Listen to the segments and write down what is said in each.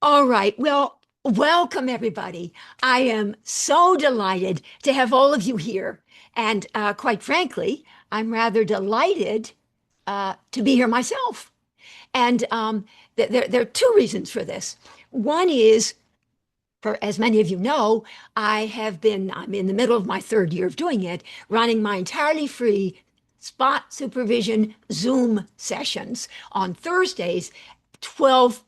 All right. Well, welcome everybody. I am so delighted to have all of you here. And quite frankly, I'm rather delighted to be here myself. And there are two reasons for this. One is, for as many of you know, I'm in the middle of my third year of doing it, running my entirely free spot supervision Zoom sessions on Thursdays, 12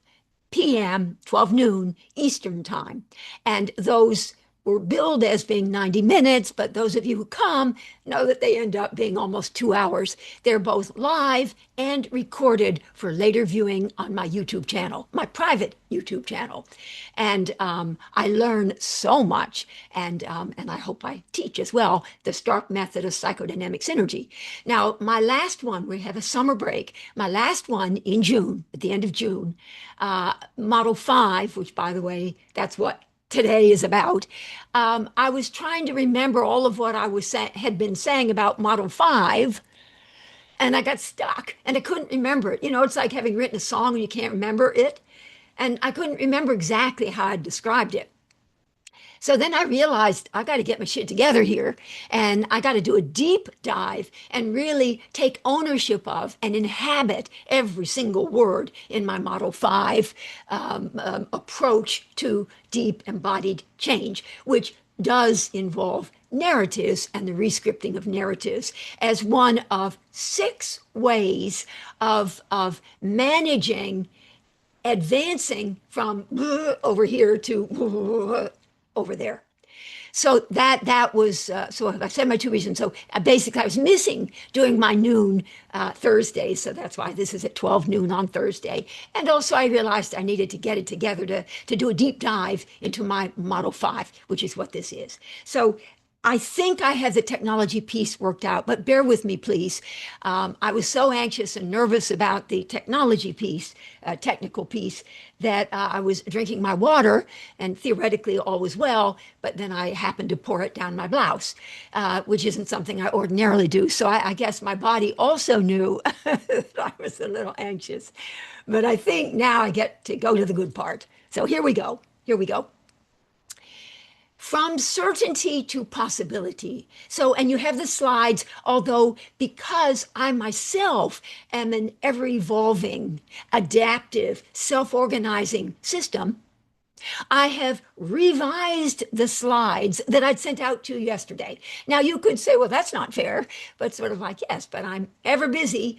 p.m., 12 noon Eastern time. And those were billed as being 90 minutes, but those of you who come know that they end up being almost 2 hours. They're both live and recorded for later viewing on my YouTube channel, my private YouTube channel. And I learn so much, and I hope I teach as well the Stark method of psychodynamic synergy. Now, my last one, we have a summer break. My last one in June, at the end of June, Model 5, which, by the way, that's what today is about. I was trying to remember all of what had been saying about Model 5, and I got stuck and I couldn't remember it. You know, it's like having written a song and you can't remember it. And I couldn't remember exactly how I described it. So then I realized I got to get my shit together here and I got to do a deep dive and really take ownership of and inhabit every single word in my Model 5 approach to deep embodied change, which does involve narratives and the rescripting of narratives as one of 6 ways of managing advancing from over here to over there. So that was so I said my two reasons. So basically, I was missing doing my noon Thursday, so that's why this is at 12 noon on Thursday. And also, I realized I needed to get it together to do a deep dive into my Model 5, which is what this is. So I think I have the technology piece worked out, but bear with me, please. I was so anxious and nervous about the technology piece, technical piece, that I was drinking my water and theoretically all was well, but then I happened to pour it down my blouse, which isn't something I ordinarily do. So I guess my body also knew that I was a little anxious. But I think now I get to go to the good part. So here we go. Here we go. From certainty to possibility. So, and you have the slides, although because I myself am an ever evolving, adaptive, self organizing system, I have revised the slides that I'd sent out to you yesterday. Now, you could say, well, that's not fair, but sort of like, yes, but I'm ever busy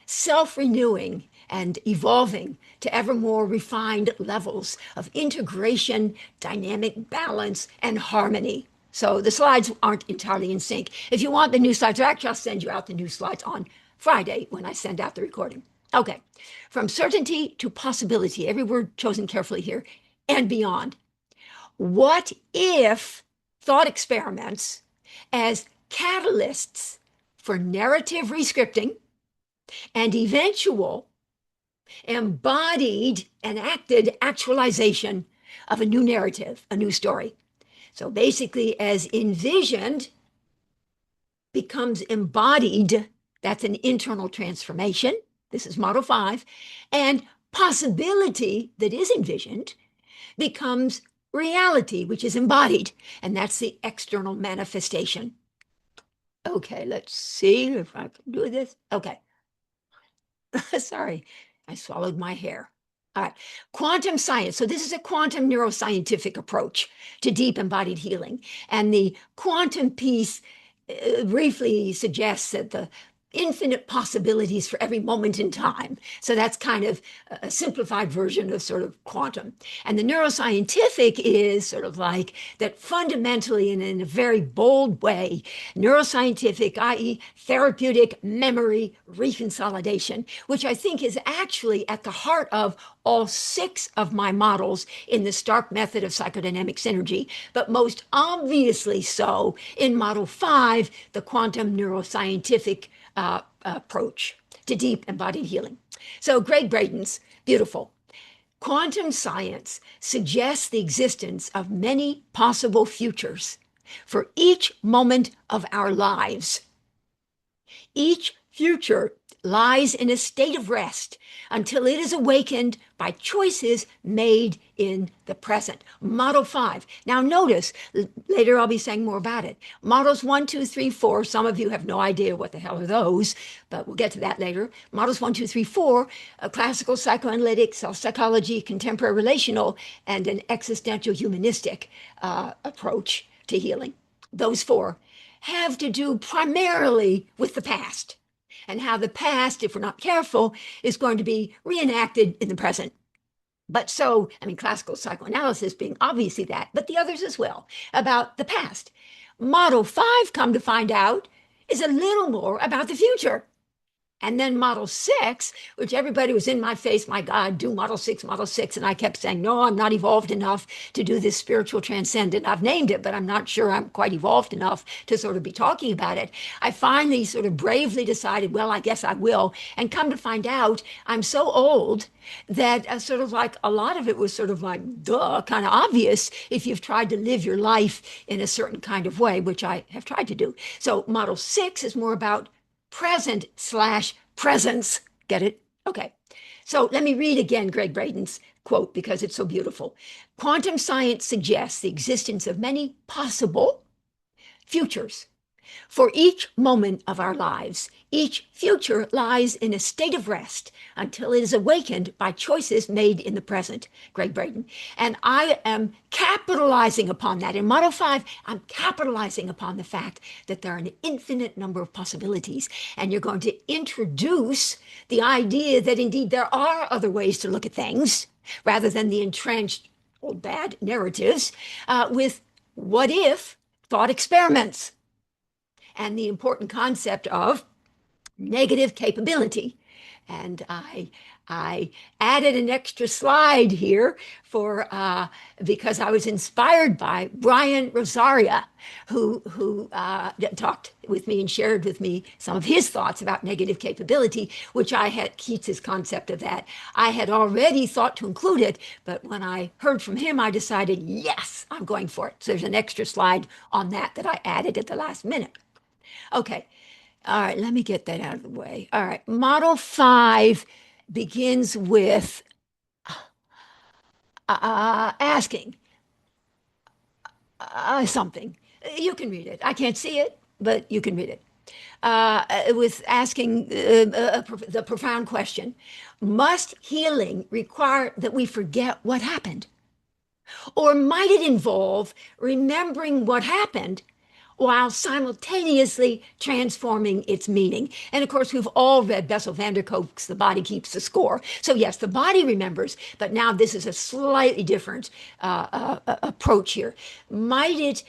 self renewing and evolving to ever more refined levels of integration, dynamic balance, and harmony. So the slides aren't entirely in sync. If you want the new slides, actually, I'll send you out the new slides on Friday when I send out the recording. Okay, from certainty to possibility, every word chosen carefully here, and beyond. What if thought experiments as catalysts for narrative rescripting and eventual embodied and acted actualization of a new narrative, a new story? So basically, as envisioned becomes embodied, that's an internal transformation. This is Model 5. And possibility that is envisioned becomes reality, which is embodied. And that's the external manifestation. Okay, let's see if I can do this. Okay. Sorry, I swallowed my hair. All right, quantum science. So this is a quantum neuroscientific approach to deep embodied healing. And the quantum piece briefly suggests that the infinite possibilities for every moment in time. So that's kind of a simplified version of sort of quantum. And the neuroscientific is sort of like that fundamentally and in a very bold way, neuroscientific, i.e. therapeutic memory reconsolidation, which I think is actually at the heart of all 6 of my models in the Stark method of psychodynamic synergy, but most obviously so in Model 5, the quantum neuroscientific approach to deep embodied healing. So Greg Braden's beautiful. Quantum science suggests the existence of many possible futures for each moment of our lives. Each future lies in a state of rest until it is awakened by choices made in the present. Model 5. Now notice, later I'll be saying more about it. Models 1, 2, 3, 4, some of you have no idea what the hell are those, but we'll get to that later. Models 1, 2, 3, 4, classical psychoanalytic, self-psychology, contemporary relational, and an existential humanistic approach to healing. Those 4 have to do primarily with the past, and how the past, if we're not careful, is going to be reenacted in the present. But so, I mean, classical psychoanalysis being obviously that, but the others as well, about the past. Model 5, come to find out, is a little more about the future. And then model 6, which everybody was in my face, my God, do model 6, model 6. And I kept saying, no, I'm not evolved enough to do this spiritual transcendent. I've named it, but I'm not sure I'm quite evolved enough to sort of be talking about it. I finally sort of bravely decided, well, I guess I will. And come to find out, I'm so old that sort of like a lot of it was sort of like, duh, kind of obvious if you've tried to live your life in a certain kind of way, which I have tried to do. So model 6 is more about present/presence. Get it? Okay. So let me read again Greg Braden's quote because it's so beautiful. Quantum science suggests the existence of many possible futures. For each moment of our lives, each future lies in a state of rest until it is awakened by choices made in the present. Greg Braden. And I am capitalizing upon that. In Model 5, I'm capitalizing upon the fact that there are an infinite number of possibilities. And you're going to introduce the idea that indeed there are other ways to look at things rather than the entrenched old bad narratives with what if thought experiments. And the important concept of negative capability. And I added an extra slide here for because I was inspired by Brian Rosaria, who talked with me and shared with me some of his thoughts about negative capability, which I had Keats's concept of that. I had already thought to include it, but when I heard from him, I decided, yes, I'm going for it. So there's an extra slide on that I added at the last minute. Okay. All right. Let me get that out of the way. All right. Model 5 begins with asking something. You can read it. I can't see it, but you can read it. With asking the profound question, must healing require that we forget what happened? Or might it involve remembering what happened while simultaneously transforming its meaning? And of course, we've all read Bessel van der Kolk's The Body Keeps the Score. So yes, the body remembers, but now this is a slightly different approach here. Might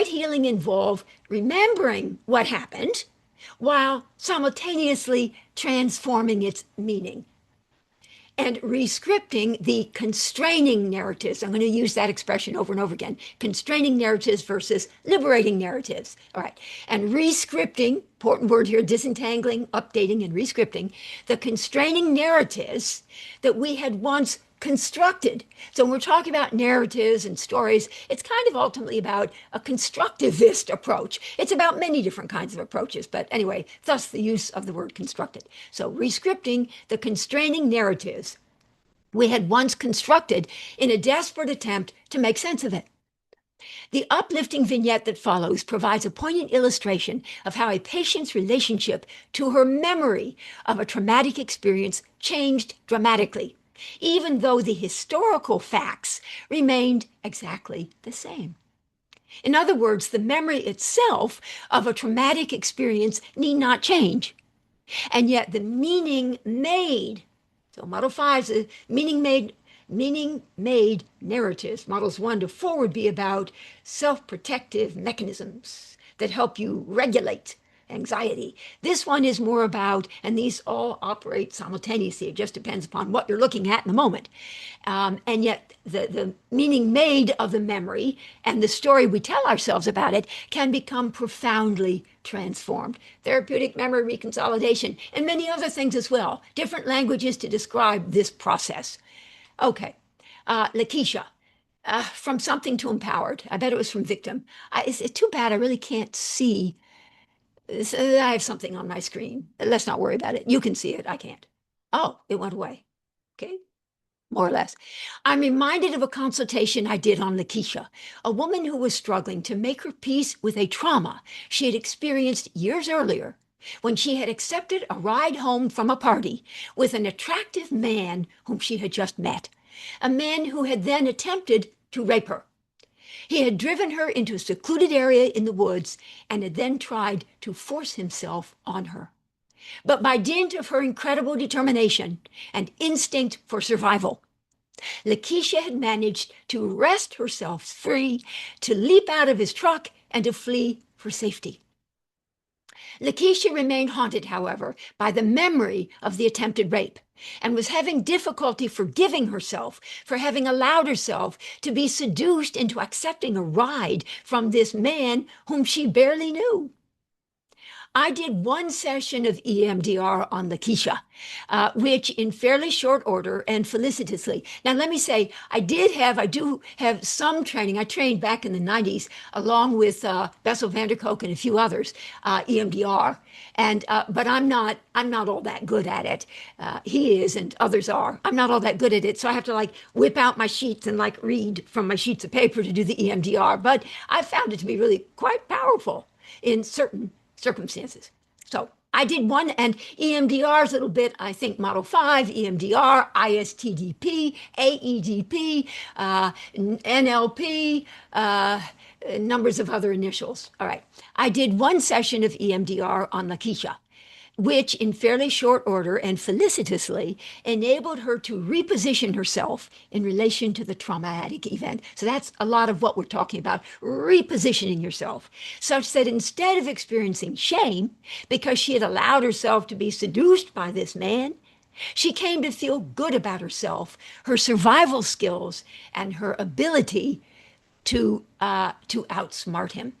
healing involve remembering what happened while simultaneously transforming its meaning? And rescripting the constraining narratives. I'm going to use that expression over and over again. Constraining narratives versus liberating narratives. All right. And rescripting, important word here, disentangling, updating, and rescripting the constraining narratives that we had once constructed. So when we're talking about narratives and stories, it's kind of ultimately about a constructivist approach. It's about many different kinds of approaches, but anyway, thus the use of the word constructed. So rescripting the constraining narratives we had once constructed in a desperate attempt to make sense of it. The uplifting vignette that follows provides a poignant illustration of how a patient's relationship to her memory of a traumatic experience changed dramatically, even though the historical facts remained exactly the same. In other words, the memory itself of a traumatic experience need not change. And yet the meaning made, so Model 5 is meaning made narratives. Models 1 to 4 would be about self-protective mechanisms that help you regulate anxiety. This one is more about, and these all operate simultaneously. It just depends upon what you're looking at in the moment. And yet the meaning made of the memory and the story we tell ourselves about it can become profoundly transformed. Therapeutic memory reconsolidation and many other things as well. Different languages to describe this process. Okay. Lakeisha. From something to empowered. I bet it was from victim. It's too bad I really can't see I have something on my screen. Let's not worry about it. You can see it. I can't. Oh, it went away. Okay. More or less. I'm reminded of a consultation I did on Lakeisha, a woman who was struggling to make her peace with a trauma she had experienced years earlier when she had accepted a ride home from a party with an attractive man whom she had just met, a man who had then attempted to rape her. He had driven her into a secluded area in the woods and had then tried to force himself on her. But by dint of her incredible determination and instinct for survival, Lakeisha had managed to wrest herself free, to leap out of his truck, and to flee for safety. Lakeisha remained haunted, however, by the memory of the attempted rape and was having difficulty forgiving herself for having allowed herself to be seduced into accepting a ride from this man whom she barely knew. I did one session of EMDR on Lakeisha, which in fairly short order and felicitously. Now, let me say, I do have some training. I trained back in the 90s along with Bessel van der Kolk and a few others, EMDR. But I'm not all that good at it. He is, and others are. I'm not all that good at it. So I have to like whip out my sheets and like read from my sheets of paper to do the EMDR. But I found it to be really quite powerful in certain circumstances. So I did one, and EMDR's a little bit, I think, Model 5, EMDR, ISTDP, AEDP, NLP, numbers of other initials. All right. I did one session of EMDR on Lakeisha, which in fairly short order and felicitously enabled her to reposition herself in relation to the traumatic event. So that's a lot of what we're talking about, repositioning yourself, such that instead of experiencing shame because she had allowed herself to be seduced by this man, she came to feel good about herself, her survival skills, and her ability to outsmart him.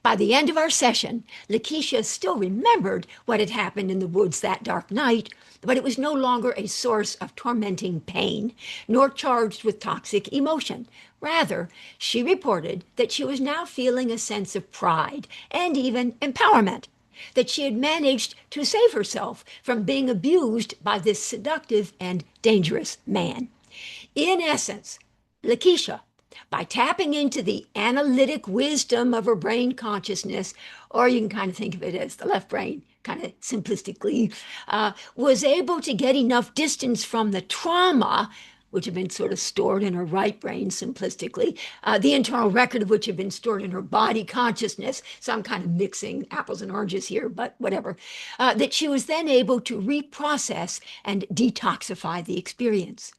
By the end of our session, Lakeisha still remembered what had happened in the woods that dark night, but it was no longer a source of tormenting pain, nor charged with toxic emotion. Rather, she reported that she was now feeling a sense of pride and even empowerment, that she had managed to save herself from being abused by this seductive and dangerous man. In essence, Lakeisha, by tapping into the analytic wisdom of her brain consciousness, or you can kind of think of it as the left brain, kind of simplistically, was able to get enough distance from the trauma, which had been sort of stored in her right brain simplistically, the internal record of which had been stored in her body consciousness. So I'm kind of mixing apples and oranges here, but whatever. That she was then able to reprocess and detoxify the experience.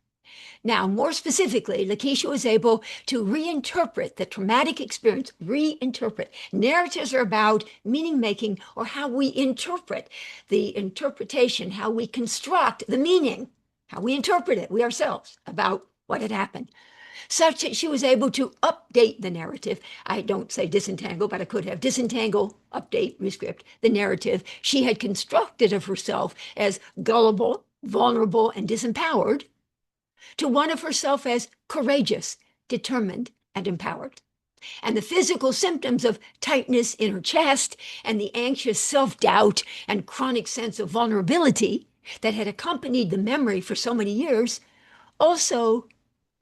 Now, more specifically, Lakeisha was able to reinterpret the traumatic experience, reinterpret. Narratives are about meaning making or how we interpret the interpretation, how we construct the meaning, how we interpret it, we ourselves, about what had happened. Such that she was able to update the narrative. I don't say disentangle, but I could have disentangle, update, rescript, the narrative she had constructed of herself as gullible, vulnerable, and disempowered, to one of herself as courageous, determined, and empowered. And the physical symptoms of tightness in her chest and the anxious self-doubt and chronic sense of vulnerability that had accompanied the memory for so many years also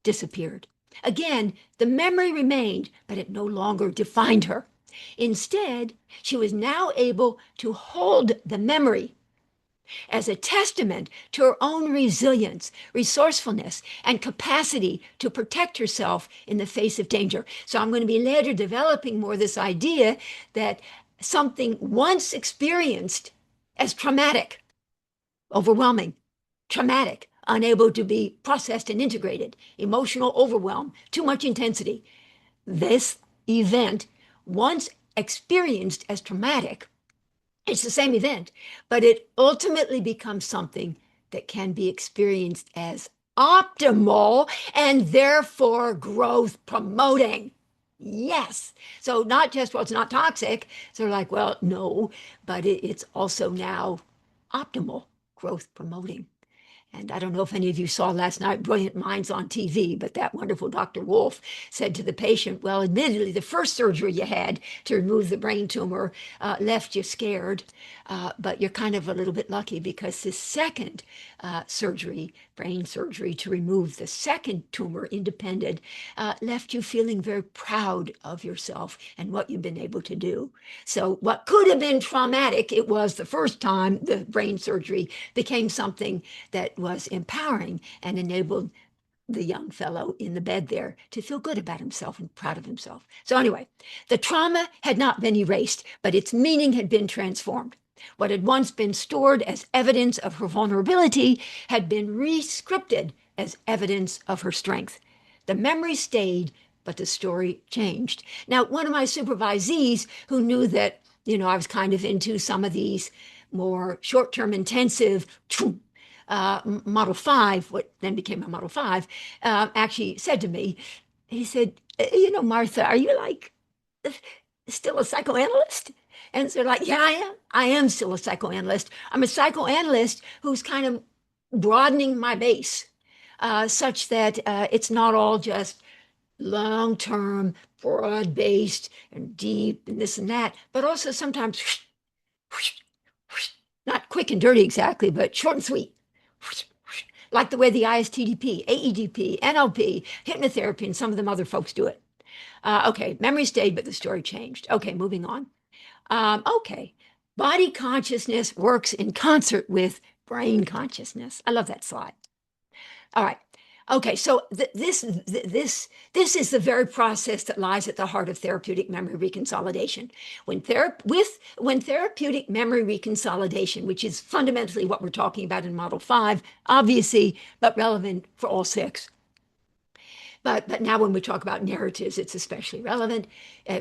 disappeared. Again, the memory remained, but it no longer defined her. Instead, she was now able to hold the memory as a testament to her own resilience, resourcefulness, and capacity to protect herself in the face of danger. So I'm going to be later developing more this idea that something once experienced as traumatic, overwhelming, traumatic, unable to be processed and integrated, emotional overwhelm, too much intensity. This event, once experienced as traumatic, it's the same event, but it ultimately becomes something that can be experienced as optimal and therefore growth promoting. Yes. So not just, well, it's not toxic. So they're like, well, no, but it's also now optimal growth promoting. And I don't know if any of you saw last night Brilliant Minds on TV, but that wonderful Dr. Wolf said to the patient, well, admittedly, the first surgery you had to remove the brain tumor left you scared, but you're kind of a little bit lucky because the second surgery, brain surgery to remove the second tumor independent, left you feeling very proud of yourself and what you've been able to do. So what could have been traumatic, it was the first time the brain surgery became something that was empowering and enabled the young fellow in the bed there to feel good about himself and proud of himself. So anyway, the trauma had not been erased, but its meaning had been transformed. What had once been stored as evidence of her vulnerability had been rescripted as evidence of her strength. The memory stayed, but the story changed. Now, one of my supervisees who knew that, I was kind of into some of these more short-term intensive Model 5, what then became a Model 5, actually said to me, he said, Martha, are you like still a psychoanalyst? And so like, yeah, I am. I am still a psychoanalyst. I'm a psychoanalyst who's kind of broadening my base such that it's not all just long-term, broad-based and deep and this and that, but also sometimes not quick and dirty exactly, but short and sweet. Like the way the ISTDP, AEDP, NLP, hypnotherapy, and some of them other folks do it. Okay, memory stayed, but the story changed. Okay, moving on. Okay, body consciousness works in concert with brain consciousness. I love that slide. All right. Okay, so this is the very process that lies at the heart of therapeutic memory reconsolidation. When therapeutic memory reconsolidation, which is fundamentally what we're talking about in Model 5, obviously, but relevant for all 6. But now when we talk about narratives, it's especially relevant,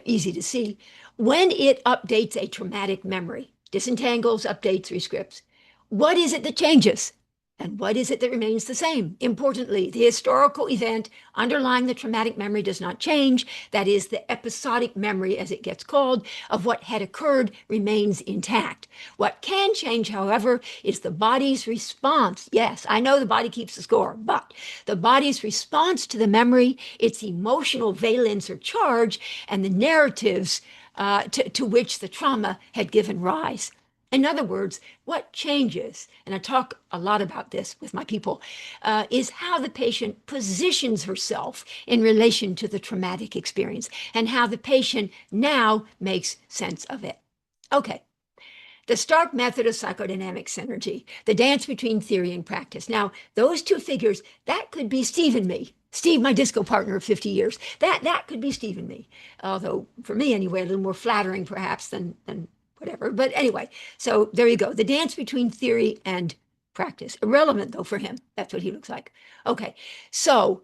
easy to see. When it updates a traumatic memory, disentangles, updates, rescripts, what is it that changes? And what is it that remains the same? Importantly, the historical event underlying the traumatic memory does not change. That is, the episodic memory, as it gets called, of what had occurred remains intact. What can change, however, is the body's response. Yes, I know the body keeps the score, but the body's response to the memory, its emotional valence or charge, and the narratives to which the trauma had given rise. In other words, what changes, and I talk a lot about this with my people, is how the patient positions herself in relation to the traumatic experience and how the patient now makes sense of it. Okay. The Stark method of psychodynamic synergy, the dance between theory and practice. Now, those two figures, that could be Steve and me. Steve, my disco partner of 50 years. That could be Steve and me. Although, for me anyway, a little more flattering perhaps than whatever. But anyway, so there you go. The dance between theory and practice. Irrelevant, though, for him. That's what he looks like. Okay, so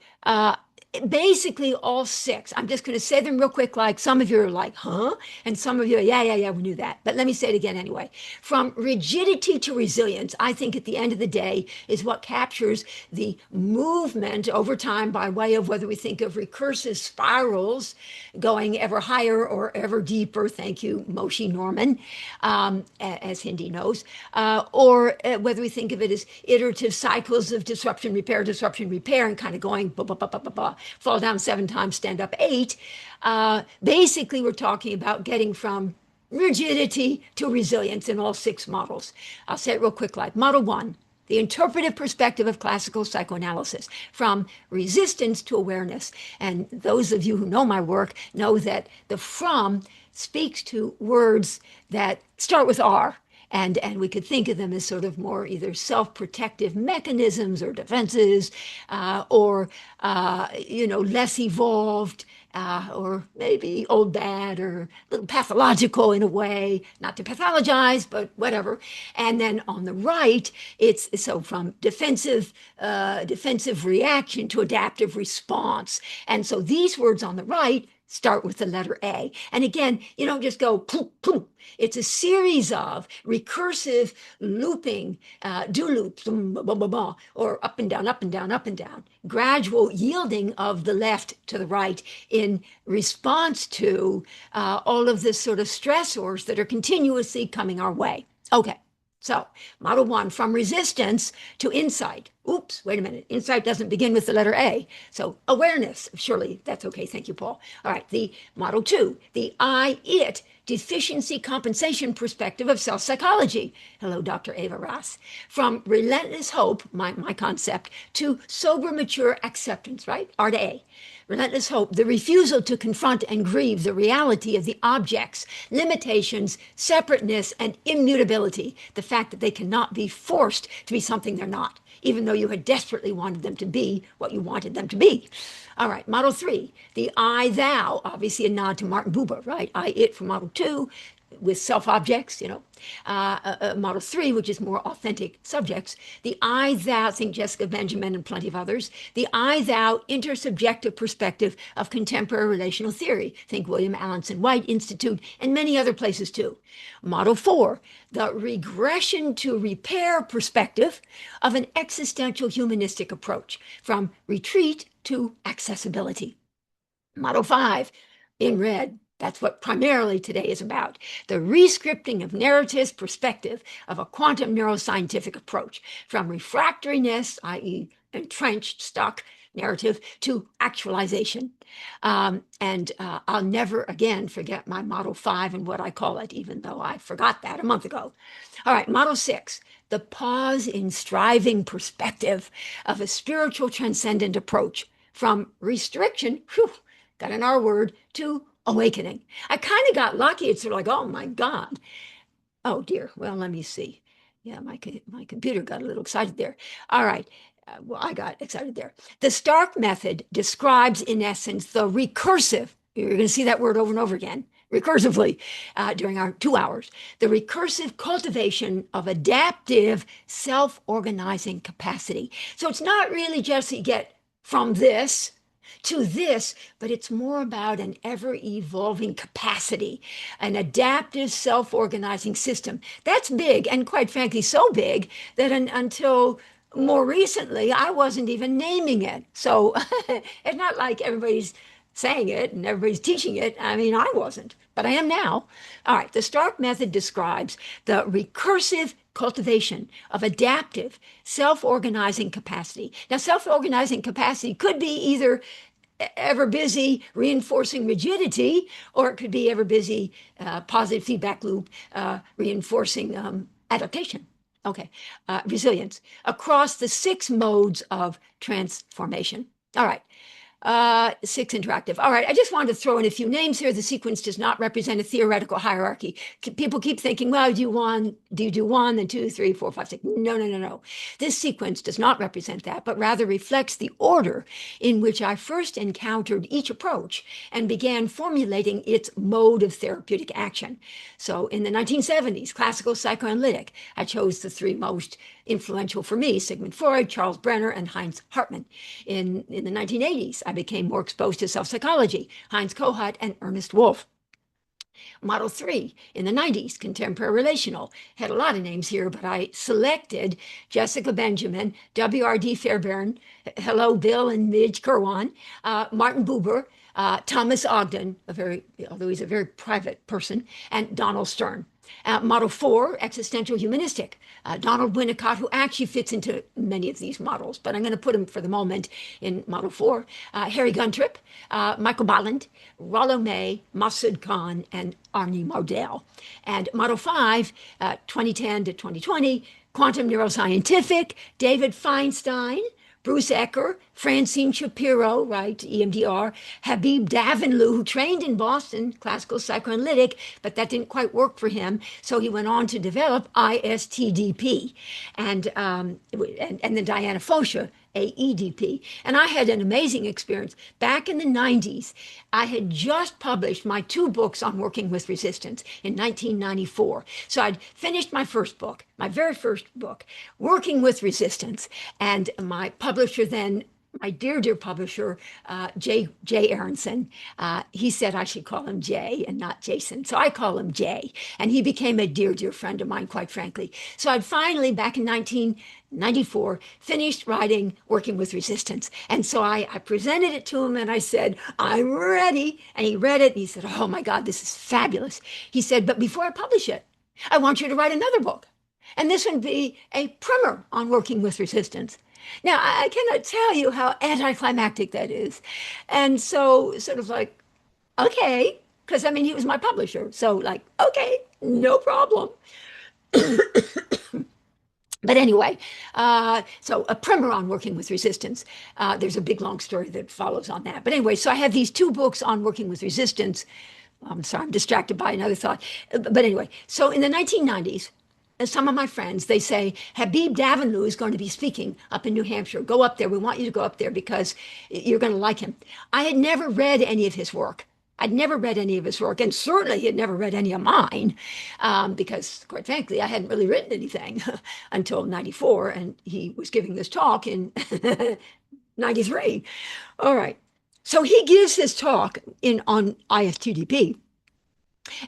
basically all 6. I'm just going to say them real quick, like some of you are like, huh? And some of you are, yeah, we knew that. But let me say it again anyway. From rigidity to resilience, I think at the end of the day is what captures the movement over time by way of whether we think of recursive spirals going ever higher or ever deeper, thank you, Moshe Norman, as Hindi knows, or whether we think of it as iterative cycles of disruption, repair, and kind of going blah, blah, blah, blah, blah, blah. Fall down 7 times, stand up 8. Basically, we're talking about getting from rigidity to resilience in all 6 models. I'll say it real quick like Model 1, the interpretive perspective of classical psychoanalysis, from resistance to awareness. And those of you who know my work know that the from speaks to words that start with R. And we could think of them as sort of more either self-protective mechanisms or defenses, or less evolved, or maybe old bad or a little pathological in a way, not to pathologize, but whatever. And then on the right, it's so from defensive reaction to adaptive response. And so these words on the right start with the letter A. And again, you don't just go poof, poof. It's a series of recursive looping, do loops, blah, blah, blah, blah, or up and down, up and down, up and down, gradual yielding of the left to the right in response to all of this sort of stressors that are continuously coming our way. Okay. So, model one, from resistance to insight. Oops, wait a minute. Insight doesn't begin with the letter A. So, awareness. Surely that's okay. Thank you, Paul. All right. The model two, the I, it, deficiency compensation perspective of self psychology. Hello, Dr. Ava Ross. From relentless hope, my concept, to sober, mature acceptance, right? R to A. Relentless hope, the refusal to confront and grieve the reality of the objects, limitations, separateness, and immutability. The fact that they cannot be forced to be something they're not, even though you had desperately wanted them to be what you wanted them to be. All right, model three, the I, thou, obviously a nod to Martin Buber, right? I, it for model two, with self-objects, model three, which is more authentic subjects, the I, thou, think Jessica Benjamin and plenty of others, the I, thou intersubjective perspective of contemporary relational theory, think William Alanson White Institute and many other places too. Model four, the regression to repair perspective of an existential humanistic approach from retreat to accessibility. Model five, in red, that's what primarily today is about. The rescripting of narratives perspective of a quantum neuroscientific approach from refractoriness, i.e. entrenched, stuck narrative, to actualization. I'll never again forget my model five and what I call it, even though I forgot that a month ago. All right, model six, the pause in striving perspective of a spiritual transcendent approach from restriction, got an R word, to awakening. I kind of got lucky. It's sort of like, oh my God. Oh dear. Well, let me see. Yeah, my computer got a little excited there. All right. Well, I got excited there. The Stark method describes, in essence, the recursive, you're going to see that word over and over again, recursively, during our 2 hours, the recursive cultivation of adaptive self-organizing capacity. So it's not really just you get from this to this, but it's more about an ever-evolving capacity, an adaptive self-organizing system. That's big, and quite frankly, so big that until more recently, I wasn't even naming it. So it's not like everybody's saying it and everybody's teaching it. I mean, I wasn't, but I am now. All right, the Stark method describes the recursive cultivation of adaptive self-organizing capacity. Now, self-organizing capacity could be either ever busy reinforcing rigidity, or it could be ever busy positive feedback loop reinforcing adaptation. Okay, resilience across the 6 modes of transformation. All right. 6 interactive. All right, I just wanted to throw in a few names here. The sequence does not represent a theoretical hierarchy. People keep thinking, well, do you do one, then 2, 3, 4, 5, 6? No. This sequence does not represent that, but rather reflects the order in which I first encountered each approach and began formulating its mode of therapeutic action. So in the 1970s, classical psychoanalytic, I chose the 3 most influential for me, Sigmund Freud, Charles Brenner, and Heinz Hartmann. In the 1980s, I became more exposed to self-psychology, Heinz Kohut and Ernest Wolff. Model 3 in the 90s, contemporary relational, had a lot of names here, but I selected Jessica Benjamin, W.R.D. Fairbairn, hello, Bill and Midge Kirwan, Martin Buber, Thomas Ogden, although he's a very private person, and Donald Stern. Model 4, existential humanistic, Donald Winnicott, who actually fits into many of these models, but I'm going to put him for the moment in model 4. Harry Guntrip, Michael Bolland, Rollo May, Masood Khan, and Arnie Mardell. And model 5, 2010 to 2020, Quantum-Neuroscientific, David Feinstein, Bruce Ecker, Francine Shapiro, right, EMDR, Habib Davinloo, who trained in Boston, classical psychoanalytic, but that didn't quite work for him, so he went on to develop ISTDP, and then Diana Fosha, AEDP. And I had an amazing experience. Back in the 90s, I had just published my 2 books on working with resistance in 1994. So I'd finished my first book, my very first book, Working with Resistance, and my publisher then, my dear publisher, Jay Aronson, he said I should call him Jay and not Jason. So I call him Jay. And he became a dear friend of mine, quite frankly. So I'd finally, back in 1994, finished writing Working with Resistance. And so I presented it to him and I said, I'm ready. And he read it and he said, oh my God, this is fabulous. He said, but before I publish it, I want you to write another book. And this would be a primer on working with resistance. Now, I cannot tell you how anticlimactic that is. And so, sort of like, okay, because I mean, he was my publisher. So, like, okay, no problem. But anyway, so a primer on working with resistance. There's a big long story that follows on that. But anyway, so I have these two books on working with resistance. I'm sorry, I'm distracted by another thought. But anyway, so in the 1990s, some of my friends, they say, Habib Davanloo is going to be speaking up in New Hampshire. Go up there. We want you to go up there because you're going to like him. I had never read any of his work. I'd never read any of his work, and certainly he had never read any of mine, because, quite frankly, I hadn't really written anything until 94, and he was giving this talk in 93. All right. So he gives his talk on IFTDP,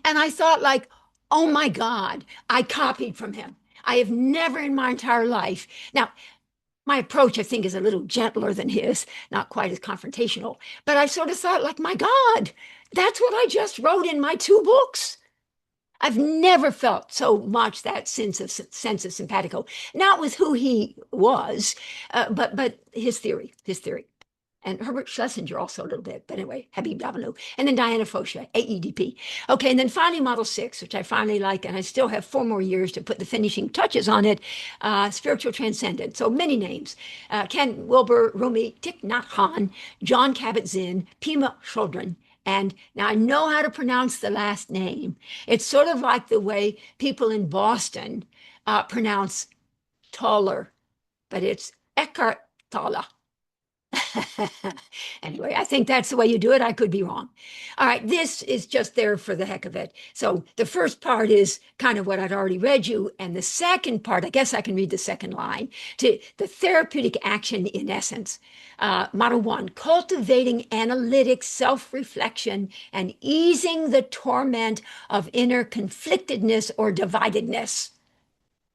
and I thought, like, oh my God, I copied from him. I have never in my entire life. Now, my approach, I think, is a little gentler than his, not quite as confrontational. But I sort of thought, like, my God, that's what I just wrote in my two books. I've never felt so much that sense of simpatico, not with who he was, but his theory. And Herbert Schlesinger also a little bit, but anyway, Habib Davanloo. And then Diana Fosha, AEDP. Okay, and then finally Model 6, which I finally like, and I still have 4 more years to put the finishing touches on it, Spiritual Transcendence. So many names. Ken Wilber, Rumi, Thich Nhat Hanh, John Kabat-Zinn, Pema Chodron. And now I know how to pronounce the last name. It's sort of like the way people in Boston pronounce Toller, but it's Eckhart Tolle. Anyway, I think that's the way you do it. I could be wrong. All right, this is just there for the heck of it. So the first part is kind of what I'd already read you. And the second part, I guess I can read the second line, to the therapeutic action in essence. Model 1, cultivating analytic self-reflection and easing the torment of inner conflictedness or dividedness.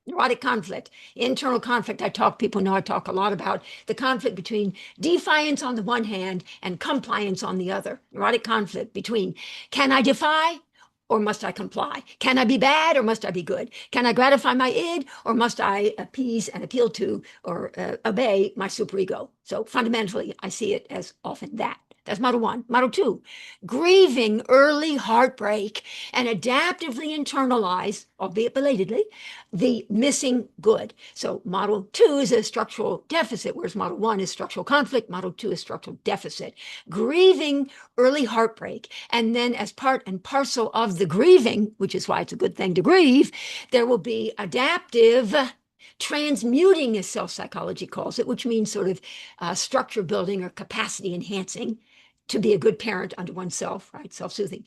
Neurotic conflict, internal conflict. People know I talk a lot about the conflict between defiance on the one hand and compliance on the other. Neurotic conflict between, can I defy or must I comply? Can I be bad or must I be good? Can I gratify my id or must I appease and appeal to or obey my superego? So fundamentally, I see it as often that. That's model 1. Model 2, grieving early heartbreak and adaptively internalize, albeit belatedly, the missing good. So model 2 is a structural deficit, whereas model 1 is structural conflict. Model 2 is structural deficit. Grieving early heartbreak. And then as part and parcel of the grieving, which is why it's a good thing to grieve, there will be adaptive transmuting, as self-psychology calls it, which means sort of structure building or capacity enhancing to be a good parent unto oneself, right? Self-soothing.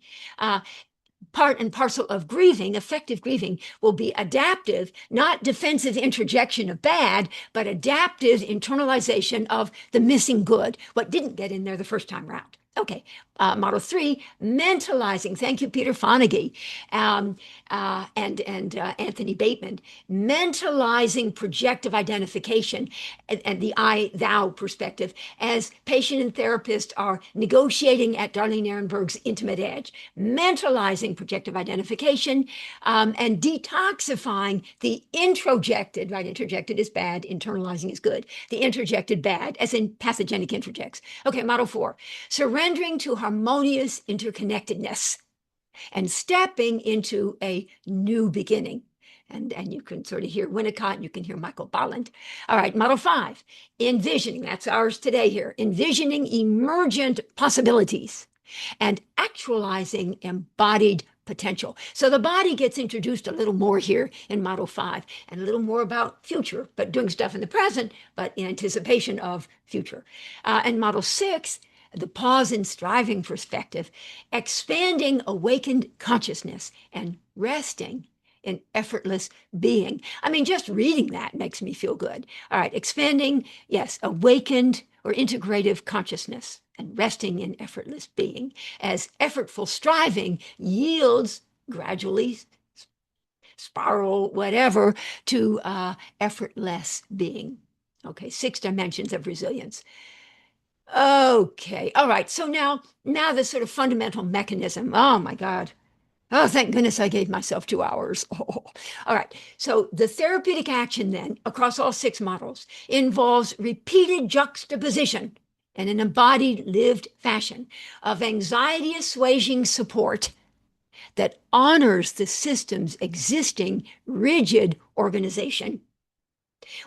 Part and parcel of grieving, effective grieving, will be adaptive, not defensive interjection of bad, but adaptive internalization of the missing good, what didn't get in there the first time round. Okay, model 3, mentalizing. Thank you, Peter Fonagy and Anthony Bateman. Mentalizing projective identification and the I-thou perspective as patient and therapist are negotiating at Darlene Ehrenberg's intimate edge. Mentalizing projective identification and detoxifying the introjected, right? Introjected is bad, internalizing is good. The interjected bad, as in pathogenic introjects. Okay, model 4, surrendering to harmonious interconnectedness and stepping into a new beginning. And you can sort of hear Winnicott, and you can hear Michael Bolland. All right, model 5, envisioning, that's ours today here, envisioning emergent possibilities and actualizing embodied potential. So the body gets introduced a little more here in model 5 and a little more about future, but doing stuff in the present, but in anticipation of future. And model 6, the pause in striving perspective, expanding awakened consciousness and resting in effortless being. I mean, just reading that makes me feel good. All right, expanding, yes, awakened or integrative consciousness and resting in effortless being as effortful striving yields gradually spiral, whatever, to effortless being. Okay, 6 dimensions of resilience. Okay, all right. So now the sort of fundamental mechanism. Oh my God. Oh, thank goodness I gave myself 2 hours. Oh. All right. So the therapeutic action then across all 6 models involves repeated juxtaposition in an embodied lived fashion of anxiety assuaging support that honors the system's existing rigid organization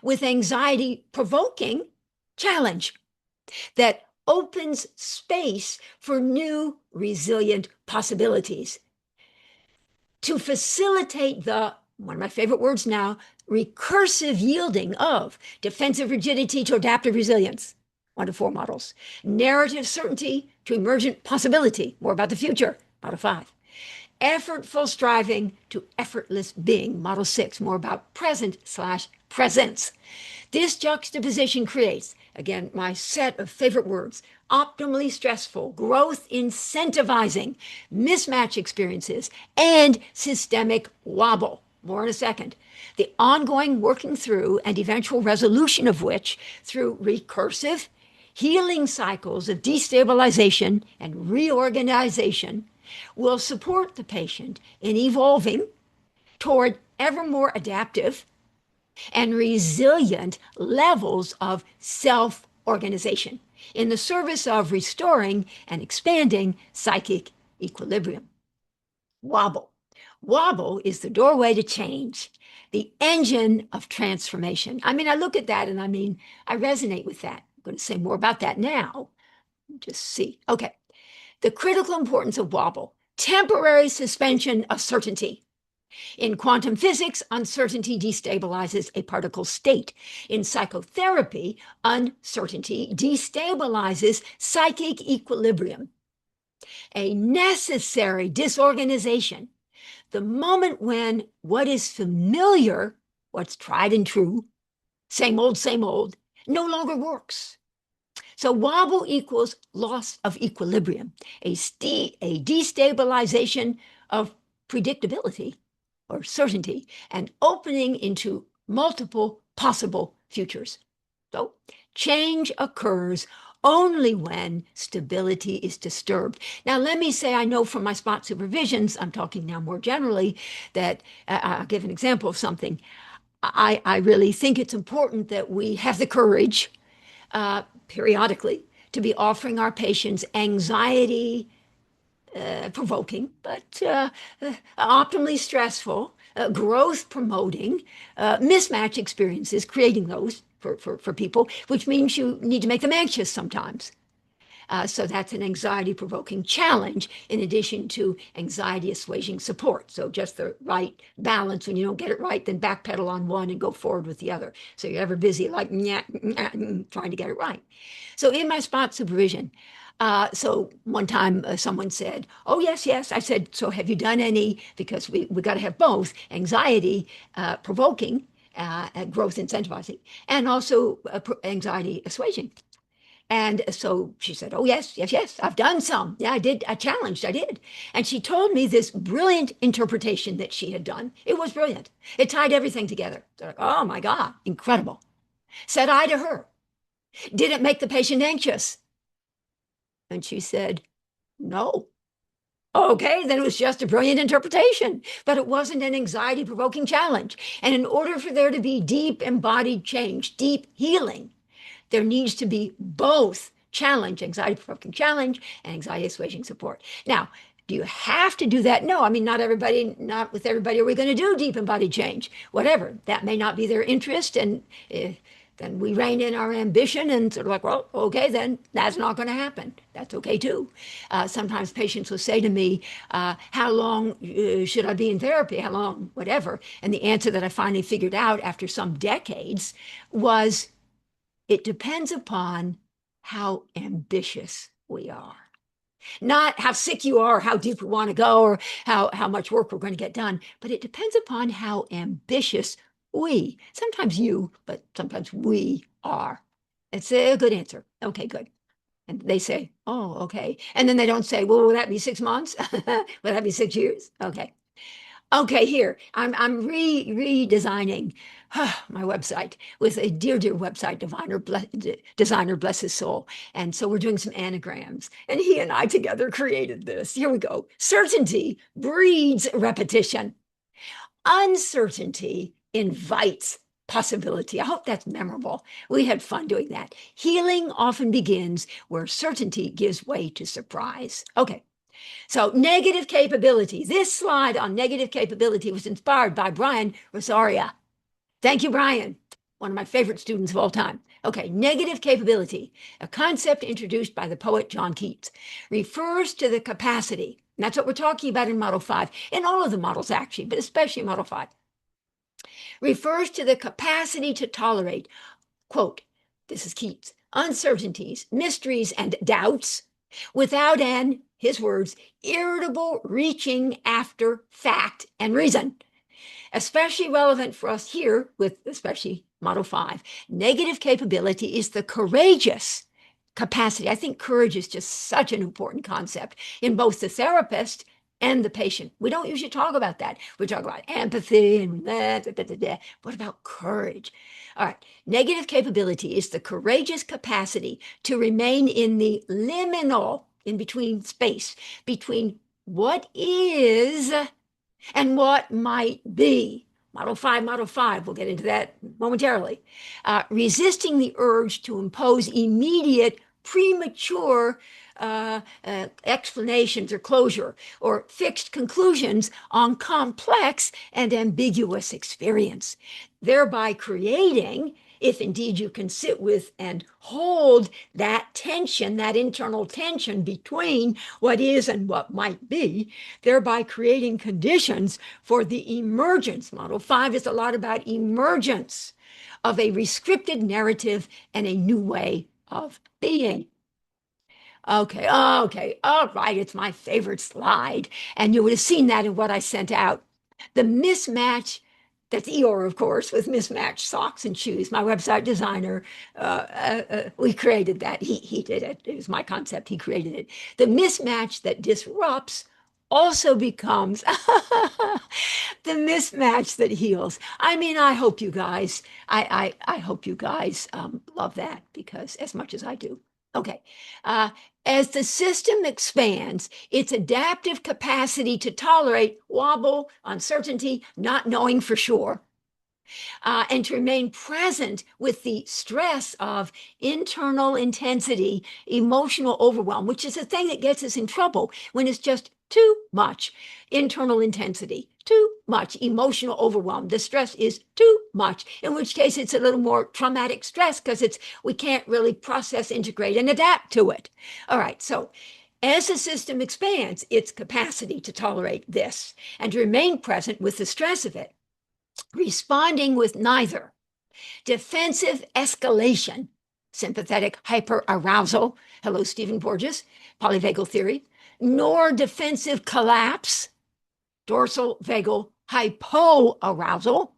with anxiety provoking challenge that opens space for new resilient possibilities to facilitate the, one of my favorite words now, recursive yielding of defensive rigidity to adaptive resilience, 1 to 4 models, narrative certainty to emergent possibility, more about the future, model 5, effortful striving to effortless being, model 6, more about present/presence. This juxtaposition creates, again, my set of favorite words, optimally stressful, growth incentivizing, mismatch experiences, and systemic wobble. More in a second. The ongoing working through and eventual resolution of which, through recursive, healing cycles of destabilization and reorganization, will support the patient in evolving toward ever more adaptive and resilient levels of self-organization in the service of restoring and expanding psychic equilibrium. Wobble. Wobble is the doorway to change, the engine of transformation. I mean, I look at that and I resonate with that. I'm going to say more about that now. Just see. Okay. The critical importance of wobble, temporary suspension of certainty. In quantum physics, uncertainty destabilizes a particle state. In psychotherapy, uncertainty destabilizes psychic equilibrium, a necessary disorganization. The moment when what is familiar, what's tried and true, same old, no longer works. So wobble equals loss of equilibrium, a destabilization of predictability or certainty, and opening into multiple possible futures. So change occurs only when stability is disturbed. Now, let me say, I know from my spot supervisions, I'm talking now more generally, that I'll give an example of something. I really think it's important that we have the courage periodically to be offering our patients anxiety provoking, but optimally stressful, growth promoting, mismatch experiences, creating those for people, which means you need to make them anxious sometimes. So that's an anxiety provoking challenge in addition to anxiety assuaging support. So just the right balance. When you don't get it right, then backpedal on one and go forward with the other. So you're ever busy like trying to get it right. So in my spot supervision, so one time someone said, oh, yes. I said, so have you done any, because we got to have both, anxiety provoking, growth incentivizing, and also anxiety assuaging. And so she said, oh, yes, I've done some. Yeah, I did. I did. And she told me this brilliant interpretation that she had done. It was brilliant. It tied everything together. So like, oh my God, incredible. Said I to her, did it make the patient anxious? And she said, no. Okay, then it was just a brilliant interpretation, but it wasn't an anxiety provoking challenge. And in order for there to be deep embodied change, deep healing, there needs to be both challenge, anxiety provoking challenge, and anxiety assuaging support. Now, do you have to do that? No, I mean, not with everybody are we going to do deep embodied change, whatever. That may not be their interest. And then we rein in our ambition and sort of like, well, okay, then that's not going to happen. That's okay too. Sometimes patients will say to me, how long should I be in therapy? How long, whatever. And the answer that I finally figured out after some decades was, it depends upon how ambitious we are. Not how sick you are, how deep we want to go, or how much work we're going to get done, but it depends upon how ambitious we, sometimes you, but sometimes we are. It's a good answer. Okay, good. And they say, oh, okay. And then they don't say, well, will that be 6 months? Will that be 6 years? Okay. Okay, here I'm redesigning my website with a dear website designer, bless his soul. And so we're doing some anagrams, and he and I together created this. Here we go. Certainty breeds repetition. Uncertainty invites possibility. I hope that's memorable. We had fun doing that. Healing often begins where certainty gives way to surprise. Okay. So negative capability. This slide on negative capability was inspired by Brian Rosaria. Thank you, Brian. One of my favorite students of all time. Okay, negative capability, a concept introduced by the poet John Keats, refers to the capacity. And that's what we're talking about in Model 5, in all of the models actually, but especially Model 5. Refers to the capacity to tolerate, quote, this is Keats, uncertainties, mysteries, and doubts without an, his words, irritable reaching after fact and reason. Especially relevant for us here with especially Model 5. Negative capability is the courageous capacity. I think courage is just such an important concept in both the therapist and the patient. We don't usually talk about that. We talk about empathy and What about courage? All right. Negative capability is the courageous capacity to remain in the liminal, in between space, between what is and what might be. Model 5, we'll get into that momentarily. Resisting the urge to impose immediate, premature explanations or closure or fixed conclusions on complex and ambiguous experience, thereby creating, if indeed you can sit with and hold that tension, that internal tension between what is and what might be, thereby creating conditions for the emergence. Model 5 is a lot about emergence of a rescripted narrative and a new way of being. Okay, all right, it's my favorite slide. And you would have seen that in what I sent out. The mismatch, that's Eeyore, of course, with mismatched socks and shoes. My website designer, we created that. He did it. It was my concept. He created it. The mismatch that disrupts also becomes the mismatch that heals. I mean, I hope you guys, I hope you guys love that because as much as I do. Okay. As the system expands, its adaptive capacity to tolerate wobble, uncertainty, not knowing for sure, and to remain present with the stress of internal intensity, emotional overwhelm, which is a thing that gets us in trouble when it's just too much internal intensity, too much emotional overwhelm. The stress is too much, in which case it's a little more traumatic stress because we can't really process, integrate, and adapt to it. All right, so as the system expands, its capacity to tolerate this and to remain present with the stress of it, responding with neither defensive escalation, sympathetic hyperarousal, hello, Stephen Porges, polyvagal theory, nor defensive collapse, dorsal vagal hypoarousal,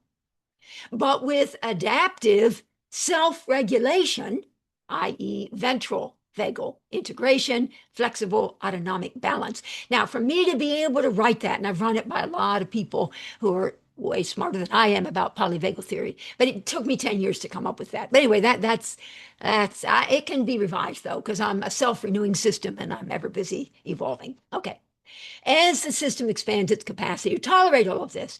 but with adaptive self-regulation, i.e. ventral vagal integration, flexible autonomic balance. Now, for me to be able to write that, and I've run it by a lot of people who are way smarter than I am about polyvagal theory, but it took me 10 years to come up with that. But anyway, that's it can be revised though, because I'm a self-renewing system and I'm ever busy evolving. Okay. As the system expands its capacity to tolerate all of this,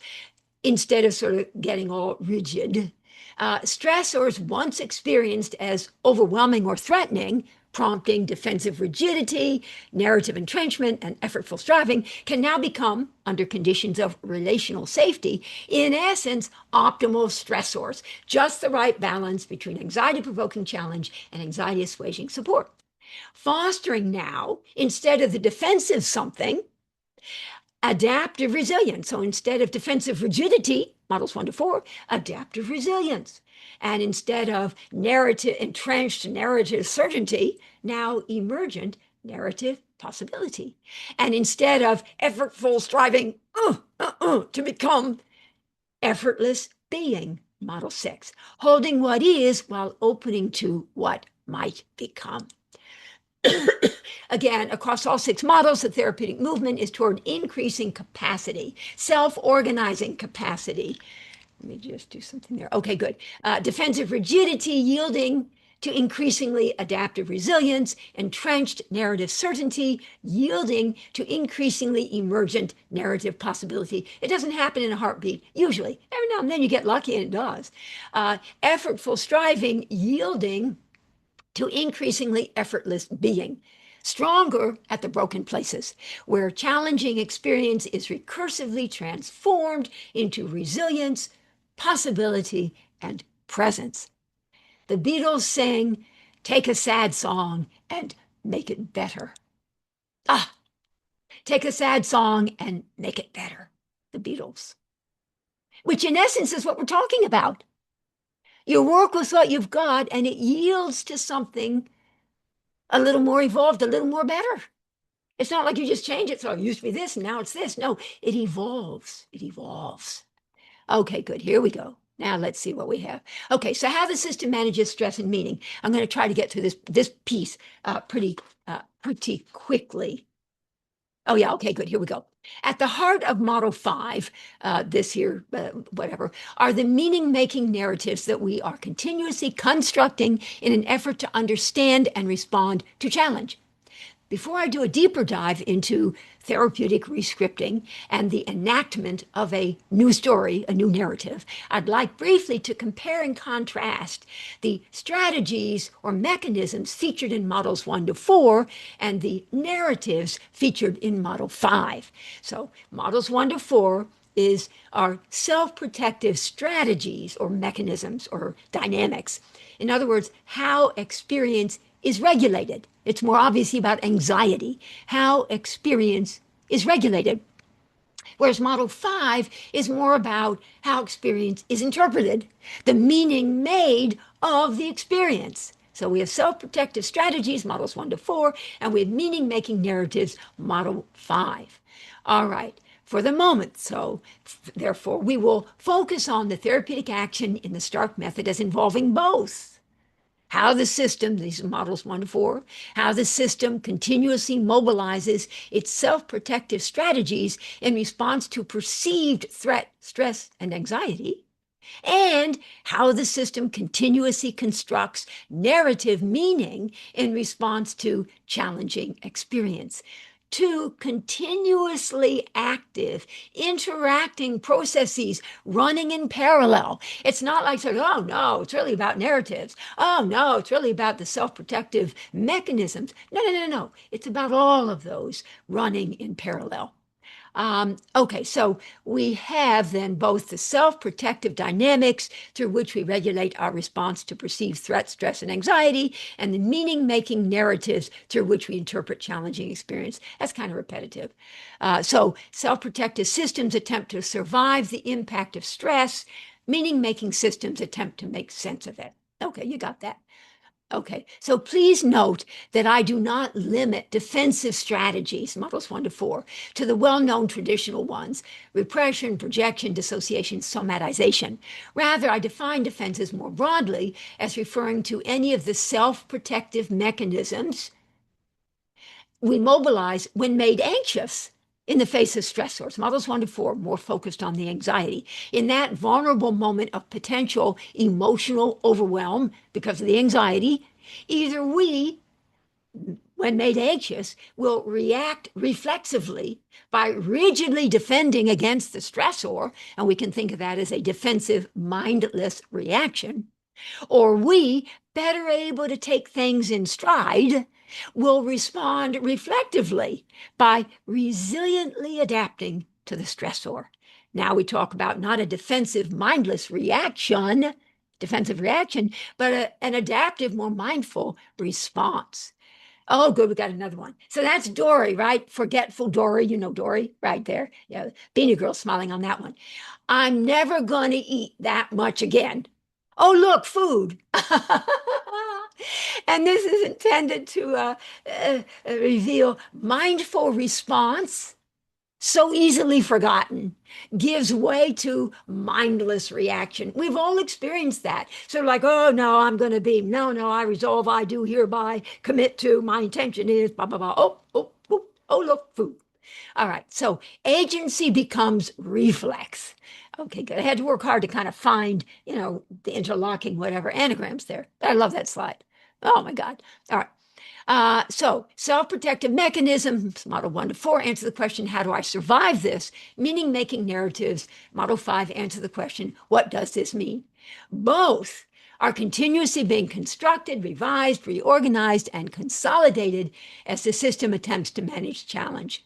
instead of sort of getting all rigid, stressors once experienced as overwhelming or threatening, prompting defensive rigidity, narrative entrenchment, and effortful striving, can now become, under conditions of relational safety, in essence, optimal stressors, just the right balance between anxiety-provoking challenge and anxiety-assuaging support. Fostering now, instead of the defensive something, adaptive resilience. So instead of defensive rigidity, models 1 to 4, adaptive resilience. And instead of narrative, entrenched narrative certainty, now emergent narrative possibility. And instead of effortful striving to become effortless being, model 6, holding what is while opening to what might become. Again, across all 6 models, the therapeutic movement is toward increasing capacity, self-organizing capacity. Let me just do something there. Okay, good. Defensive rigidity yielding to increasingly adaptive resilience, entrenched narrative certainty yielding to increasingly emergent narrative possibility. It doesn't happen in a heartbeat, usually. Every now and then you get lucky and it does. Effortful striving yielding to increasingly effortless being. Stronger at the broken places, where challenging experience is recursively transformed into resilience, possibility, and presence. The Beatles sang, "Take a sad song and make it better." Ah, take a sad song and make it better. The Beatles. Which in essence is what we're talking about. You work with what you've got and it yields to something a little more evolved, a little more better. It's not like you just change it. So it used to be this and now it's this. No, it evolves. It evolves. Okay, good. Here we go. Now let's see what we have. Okay, so how the system manages stress and meaning. I'm going to try to get through this piece pretty quickly. Oh yeah, okay, good. Here we go. At the heart of Model 5, this here, whatever, are the meaning-making narratives that we are continuously constructing in an effort to understand and respond to challenge. Before I do a deeper dive into therapeutic rescripting and the enactment of a new story, a new narrative, I'd like briefly to compare and contrast the strategies or mechanisms featured in models 1 to 4 and the narratives featured in model 5. So models 1 to 4 is our self-protective strategies or mechanisms or dynamics. In other words, how experience is regulated. It's more obviously about anxiety, how experience is regulated. Whereas model 5 is more about how experience is interpreted, the meaning made of the experience. So we have self-protective strategies, models 1 to 4, and we have meaning-making narratives, model 5. All right. For the moment, so therefore, we will focus on the therapeutic action in the Stark method as involving both. How the system, these are models 1 to 4, how the system continuously mobilizes its self-protective strategies in response to perceived threat, stress, and anxiety, and how the system continuously constructs narrative meaning in response to challenging experience. 2 continuously active, interacting processes running in parallel. It's not like saying, oh no, it's really about narratives. Oh no, it's really about the self-protective mechanisms. No. It's about all of those running in parallel. Okay, so we have then both the self-protective dynamics through which we regulate our response to perceived threat, stress, and anxiety, and the meaning-making narratives through which we interpret challenging experience. That's kind of repetitive. So self-protective systems attempt to survive the impact of stress. Meaning-making systems attempt to make sense of it. Okay, you got that. Okay, so please note that I do not limit defensive strategies, models 1 to 4, to the well-known traditional ones, repression, projection, dissociation, somatization. Rather, I define defenses more broadly as referring to any of the self-protective mechanisms we mobilize when made anxious in the face of stressors. Models 1 to 4 more focused on the anxiety. In that vulnerable moment of potential emotional overwhelm because of the anxiety, either we, when made anxious, will react reflexively by rigidly defending against the stressor, and we can think of that as a defensive, mindless reaction, or we, better able to take things in stride, will respond reflectively by resiliently adapting to the stressor. Now we talk about not a defensive, mindless reaction, defensive reaction, but an adaptive, more mindful response. Oh, good, we got another one. So that's Dory, right? Forgetful Dory, you know Dory, right there. Yeah, Beanie Girl smiling on that one. I'm never going to eat that much again. Oh, look, food. And this is intended to reveal mindful response so easily forgotten, gives way to mindless reaction. We've all experienced that. So like, oh no, I'm going to be, no, no, I resolve, I do hereby commit to, my intention is, blah, blah, blah. Oh, look, food. All right. So agency becomes reflex. Okay, good. I had to work hard to kind of find, the interlocking whatever anagrams there. I love that slide. Oh my God. All right. So self-protective mechanisms, model 1 to 4, answer the question, how do I survive this? Meaning-making narratives, model 5, answer the question, what does this mean? Both are continuously being constructed, revised, reorganized, and consolidated as the system attempts to manage challenge.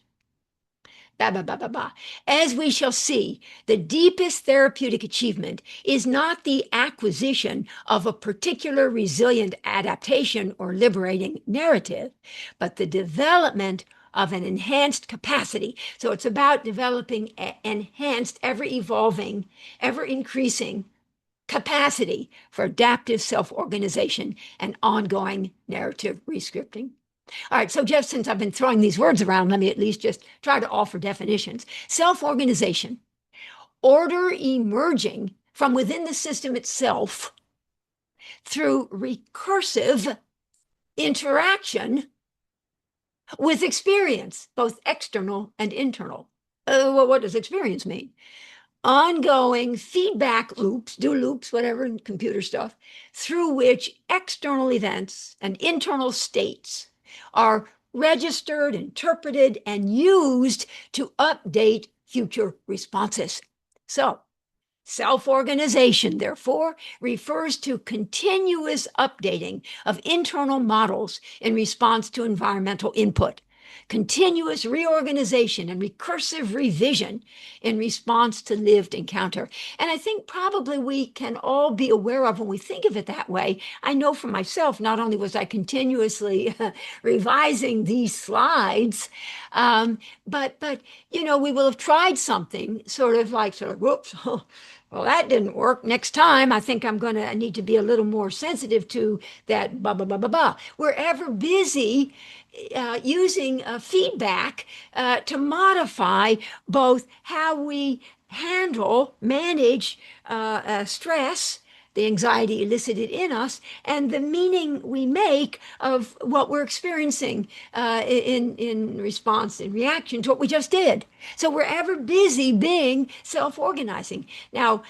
As we shall see, the deepest therapeutic achievement is not the acquisition of a particular resilient adaptation or liberating narrative, but the development of an enhanced capacity. So it's about developing enhanced, ever-evolving, ever-increasing capacity for adaptive self-organization and ongoing narrative rescripting. All right, so Jeff, since I've been throwing these words around, let me at least just try to offer definitions. Self-organization, order emerging from within the system itself through recursive interaction with experience, both external and internal. Well, what does experience mean? Ongoing feedback loops, do loops, whatever, in computer stuff, through which external events and internal states are registered, interpreted, and used to update future responses. So, self-organization, therefore, refers to continuous updating of internal models in response to environmental input, continuous reorganization and recursive revision in response to lived encounter. And I think probably we can all be aware of when we think of it that way. I know for myself, not only was I continuously revising these slides, but we will have tried something sort of, whoops, well, that didn't work. Next time, I think I need to be a little more sensitive to that blah, blah, blah, blah, blah. We're ever busy using feedback to modify both how we manage stress, the anxiety elicited in us, and the meaning we make of what we're experiencing in response, in reaction to what we just did. So we're ever busy being self-organizing. Now,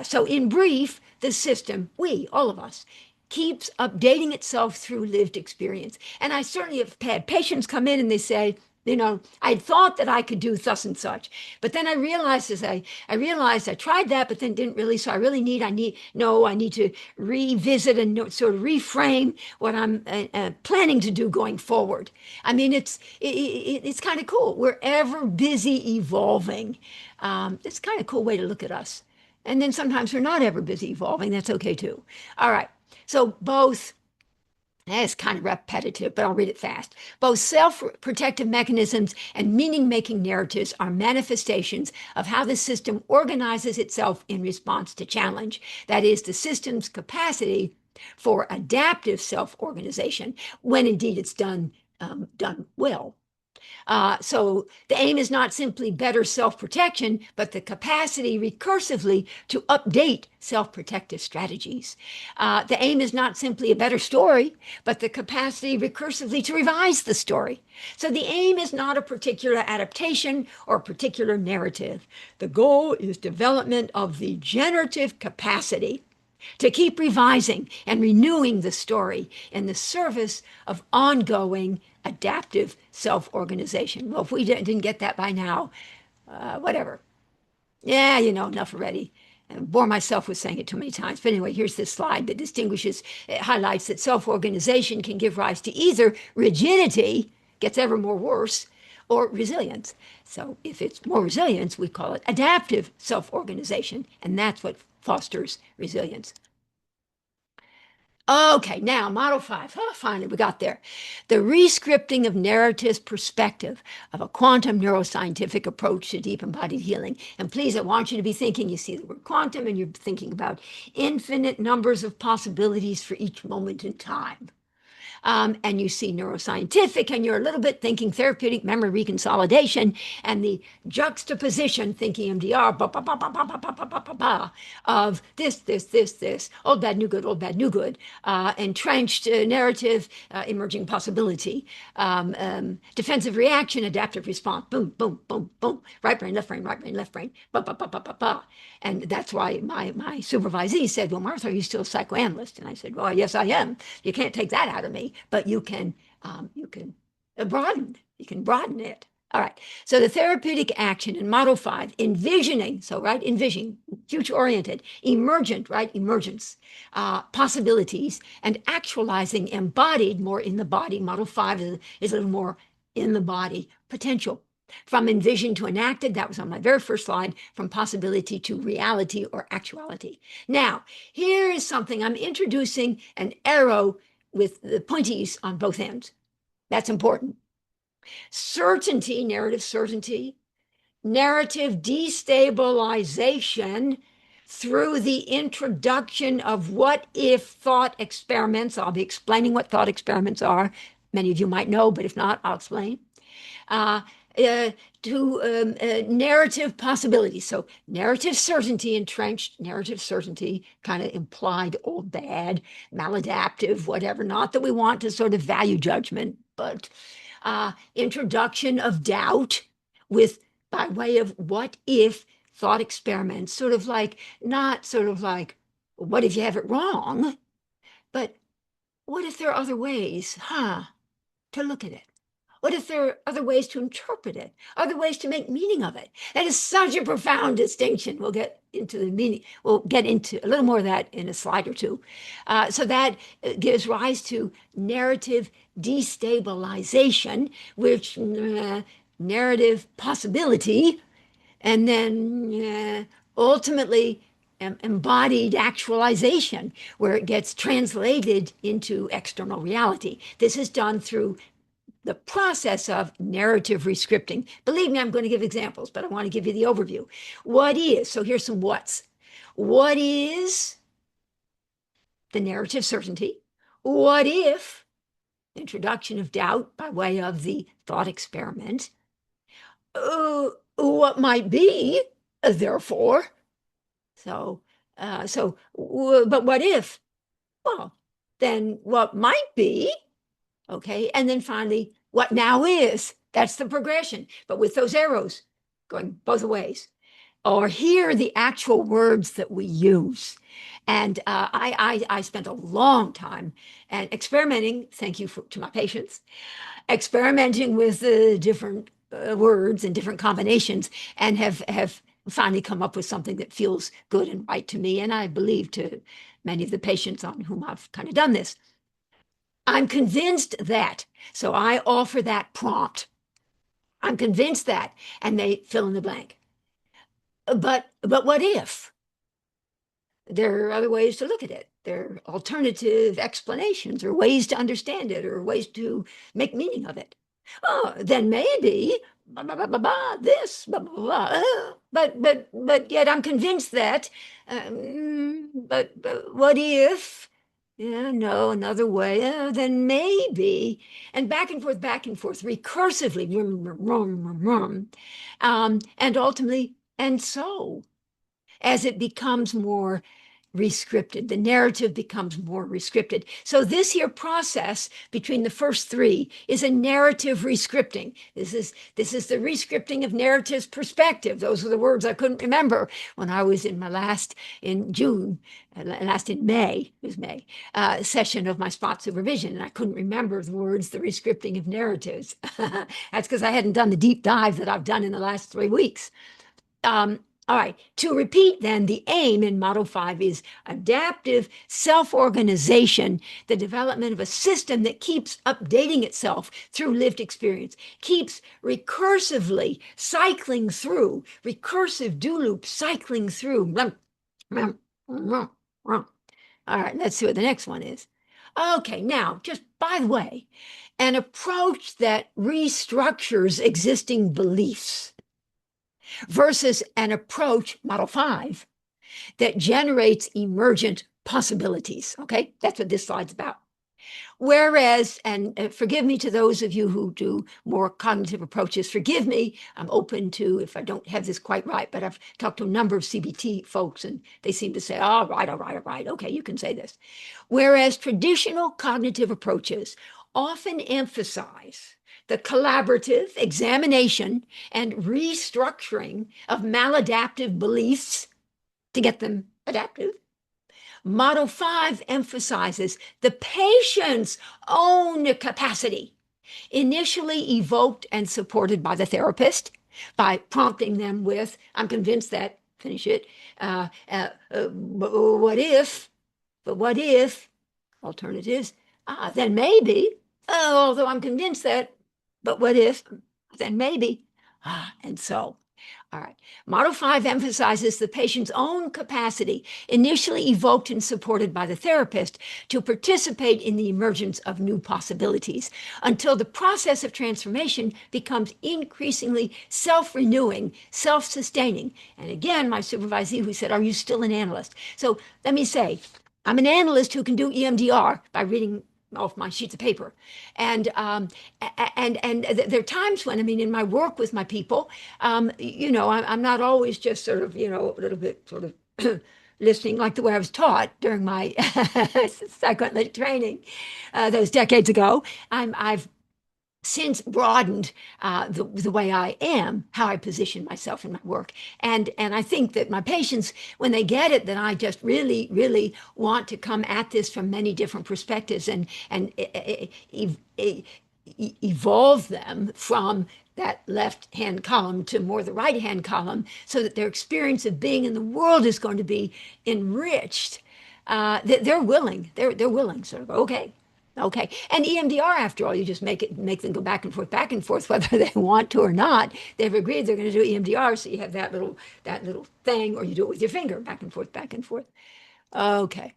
so in brief, the system, all of us, keeps updating itself through lived experience. And I certainly have had patients come in and they say, I thought that I could do thus and such, but then I realized I tried that, but then didn't really. So I need to revisit and sort of reframe what I'm planning to do going forward. I mean, it's kind of cool. We're ever busy evolving. It's kind of a cool way to look at us. And then sometimes we're not ever busy evolving. That's okay too. All right. So both. It's kind of repetitive, but I'll read it fast. Both self-protective mechanisms and meaning-making narratives are manifestations of how the system organizes itself in response to challenge. That is, the system's capacity for adaptive self-organization, when indeed it's done well. So the aim is not simply better self-protection, but the capacity recursively to update self-protective strategies. The aim is not simply a better story, but the capacity recursively to revise the story. So the aim is not a particular adaptation or a particular narrative. The goal is development of the generative capacity to keep revising and renewing the story in the service of ongoing adaptive self-organization. Well, if we didn't get that by now, whatever. Yeah, enough already. I bore myself with saying it too many times. But anyway, here's this slide that highlights that self-organization can give rise to either rigidity, gets ever more worse, or resilience. So if it's more resilience, we call it adaptive self-organization, and that's what fosters resilience. Okay, now model 5. Oh, finally, we got there. The rescripting of narratives perspective of a quantum neuroscientific approach to deep embodied healing. And please, I want you to be thinking, you see the word quantum, and you're thinking about infinite numbers of possibilities for each moment in time. and you see neuroscientific, and you're a little bit thinking therapeutic memory reconsolidation, and the juxtaposition, thinking MDR, of this, old, bad, new, good, old, bad, new, good, entrenched narrative, emerging possibility, defensive reaction, adaptive response, boom, boom, boom, boom, right brain, left brain, right brain, left brain, and that's why my supervisee said, well, Martha, are you still a psychoanalyst? And I said, well, yes, I am. You can't take that out of me, but you can broaden it. All right. So the therapeutic action in Model 5, envisioning, so right, envisioning, future-oriented, emergent, right, emergence, possibilities, and actualizing, embodied, more in the body. Model 5 is a little more in the body, potential. From envision to enacted, that was on my very first slide, from possibility to reality or actuality. Now, here is something. I'm introducing an arrow with the pointies on both ends. That's important. Certainty, narrative destabilization through the introduction of what if thought experiments. I'll be explaining what thought experiments are. Many of you might know, but if not, I'll explain. Narrative possibilities. So narrative certainty, entrenched narrative certainty, kind of implied old, bad, maladaptive, whatever. Not that we want to sort of value judgment, but introduction of doubt by way of what if thought experiments, sort of like, not sort of like, what if you have it wrong, but what if there are other ways, to look at it? What if there are other ways to interpret it, other ways to make meaning of it? That is such a profound distinction. We'll get into the meaning. We'll get into a little more of that in a slide or two. So that gives rise to narrative destabilization, which narrative possibility, and then ultimately embodied actualization, where it gets translated into external reality. This is done through the process of narrative rescripting. Believe me, I'm going to give examples, but I want to give you the overview. What is, so here's some what's. What is the narrative certainty? What if introduction of doubt by way of the thought experiment? What might be, therefore? But what if? Well, then what might be? Okay, and then finally, what now is? That's the progression, but with those arrows going both ways. Or here are the actual words that we use. And I spent a long time and experimenting, thank you to my patients, experimenting with the different words and different combinations, and have finally come up with something that feels good and right to me, and I believe to many of the patients on whom I've kind of done this. I'm convinced that, so I offer that prompt. I'm convinced that, and they fill in the blank. But what if? There are other ways to look at it. There are alternative explanations or ways to understand it or ways to make meaning of it. Oh, then maybe this, but yet I'm convinced that. But what if? Yeah, no, another way. Then maybe, and back and forth, recursively, and ultimately, and so, as it becomes more rescripted, the narrative becomes more rescripted. So this here process between the first three is a narrative rescripting. This is the rescripting of narratives perspective. Those are the words I couldn't remember when I was in my last in May, session of my spot supervision, and I couldn't remember the words, the rescripting of narratives. That's because I hadn't done the deep dive that I've done in the last 3 weeks. All right, to repeat then, the aim in Model 5 is adaptive self-organization, the development of a system that keeps updating itself through lived experience, keeps recursively cycling through, recursive do loop cycling through. All right, let's see what the next one is. Okay, now, just by the way, an approach that restructures existing beliefs versus an approach, Model 5, that generates emergent possibilities. Okay, that's what this slide's about. Whereas, and forgive me to those of you who do more cognitive approaches, forgive me, I'm open to if I don't have this quite right, but I've talked to a number of CBT folks and they seem to say, all right, all right, all right, okay, you can say this. Whereas traditional cognitive approaches often emphasize the collaborative examination and restructuring of maladaptive beliefs to get them adaptive. Model 5 emphasizes the patient's own capacity, initially evoked and supported by the therapist by prompting them with, I'm convinced that, finish it, what if, but what if, alternatives, then maybe, although I'm convinced that, but what if, then maybe, and so. All right. Model 5 emphasizes the patient's own capacity, initially evoked and supported by the therapist, to participate in the emergence of new possibilities until the process of transformation becomes increasingly self-renewing, self-sustaining. And again, my supervisee who said, are you still an analyst? So let me say, I'm an analyst who can do EMDR by reading off my sheets of paper. And there are times when, I mean, in my work with my people, I'm not always just sort of, a little bit sort of listening like the way I was taught during my psychoanalytic training those decades ago. I've since broadened the way I am, how I position myself in my work. And I think that my patients, when they get it, that I just really, really want to come at this from many different perspectives and evolve them from that left-hand column to more the right-hand column so that their experience of being in the world is going to be enriched. They're willing, they're willing, sort of, okay. Okay. And EMDR, after all, you just make them go back and forth, whether they want to or not. They've agreed they're going to do EMDR, so you have that little thing, or you do it with your finger, back and forth, back and forth. Okay.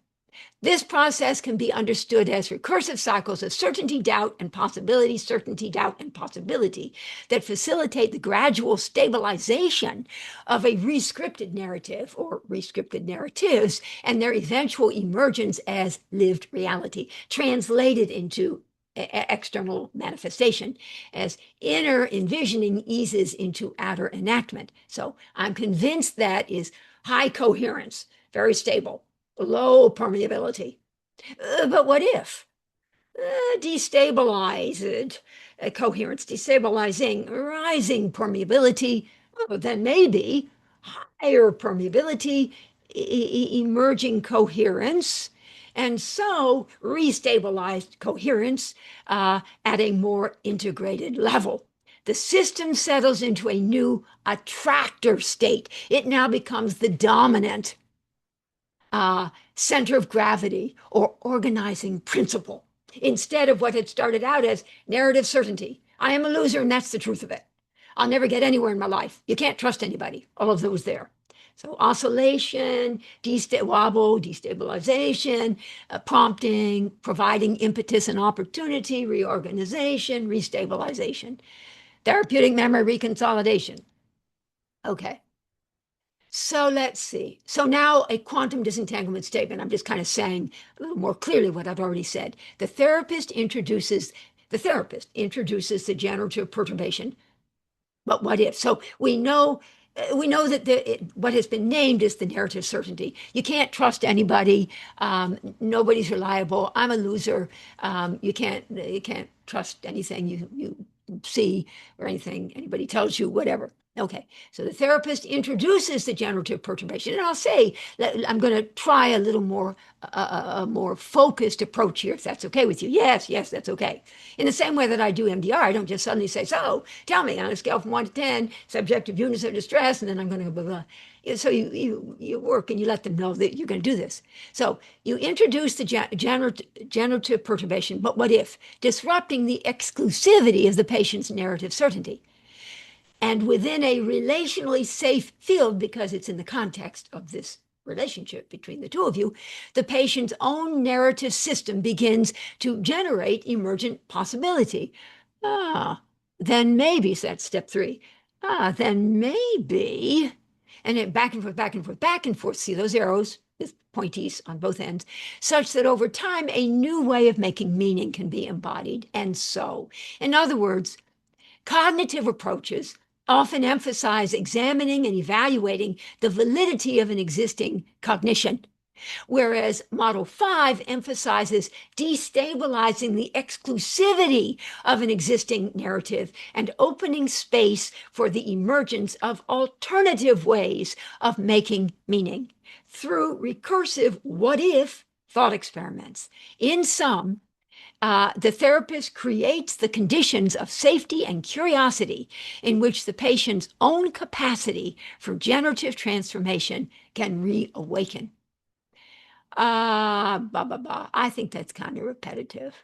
This process can be understood as recursive cycles of certainty, doubt, and possibility, certainty, doubt, and possibility that facilitate the gradual stabilization of a rescripted narrative or rescripted narratives and their eventual emergence as lived reality, translated into external manifestation as inner envisioning eases into outer enactment. So I'm convinced that is high coherence, very stable, low permeability. But what if? Destabilized coherence, destabilizing, rising permeability, then maybe higher permeability, emerging coherence, and so restabilized coherence at a more integrated level. The system settles into a new attractor state. It now becomes the dominant center of gravity or organizing principle instead of what had started out as narrative certainty. I am a loser and that's the truth of it. I'll never get anywhere in my life. You can't trust anybody. All of those there. So oscillation, wobble, destabilization, prompting, providing impetus and opportunity, reorganization, restabilization, therapeutic memory reconsolidation. Okay. So let's see. So now a quantum disentanglement statement. I'm just kind of saying a little more clearly what I've already said. The therapist introduces the generative perturbation. But what if? So we know that what has been named is the narrative certainty. You can't trust anybody. Nobody's reliable. I'm a loser. You can't trust anything you see or anything anybody tells you, whatever. Okay, so the therapist introduces the generative perturbation, and I'll say I'm going to try a little more a more focused approach here, if that's okay with you. Yes, that's okay. In the same way that I do MDR, I don't just suddenly say, so tell me on a scale from 1 to 10, subjective units of distress, and then I'm going to go blah, blah. So you work and you let them know that you're going to do this. So you introduce the generative perturbation, but what if? Disrupting the exclusivity of the patient's narrative certainty. And within a relationally safe field, because it's in the context of this relationship between the two of you, the patient's own narrative system begins to generate emergent possibility. Then maybe, so that's step 3. Then maybe, and then back and forth, back and forth, back and forth. See those arrows? with pointies on both ends, such that over time, a new way of making meaning can be embodied. And so, in other words, cognitive approaches often emphasize examining and evaluating the validity of an existing cognition, whereas Model 5 emphasizes destabilizing the exclusivity of an existing narrative and opening space for the emergence of alternative ways of making meaning through recursive what-if thought experiments. In sum, the therapist creates the conditions of safety and curiosity in which the patient's own capacity for generative transformation can reawaken. I think that's kind of repetitive.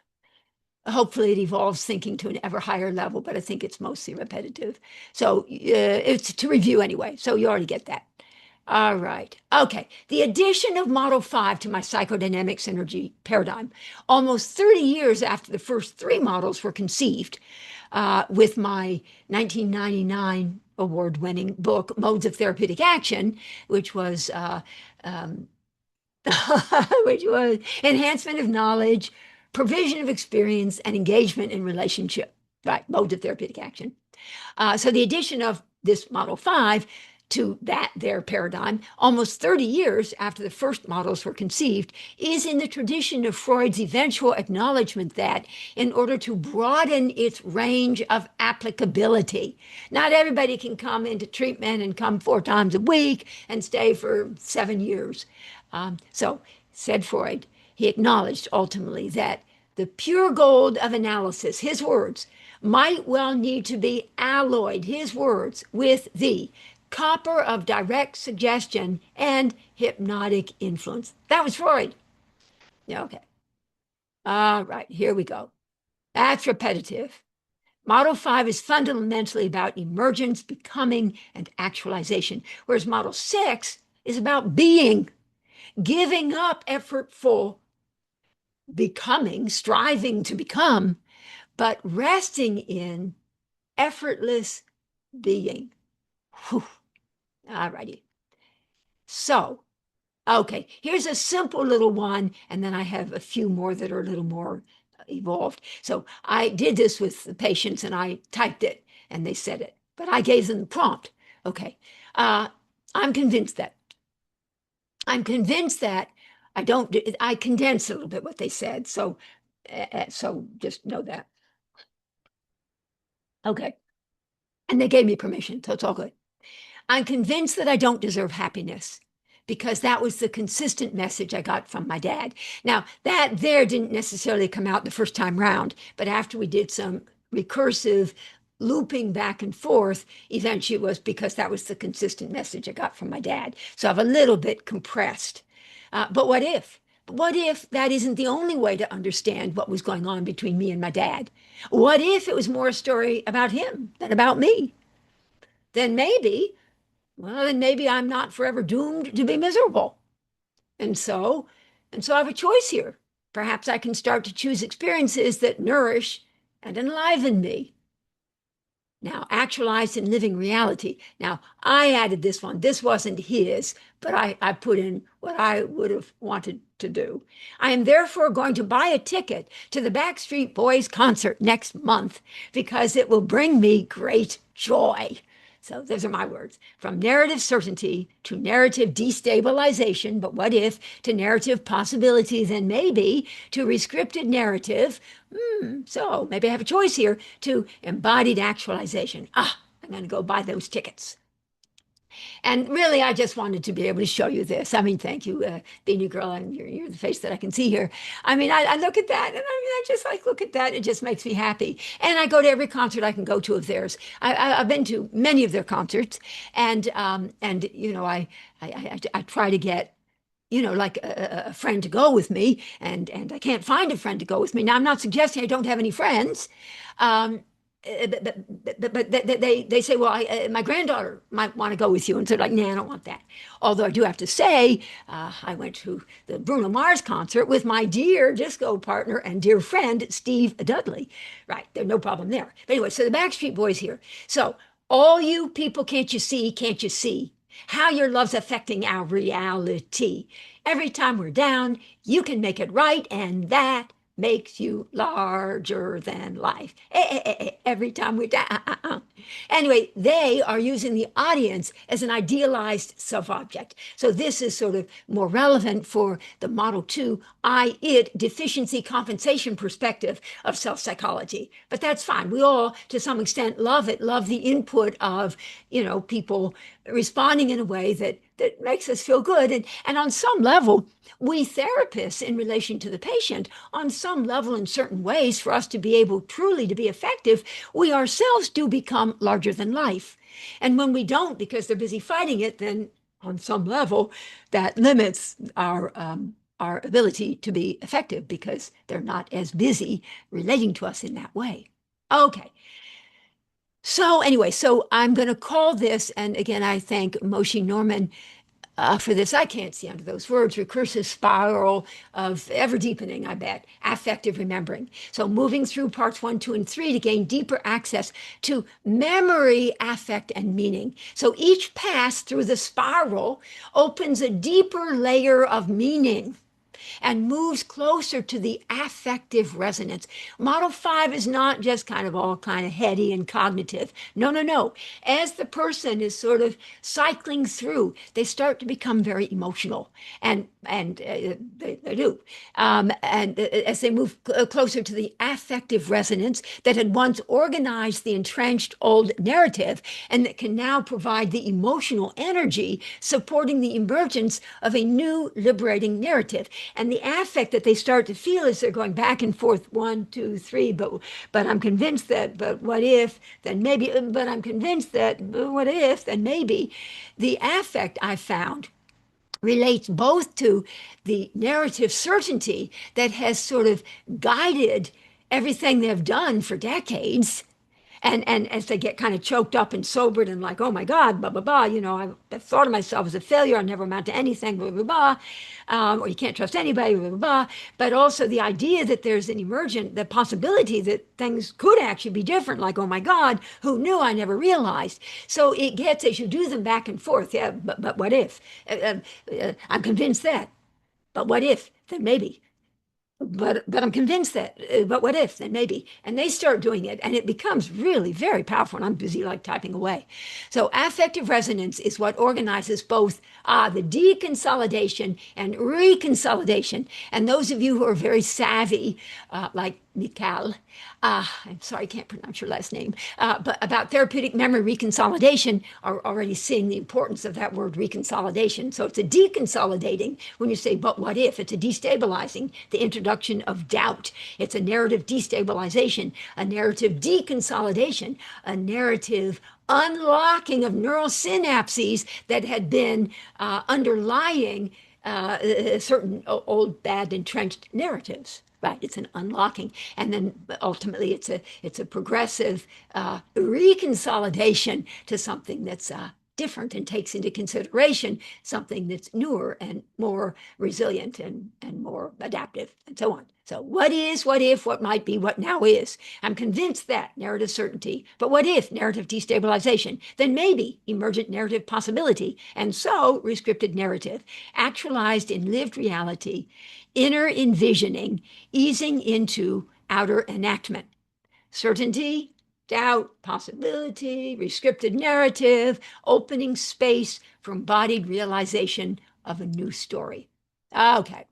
Hopefully it evolves thinking to an ever higher level, but I think it's mostly repetitive. So it's to review anyway, so you already get that. All right. Okay. The addition of Model 5 to my psychodynamic synergy paradigm, almost 30 years after the first 3 models were conceived, with my 1999 award-winning book, Modes of Therapeutic Action, which was which was enhancement of knowledge, provision of experience, and engagement in relationship, right? Modes of therapeutic action. So the addition of this Model 5 to their paradigm, almost 30 years after the first models were conceived, is in the tradition of Freud's eventual acknowledgement that in order to broaden its range of applicability, not everybody can come into treatment and come 4 times a week and stay for 7 years. So, said Freud, he acknowledged ultimately that the pure gold of analysis, his words, might well need to be alloyed, his words, with the copper of direct suggestion and hypnotic influence. That was Freud. Yeah, okay. All right, here we go. That's repetitive. Model 5 is fundamentally about emergence, becoming, and actualization, whereas Model 6 is about being, giving up effortful becoming, striving to become, but resting in effortless being. Whew. All righty. So, okay, here's a simple little one, and then I have a few more that are a little more evolved. So I did this with the patients, and I typed it, and they said it, but I gave them the prompt. Okay, I'm convinced that I condensed a little bit what they said, so just know that. Okay, and they gave me permission, so it's all good. I'm convinced that I don't deserve happiness because that was the consistent message I got from my dad. Now, that there didn't necessarily come out the first time round, but after we did some recursive looping back and forth, eventually it was because that was the consistent message I got from my dad. So I've a little bit compressed. But what if? What if that isn't the only way to understand what was going on between me and my dad? What if it was more a story about him than about me? Then maybe I'm not forever doomed to be miserable. And so I have a choice here. Perhaps I can start to choose experiences that nourish and enliven me. Now, actualized in living reality. Now, I added this one. This wasn't his, but I put in what I would have wanted to do. I am therefore going to buy a ticket to the Backstreet Boys concert next month because it will bring me great joy. So those are my words. From narrative certainty to narrative destabilization, but what if, to narrative possibility, then maybe, to rescripted narrative. So maybe I have a choice here, to embodied actualization. I'm going to go buy those tickets. And really, I just wanted to be able to show you this. I mean, thank you, Beanie Girl. You're the face that I can see here. I mean, I look at that, and I just like look at that. It just makes me happy. And I go to every concert I can go to of theirs. I've been to many of their concerts, and you know, I try to get, you know, like a friend to go with me, and I can't find a friend to go with me. Now, I'm not suggesting I don't have any friends. But they say, well, my granddaughter might want to go with you. And so like, nah, I don't want that. Although I do have to say, I went to the Bruno Mars concert with my dear disco partner and dear friend, Steve Dudley. Right, there's no problem there. But anyway, so the Backstreet Boys here. So all you people, can't you see, can't you see? how your love's affecting our reality. Every time we're down, you can make it right, and that makes you larger than life. Every time we're down. Anyway, they are using the audience as an idealized self-object. So this is sort of more relevant for the Model 2 I-it deficiency compensation perspective of self-psychology. But that's fine. We all, to some extent, love it, love the input of, people responding in a way that makes us feel good. And on some level, we therapists, in relation to the patient, on some level, in certain ways, for us to be able truly to be effective, we ourselves do become larger than life. And when we don't, because they're busy fighting it, then on some level, that limits our ability to be effective because they're not as busy relating to us in that way. Okay. So anyway, so I'm going to call this, and again, I thank Moshe Norman for this. I can't see under those words, recursive spiral of ever deepening, I bet, affective remembering. So moving through parts 1, 2, and 3 to gain deeper access to memory, affect, and meaning. So each pass through the spiral opens a deeper layer of meaning and moves closer to the affective resonance. Model 5 is not just kind of all kind of heady and cognitive. No, no, no. As the person is sort of cycling through, they start to become very emotional, and they do. And as they move closer to the affective resonance that had once organized the entrenched old narrative and that can now provide the emotional energy supporting the emergence of a new liberating narrative. And the affect that they start to feel as they're going back and forth, 1, 2, 3, but I'm convinced that, but what if, then maybe, but I'm convinced that, but what if, then maybe. The affect, I found, relates both to the narrative certainty that has sort of guided everything they've done for decades. And as they get kind of choked up and sobered and like, oh my God, blah, blah, blah, I thought of myself as a failure, I never amount to anything, blah, blah, blah, or you can't trust anybody, blah, blah, blah. But also the idea that there's an emergent, the possibility that things could actually be different, like, oh my God, who knew? I never realized. So it gets, as you do them back and forth, yeah, but what if? I'm convinced that. But what if? Then maybe. But I'm convinced that, but what if, then maybe. And they start doing it, and it becomes really very powerful, and I'm busy like typing away. So affective resonance is what organizes both the deconsolidation and reconsolidation. And those of you who are very savvy, like Mikal, I'm sorry, I can't pronounce your last name, but about therapeutic memory reconsolidation are already seeing the importance of that word reconsolidation. So it's a deconsolidating when you say, but what if? It's a destabilizing, the introduction of doubt. It's a narrative destabilization, a narrative deconsolidation, a narrative unlocking of neural synapses that had been underlying certain old, bad, entrenched narratives. Right, it's an unlocking, and then ultimately it's a progressive reconsolidation to something that's different and takes into consideration something that's newer and more resilient and more adaptive and so on. So what is, what if, what might be, what now is? I'm convinced that narrative certainty, but what if narrative destabilization? Then maybe emergent narrative possibility, and so rescripted narrative, actualized in lived reality, inner envisioning, easing into outer enactment. Certainty, doubt, possibility, rescripted narrative, opening space for embodied realization of a new story. Okay.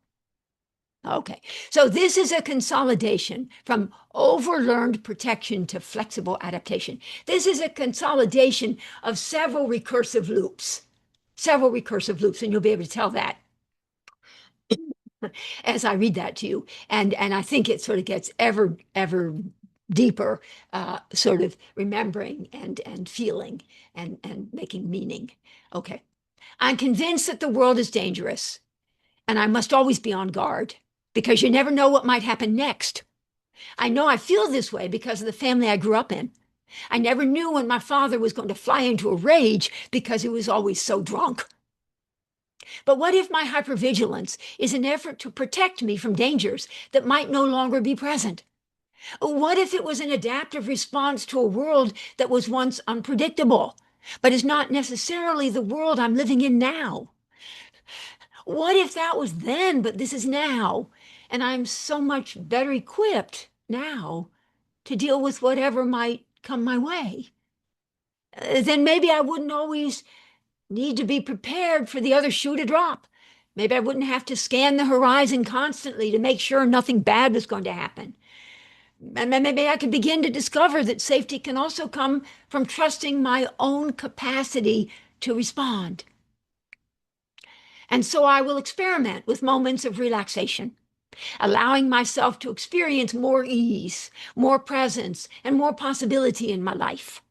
Okay, so this is a consolidation from overlearned protection to flexible adaptation. This is a consolidation of several recursive loops, and you'll be able to tell that as I read that to you. And I think it sort of gets ever deeper, sort of remembering and feeling and making meaning. Okay, I'm convinced that the world is dangerous, and I must always be on guard because you never know what might happen next. I know I feel this way because of the family I grew up in. I never knew when my father was going to fly into a rage because he was always so drunk. But what if my hypervigilance is an effort to protect me from dangers that might no longer be present? What if it was an adaptive response to a world that was once unpredictable? but is not necessarily the world I'm living in now. What if that was then, but this is now, and I'm so much better equipped now to deal with whatever might come my way? Then maybe I wouldn't always need to be prepared for the other shoe to drop. Maybe I wouldn't have to scan the horizon constantly to make sure nothing bad was going to happen. And maybe I could begin to discover that safety can also come from trusting my own capacity to respond. And so I will experiment with moments of relaxation, allowing myself to experience more ease, more presence, and more possibility in my life.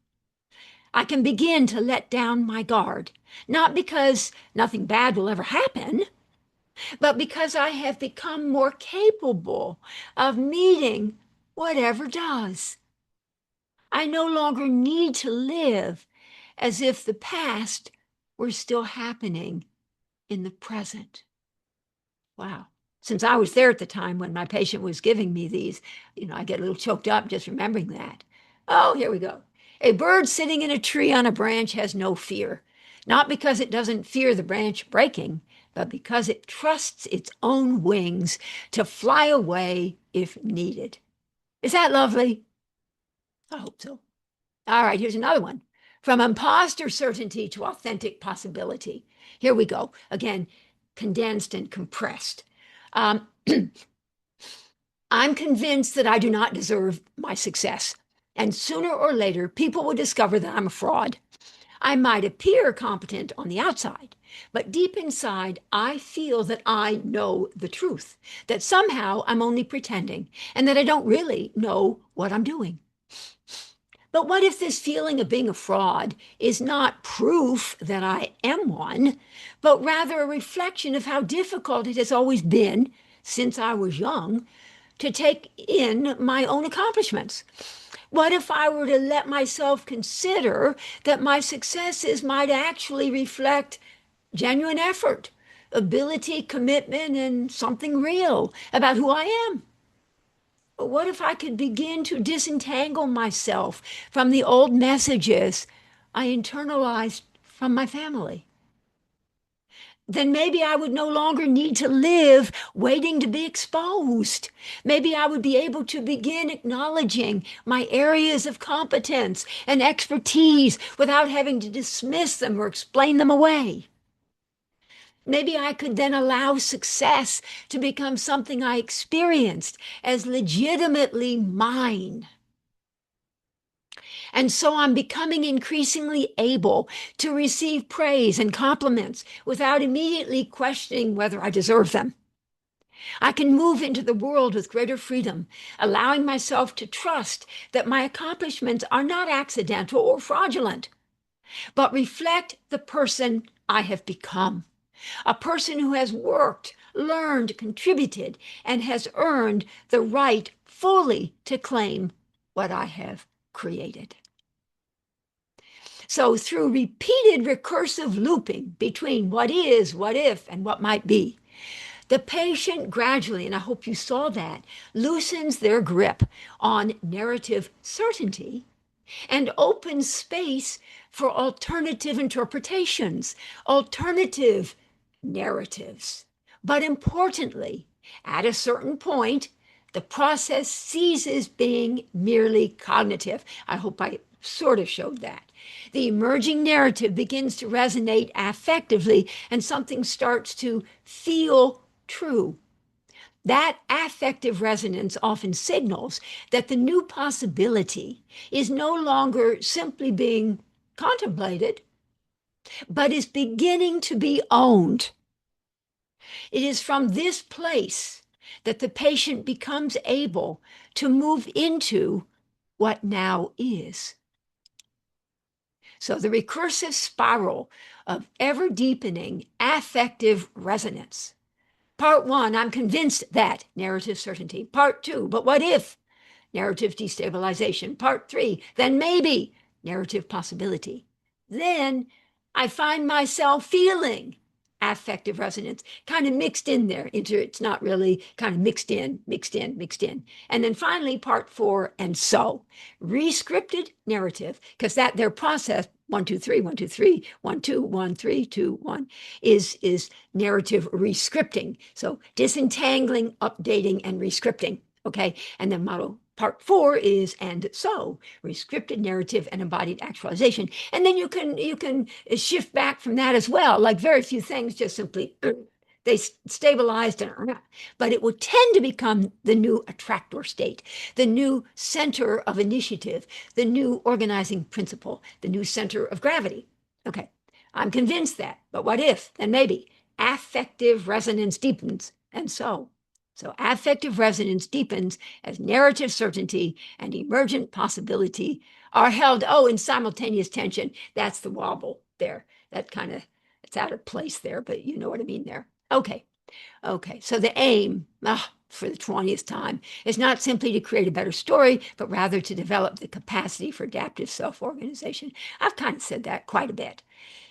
I can begin to let down my guard, not because nothing bad will ever happen, but because I have become more capable of meeting whatever does. I no longer need to live as if the past were still happening in the present. Wow. Since I was there at the time when my patient was giving me these, I get a little choked up just remembering that. Oh, here we go. A bird sitting in a tree on a branch has no fear, not because it doesn't fear the branch breaking, but because it trusts its own wings to fly away if needed. Is that lovely? I hope so. All right, here's another one. From imposter certainty to authentic possibility. Here we go. Again, condensed and compressed. I'm convinced that I do not deserve my success. And sooner or later, people will discover that I'm a fraud. I might appear competent on the outside, but deep inside, I feel that I know the truth, that somehow I'm only pretending, and that I don't really know what I'm doing. But what if this feeling of being a fraud is not proof that I am one, but rather a reflection of how difficult it has always been, since I was young, to take in my own accomplishments? What if I were to let myself consider that my successes might actually reflect genuine effort, ability, commitment, and something real about who I am? But what if I could begin to disentangle myself from the old messages I internalized from my family? Then maybe I would no longer need to live waiting to be exposed. Maybe I would be able to begin acknowledging my areas of competence and expertise without having to dismiss them or explain them away. Maybe I could then allow success to become something I experienced as legitimately mine. And so I'm becoming increasingly able to receive praise and compliments without immediately questioning whether I deserve them. I can move into the world with greater freedom, allowing myself to trust that my accomplishments are not accidental or fraudulent, but reflect the person I have become. A person who has worked, learned, contributed, and has earned the right fully to claim what I have created. So through repeated recursive looping between what is, what if, and what might be, the patient gradually, and I hope you saw that, loosens their grip on narrative certainty and opens space for alternative interpretations, alternative narratives. But importantly, at a certain point, the process ceases being merely cognitive. I hope I sort of showed that. The emerging narrative begins to resonate affectively, and something starts to feel true. That affective resonance often signals that the new possibility is no longer simply being contemplated, but is beginning to be owned. It is from this place that the patient becomes able to move into what now is. So the recursive spiral of ever deepening affective resonance. Part one, I'm convinced that, narrative certainty. Part two, but what if, narrative destabilization. Part three, then maybe, narrative possibility. Then I find myself feeling, affective resonance, kind of mixed in there. It's not really kind of mixed in. And then finally, part 4, and so rescripted narrative, because that their process 1 2 3 1 2 3 1 2 1 3 2 1 is narrative rescripting. So disentangling, updating, and rescripting. Okay, and then model part 4 is and so rescripted narrative and embodied actualization. And then you can shift back from that as well. Like very few things just simply they stabilized, but it will tend to become the new attractor state, the new center of initiative, the new organizing principle, the new center of gravity. Okay, I'm convinced that, but what if? And maybe affective resonance deepens, and so affective resonance deepens as narrative certainty and emergent possibility are held, in simultaneous tension. That's the wobble there. That kind of, it's out of place there, but you know what I mean there. Okay. So the aim, for the 20th time, is not simply to create a better story, but rather to develop the capacity for adaptive self-organization. I've kind of said that quite a bit.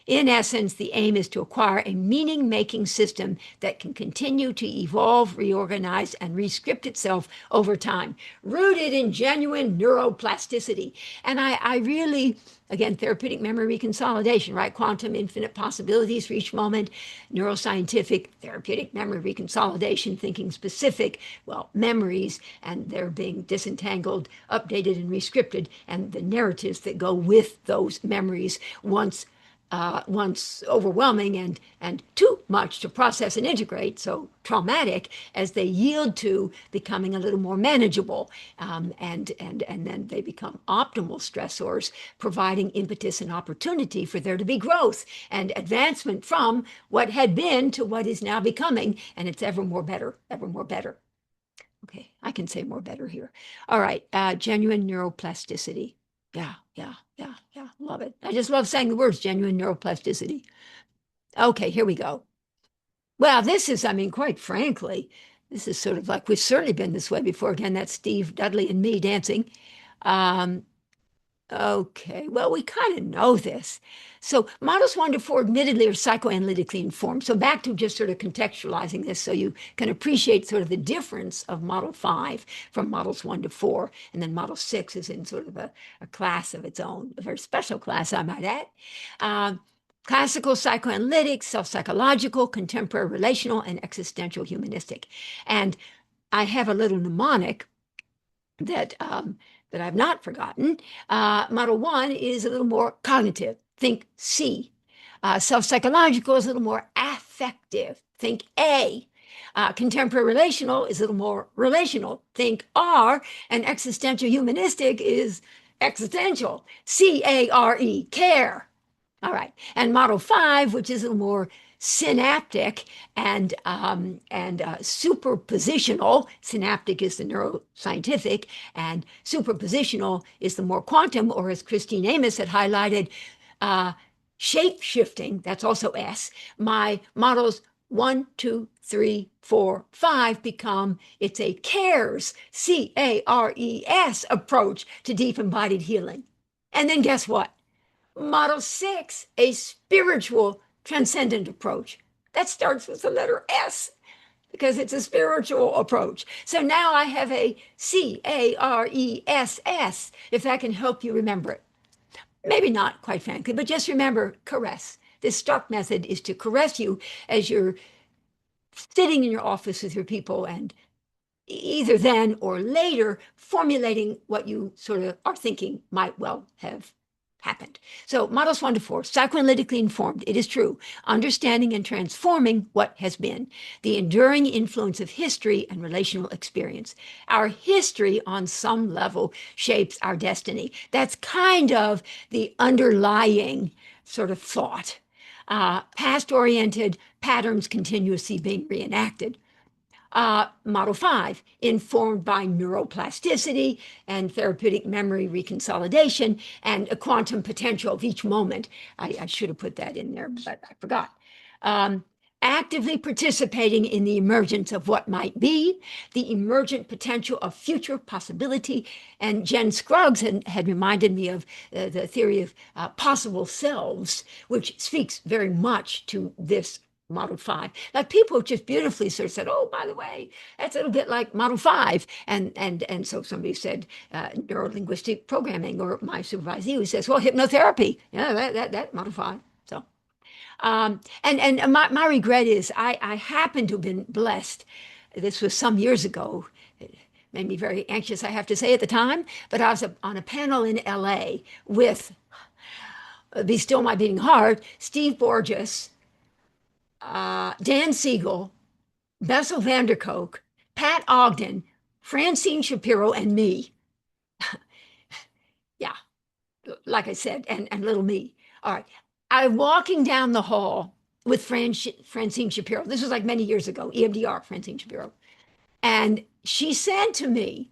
In essence, the aim is to acquire a meaning-making system that can continue to evolve, reorganize, and rescript itself over time, rooted in genuine neuroplasticity. And I really, again, therapeutic memory reconsolidation, right? Quantum infinite possibilities for each moment, neuroscientific therapeutic memory reconsolidation, thinking specific, memories, and they're being disentangled, updated, and rescripted, and the narratives that go with those memories once overwhelming and too much to process and integrate, so traumatic, as they yield to becoming a little more manageable, and then they become optimal stressors, providing impetus and opportunity for there to be growth and advancement from what had been to what is now becoming, and it's ever more better. Okay, I can say more better here. All right, genuine neuroplasticity. Yeah. Love it. I just love saying the words genuine neuroplasticity. Okay, here we go. Well, this is, quite frankly, this is sort of like we've certainly been this way before. Again, that's Steve Dudley and me dancing. Okay, well, we kind of know this. So models 1 to 4 admittedly are psychoanalytically informed. So back to just sort of contextualizing this so you can appreciate sort of the difference of model 5 from models 1 to 4. And then model 6 is in sort of a class of its own, a very special class, I might add. Classical psychoanalytic, self-psychological, contemporary relational, and existential humanistic. And I have a little mnemonic that I've not forgotten. Model 1 is a little more cognitive. Think C. Self-psychological is a little more affective. Think A. Contemporary relational is a little more relational. Think R. And existential humanistic is existential. C-A-R-E, care. All right. And model 5, which is a little more synaptic and superpositional. Synaptic is the neuroscientific, and superpositional is the more quantum, or as Christine Amos had highlighted, shape-shifting. That's also S. My models 1, 2, 3, 4, 5 become, it's a CARES, C-A-R-E-S approach to deep embodied healing. And then guess what? Model 6, a spiritual transcendent approach. That starts with the letter S because it's a spiritual approach. So now I have a CARESS, if that can help you remember it. Maybe not, quite frankly, but just remember, caress. This Stark method is to caress you as you're sitting in your office with your people and either then or later formulating what you sort of are thinking might well have happened. So models 1 to 4, psychoanalytically informed, it is true, understanding and transforming what has been, the enduring influence of history and relational experience. Our history on some level shapes our destiny. That's kind of the underlying sort of thought. Past-oriented patterns continuously being reenacted. Model 5, informed by neuroplasticity and therapeutic memory reconsolidation and a quantum potential of each moment. I should have put that in there, but I forgot. Actively participating in the emergence of what might be, the emergent potential of future possibility. And Jen Scruggs had reminded me of the theory of possible selves, which speaks very much to this Model 5. Now, people just beautifully sort of said, oh, by the way, that's a little bit like Model 5. And so somebody said neuro-linguistic programming, or my supervisee who says, well, hypnotherapy. Yeah, that Model 5. So, and my regret is I happen to have been blessed. This was some years ago. It made me very anxious, I have to say, at the time, but I was on a panel in LA with Be Still My Beating Heart, Steve Borges, Dan Siegel, Bessel van der Kolk, Pat Ogden, Francine Shapiro, and me. Yeah, like I said, and little me. All right. I'm walking down the hall with Francine Shapiro. This was like many years ago, EMDR, Francine Shapiro. And she said to me,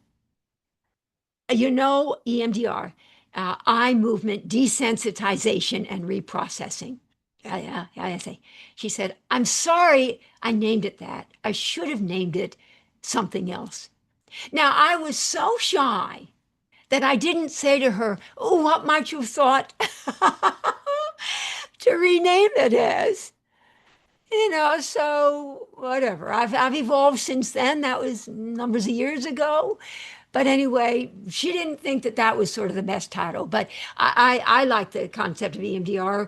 you know, EMDR, eye movement desensitization and reprocessing. Yeah, I say. She said, I'm sorry I named it that. I should have named it something else. Now, I was so shy that I didn't say to her, oh, what might you have thought to rename it as? So whatever. I've evolved since then. That was numbers of years ago. But anyway, she didn't think that that was sort of the best title. But I like the concept of EMDR,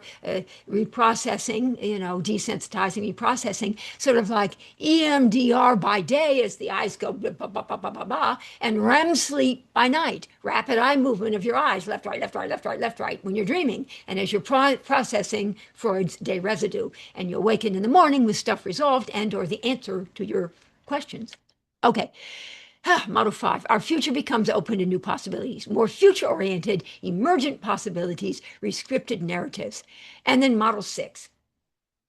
reprocessing, desensitizing, reprocessing, sort of like EMDR by day as the eyes go blah, blah, blah, blah, blah, blah, blah, and REM sleep by night, rapid eye movement of your eyes, left, right, left, right, left, right, left, right, when you're dreaming. And as you're processing Freud's day residue, and you awaken in the morning with stuff resolved and or the answer to your questions. Okay. Model 5, our future becomes open to new possibilities, more future-oriented, emergent possibilities, rescripted narratives. And then Model 6,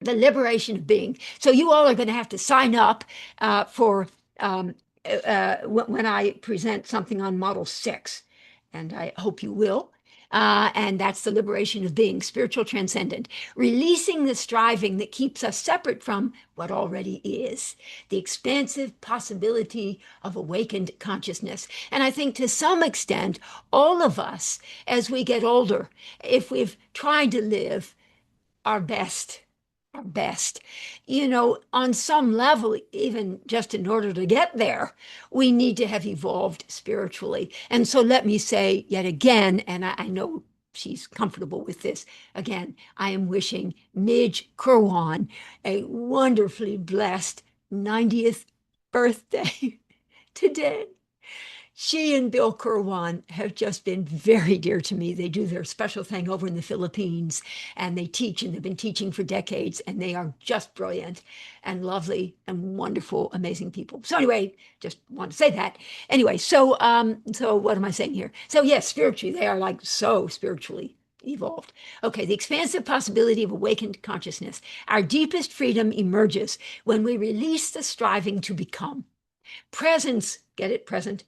the liberation of being. So you all are going to have to sign up for when I present something on Model 6, and I hope you will. And that's the liberation of being, spiritual transcendent, releasing the striving that keeps us separate from what already is, the expansive possibility of awakened consciousness. And I think to some extent, all of us, as we get older, if we've tried to live our best, on some level, even just in order to get there, we need to have evolved spiritually. And so let me say yet again, and I know she's comfortable with this, again, I am wishing Midge Kirwan a wonderfully blessed 90th birthday today. She and Bill Kirwan have just been very dear to me. They do their special thing over in the Philippines, and they teach, and they've been teaching for decades, and they are just brilliant and lovely and wonderful, amazing people. So anyway, just want to say that. Anyway, so what am I saying here? So yes, spiritually, they are like so spiritually evolved. Okay, the expansive possibility of awakened consciousness. Our deepest freedom emerges when we release the striving to become. Presence, get it? Present,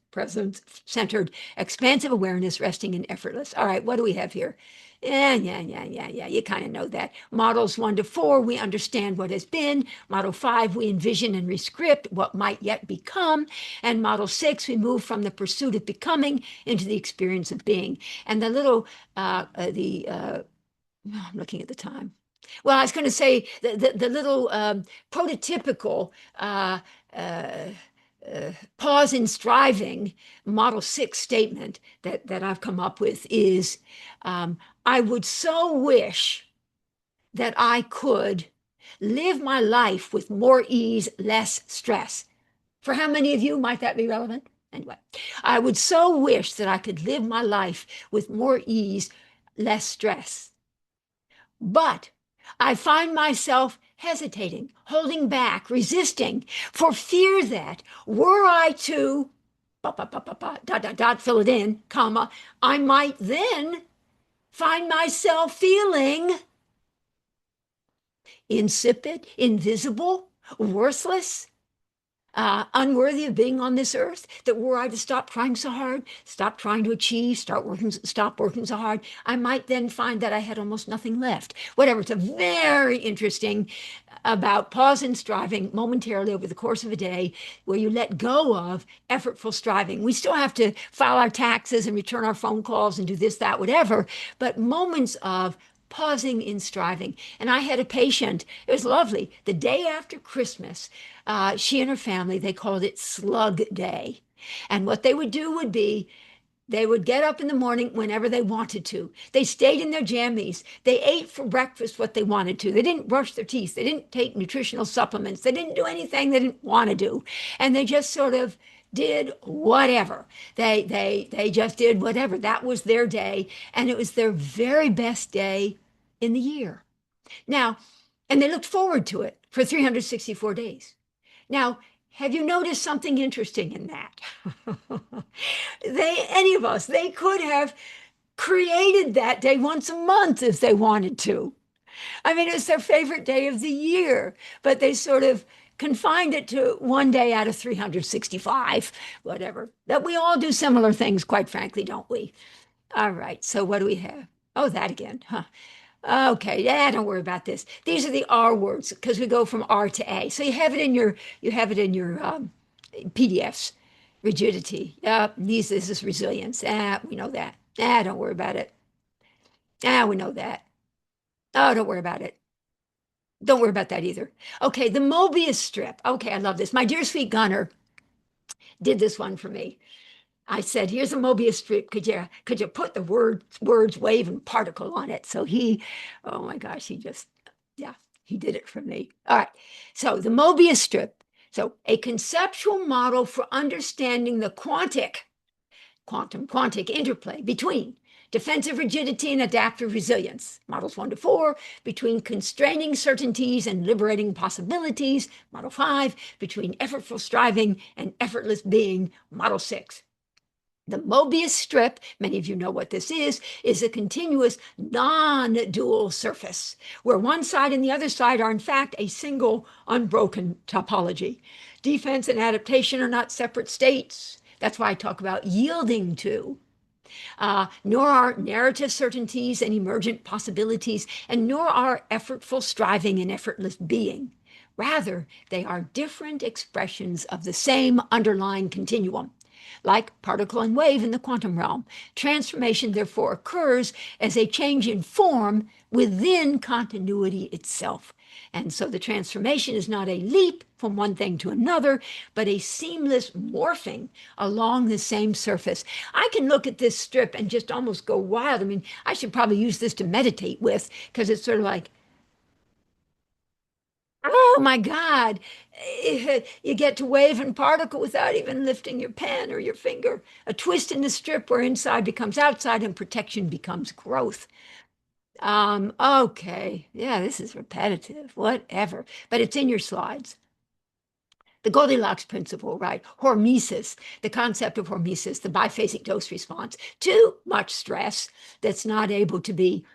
centered, expansive awareness, resting and effortless. All right, what do we have here? Yeah. You kind of know that. Models 1 to 4, we understand what has been. Model 5, we envision and rescript what might yet become. And Model 6, we move from the pursuit of becoming into the experience of being. And the little, I'm looking at the time. Well, I was going to say the little prototypical pause in striving Model 6 statement that I've come up with is, I would so wish that I could live my life with more ease, less stress. For how many of you might that be relevant? Anyway, I would so wish that I could live my life with more ease, less stress. But I find myself hesitating, holding back, resisting, for fear that were I to fill it in, comma, I might then find myself feeling insipid, invisible, worthless, unworthy of being on this earth, that were I to stop trying so hard, stop trying to achieve, stop working so hard, I might then find that I had almost nothing left. Whatever. It's a very interesting about pause and striving momentarily over the course of a day, where you let go of effortful striving. We still have to file our taxes and return our phone calls and do this, that, whatever, but moments of pausing in striving. And I had a patient, it was lovely, the day after Christmas, she and her family, they called it Slug Day. And what they would do would be they would get up in the morning whenever they wanted to. They stayed in their jammies. They ate for breakfast what they wanted to. They didn't brush their teeth. They didn't take nutritional supplements. They didn't do anything they didn't want to do. And they just sort of did whatever. They just did whatever. That was their day. And it was their very best day in the year. Now, and they looked forward to it for 364 days. Now, have you noticed something interesting in that? Any of us, they could have created that day once a month if they wanted to. I mean, it's their favorite day of the year, but they sort of confined it to one day out of 365, whatever. That we all do similar things, quite frankly, don't we? All right, so what do we have? Oh, that again, huh? Okay, yeah, don't worry about this. These are the R words because we go from R to A. So you have it in your PDFs. Rigidity. This is resilience. We know that. Don't worry about it. We know that. Oh, don't worry about it. Don't worry about that either. Okay, the Mobius strip. Okay, I love this. My dear sweet Gunner did this one for me. I said, here's a Mobius strip. Could you put the words wave and particle on it? So oh my gosh, he did it for me. All right. So the Mobius strip. So a conceptual model for understanding the quantum-quantic interplay between defensive rigidity and adaptive resilience, models 1 to 4, between constraining certainties and liberating possibilities, model 5, between effortful striving and effortless being, model 6. The Mobius strip, many of you know what this is a continuous non-dual surface where one side and the other side are in fact a single unbroken topology. Defense and adaptation are not separate states. That's why I talk about yielding to. Nor are narrative certainties and emergent possibilities, and nor are effortful striving and effortless being. Rather, they are different expressions of the same underlying continuum. Like particle and wave in the quantum realm, transformation therefore occurs as a change in form within continuity itself. And so the transformation is not a leap from one thing to another, but a seamless morphing along the same surface. I can look at this strip and just almost go wild. I mean, I should probably use this to meditate with because it's sort of like, oh my God, you get to wave and particle without even lifting your pen or your finger. A twist in the strip where inside becomes outside and protection becomes growth. Okay, yeah, this is repetitive, whatever, but it's in your slides. The Goldilocks principle, right? Hormesis, the concept of hormesis, the biphasic dose response. Too much stress that's not able to be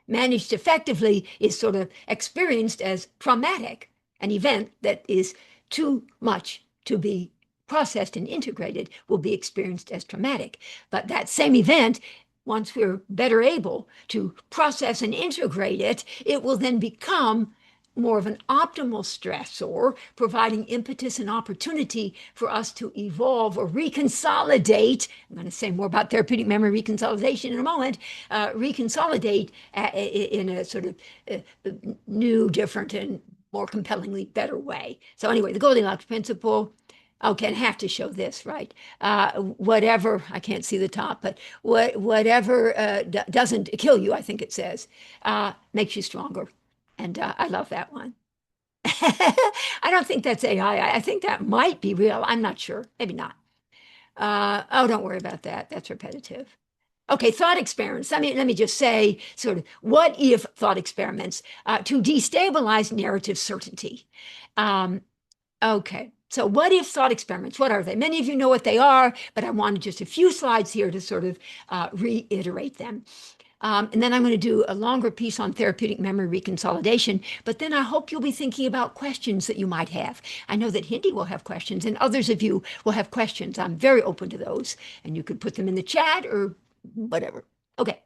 managed effectively is sort of experienced as traumatic, an event that is too much to be processed and integrated will be experienced as traumatic. But that same event, once we're better able to process and integrate it, it will then become more of an optimal stressor, providing impetus and opportunity for us to evolve or reconsolidate. I'm going to say more about therapeutic memory reconsolidation in a moment. Reconsolidate in a sort of new, different, and more compellingly better way. So anyway, the Goldilocks principle. Okay, I have to show this, right? Whatever, I can't see the top, but whatever doesn't kill you, I think it says, makes you stronger. And I love that one. I don't think that's AI. I think that might be real. I'm not sure. Maybe not. Oh, don't worry about that. That's repetitive. Okay, thought experiments. Let me just say sort of what if thought experiments to destabilize narrative certainty. Okay, so what if thought experiments? What are they? Many of you know what they are, but I wanted just a few slides here to sort of reiterate them. And then I'm going to do a longer piece on therapeutic memory reconsolidation, but then I hope you'll be thinking about questions that you might have. I know that Hindi will have questions and others of you will have questions. I'm very open to those, and you could put them in the chat or whatever. Okay,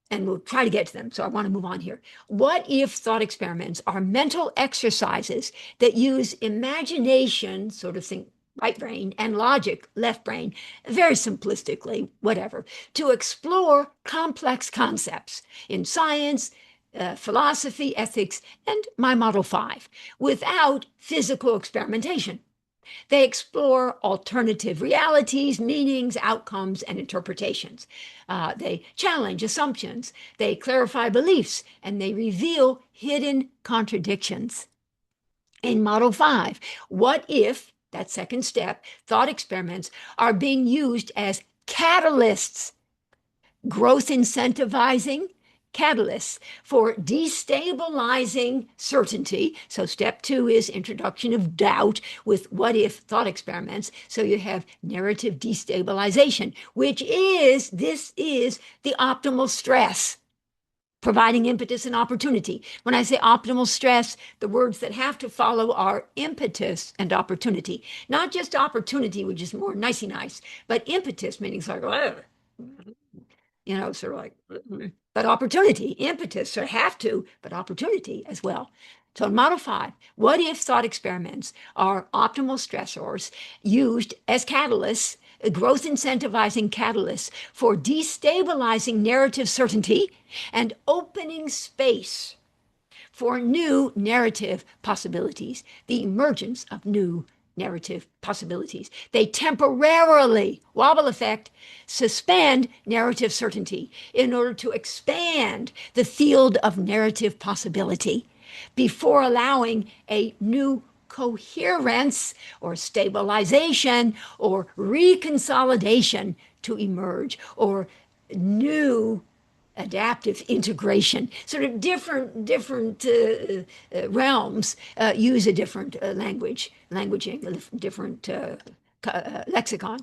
and we'll try to get to them, so I want to move on here. What if thought experiments are mental exercises that use imagination, sort of think right brain, and logic, left brain, very simplistically, whatever, to explore complex concepts in science, philosophy, ethics, and my Model 5 without physical experimentation. They explore alternative realities, meanings, outcomes, and interpretations. They challenge assumptions, they clarify beliefs, and they reveal hidden contradictions. In Model 5, what if, that second step, thought experiments are being used as catalysts, growth incentivizing catalysts for destabilizing certainty. So step 2 is introduction of doubt with what if thought experiments. So you have narrative destabilization, this is the optimal stress, providing impetus and opportunity. When I say optimal stress, the words that have to follow are impetus and opportunity. Not just opportunity, which is more nicey nice, but impetus, meaning sort of, sort of like, but opportunity, impetus, or have to, but opportunity as well. So in Model 5, what if thought experiments are optimal stressors used as catalysts, growth incentivizing catalysts for destabilizing narrative certainty and opening space for new narrative possibilities, the emergence of new narrative possibilities. They temporarily, wobble effect, suspend narrative certainty in order to expand the field of narrative possibility before allowing a new coherence or stabilization or reconsolidation to emerge, or new adaptive integration. Sort of different realms use a different languaging, a different lexicon.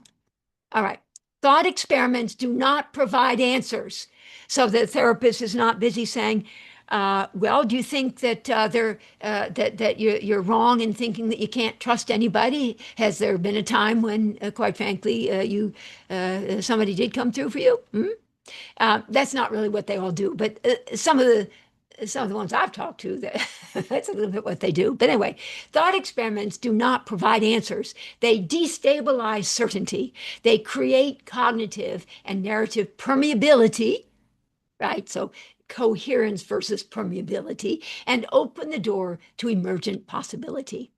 All right. Thought experiments do not provide answers. So the therapist is not busy saying, well, do you think that that you're wrong in thinking that you can't trust anybody? Has there been a time when, quite frankly, somebody did come through for you? That's not really what they all do, but some of the ones I've talked to, that's a little bit what they do. But anyway, thought experiments do not provide answers. They destabilize certainty. They create cognitive and narrative permeability, right? So coherence versus permeability, and open the door to emergent possibility.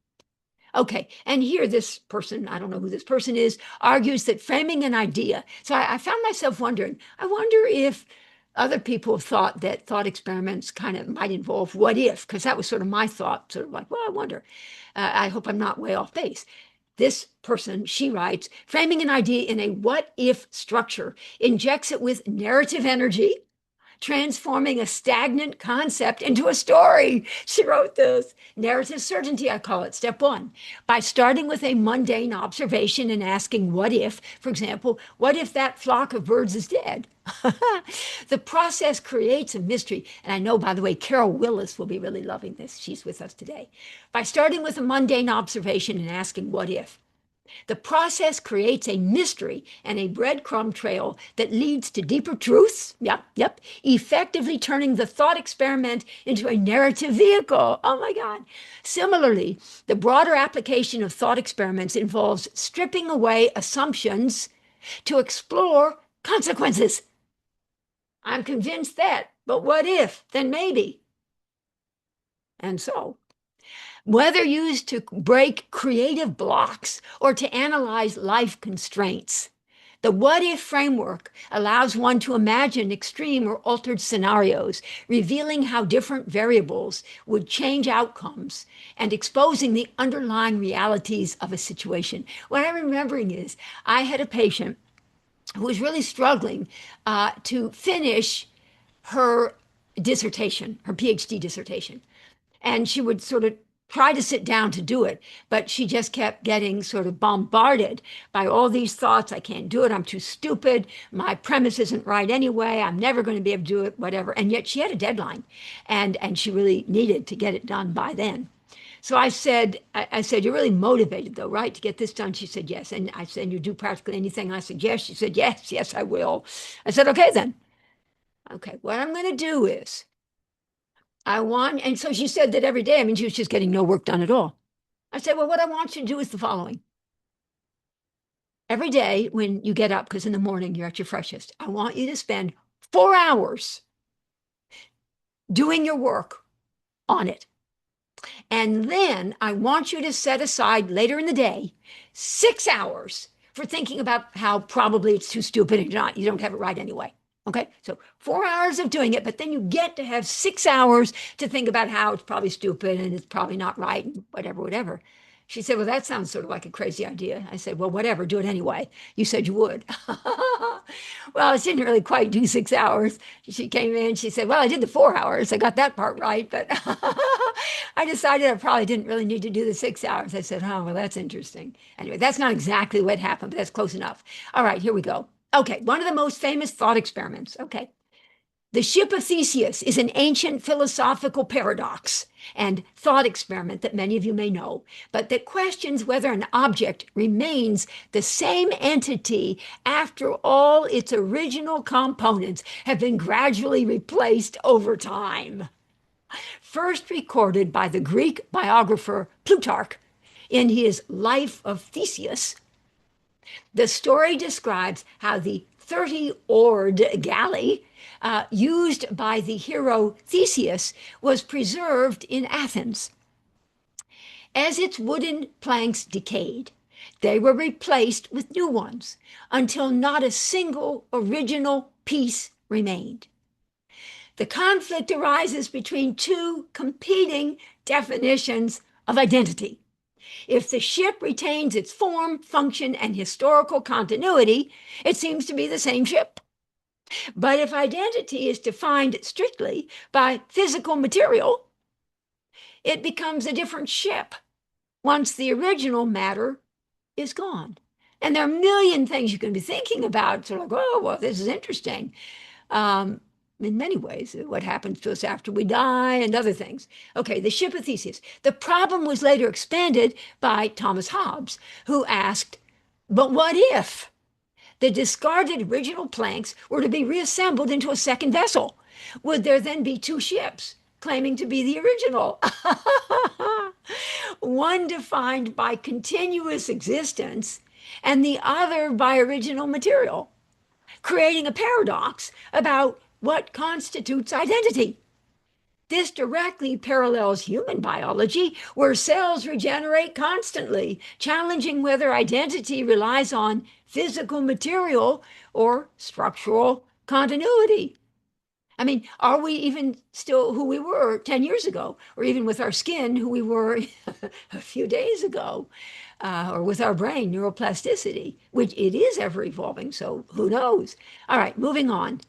Okay, and here this person, I don't know who this person is, argues that framing an idea. So I found myself wondering, I wonder if other people have thought that thought experiments kind of might involve what if, because that was sort of my thought, sort of like, well, I wonder. I hope I'm not way off base. This person, she writes, framing an idea in a what if structure injects it with narrative energy, transforming a stagnant concept into a story. She wrote this. Narrative certainty, I call it, step 1. By starting with a mundane observation and asking, what if, for example, what if that flock of birds is dead? The process creates a mystery. And I know, by the way, Carol Willis will be really loving this. She's with us today. By starting with a mundane observation and asking, what if? The process creates a mystery and a breadcrumb trail that leads to deeper truths. Yep. Effectively turning the thought experiment into a narrative vehicle. Oh my God. Similarly, the broader application of thought experiments involves stripping away assumptions to explore consequences. I'm convinced that, but what if? Then maybe. And so, whether used to break creative blocks or to analyze life constraints, the what if framework allows one to imagine extreme or altered scenarios, revealing how different variables would change outcomes and exposing the underlying realities of a situation. What I'm remembering is I had a patient who was really struggling to finish her dissertation, her PhD dissertation. And she would sort of try to sit down to do it, but she just kept getting sort of bombarded by all these thoughts. I can't do it. I'm too stupid. My premise isn't right anyway. I'm never going to be able to do it, whatever. And yet she had a deadline, and she really needed to get it done by then. So I said, you're really motivated though, right, to get this done? She said, yes. And I said, you do practically anything? I said, yes. She said, yes, I will. I said, okay, then. Okay, what I'm going to do is and so she said that every day, I mean, she was just getting no work done at all. I said, well, what I want you to do is the following. every day when you get up, because in the morning you're at your freshest, I want you to spend 4 hours doing your work on it. And then I want you to set aside later in the day 6 hours for thinking about how probably it's too stupid and you don't have it right anyway. Okay, so 4 hours of doing it, but then you get to have 6 hours to think about how it's probably stupid and it's probably not right and whatever, whatever. She said, well, that sounds sort of like a crazy idea. I said, well, whatever, do it anyway. You said you would. Well, it didn't really quite do 6 hours. She came in, she said, well, I did the 4 hours. I got that part right, but I decided I probably didn't really need to do the 6 hours. I said, oh, well, that's interesting. Anyway, that's not exactly what happened, but that's close enough. All right, here we go. Okay, one of the most famous thought experiments. Okay. The ship of Theseus is an ancient philosophical paradox and thought experiment that many of you may know, but that questions whether an object remains the same entity after all its original components have been gradually replaced over time. First recorded by the Greek biographer Plutarch in his Life of Theseus, the story describes how the 30-oared galley used by the hero Theseus was preserved in Athens. As its wooden planks decayed, they were replaced with new ones until not a single original piece remained. The conflict arises between two competing definitions of identity. If the ship retains its form, function, and historical continuity, it seems to be the same ship. But if identity is defined strictly by physical material, it becomes a different ship once the original matter is gone. And there are a million things you can be thinking about. So like, oh, well, this is interesting. In many ways, what happens to us after we die and other things. Okay, the ship of Theseus. The problem was later expanded by Thomas Hobbes, who asked, but what if the discarded original planks were to be reassembled into a second vessel? Would there then be two ships claiming to be the original? One defined by continuous existence and the other by original material, creating a paradox about what constitutes identity. This directly parallels human biology, where cells regenerate constantly, challenging whether identity relies on physical material or structural continuity. I mean, are we even still who we were 10 years ago, or even with our skin, who we were a few days ago, or with our brain, neuroplasticity, which it is ever evolving, so who knows? All right, moving on.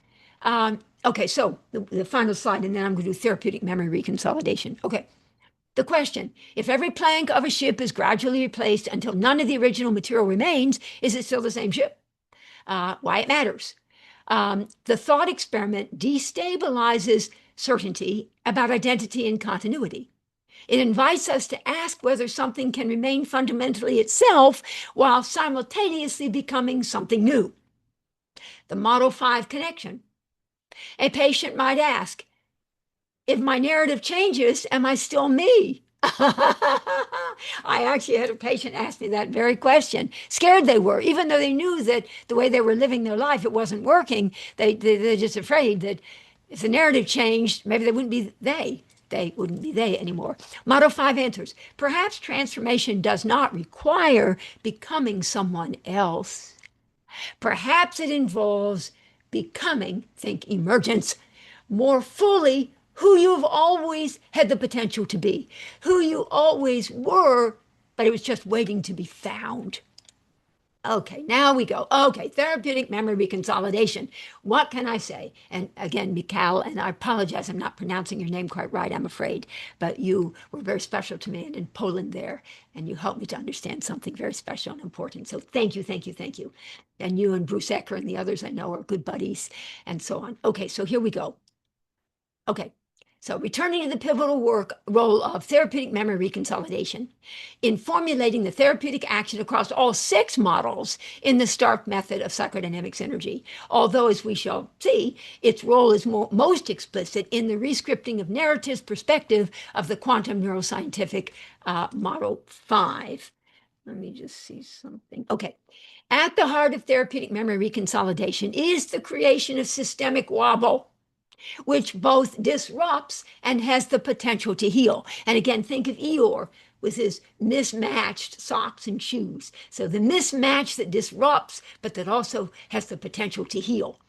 Okay, so the final slide, and then I'm going to do therapeutic memory reconsolidation. Okay, the question, if every plank of a ship is gradually replaced until none of the original material remains, is it still the same ship? Why it matters. The thought experiment destabilizes certainty about identity and continuity. It invites us to ask whether something can remain fundamentally itself while simultaneously becoming something new. The Model 5 connection. A patient might ask, if my narrative changes, am I still me? I actually had a patient ask me that very question. Scared they were, even though they knew that the way they were living their life, it wasn't working. They're just afraid that if the narrative changed, maybe they wouldn't be they. They wouldn't be they anymore. Model 5 answers. Perhaps transformation does not require becoming someone else. Perhaps it involves becoming, think emergence, more fully who you've always had the potential to be, who you always were, but it was just waiting to be found. Okay, now we go. Okay, therapeutic memory reconsolidation. What can I say? And again, Mikhail, and I apologize, I'm not pronouncing your name quite right, I'm afraid, but you were very special to me and in Poland there, and you helped me to understand something very special and important. So thank you, thank you, thank you. And you and Bruce Ecker and the others I know are good buddies and so on. Okay, so here we go. Okay, so returning to the pivotal role of therapeutic memory reconsolidation in formulating the therapeutic action across all 6 models in the START method of psychodynamic synergy. Although, as we shall see, its role is most explicit in the Rescripting-of-Narratives perspective of the Quantum-Neuroscientific Model 5. let me just see something. Okay. At the heart of therapeutic memory reconsolidation is the creation of systemic wobble, which both disrupts and has the potential to heal. And again, think of Eeyore with his mismatched socks and shoes. So the mismatch that disrupts, but that also has the potential to heal.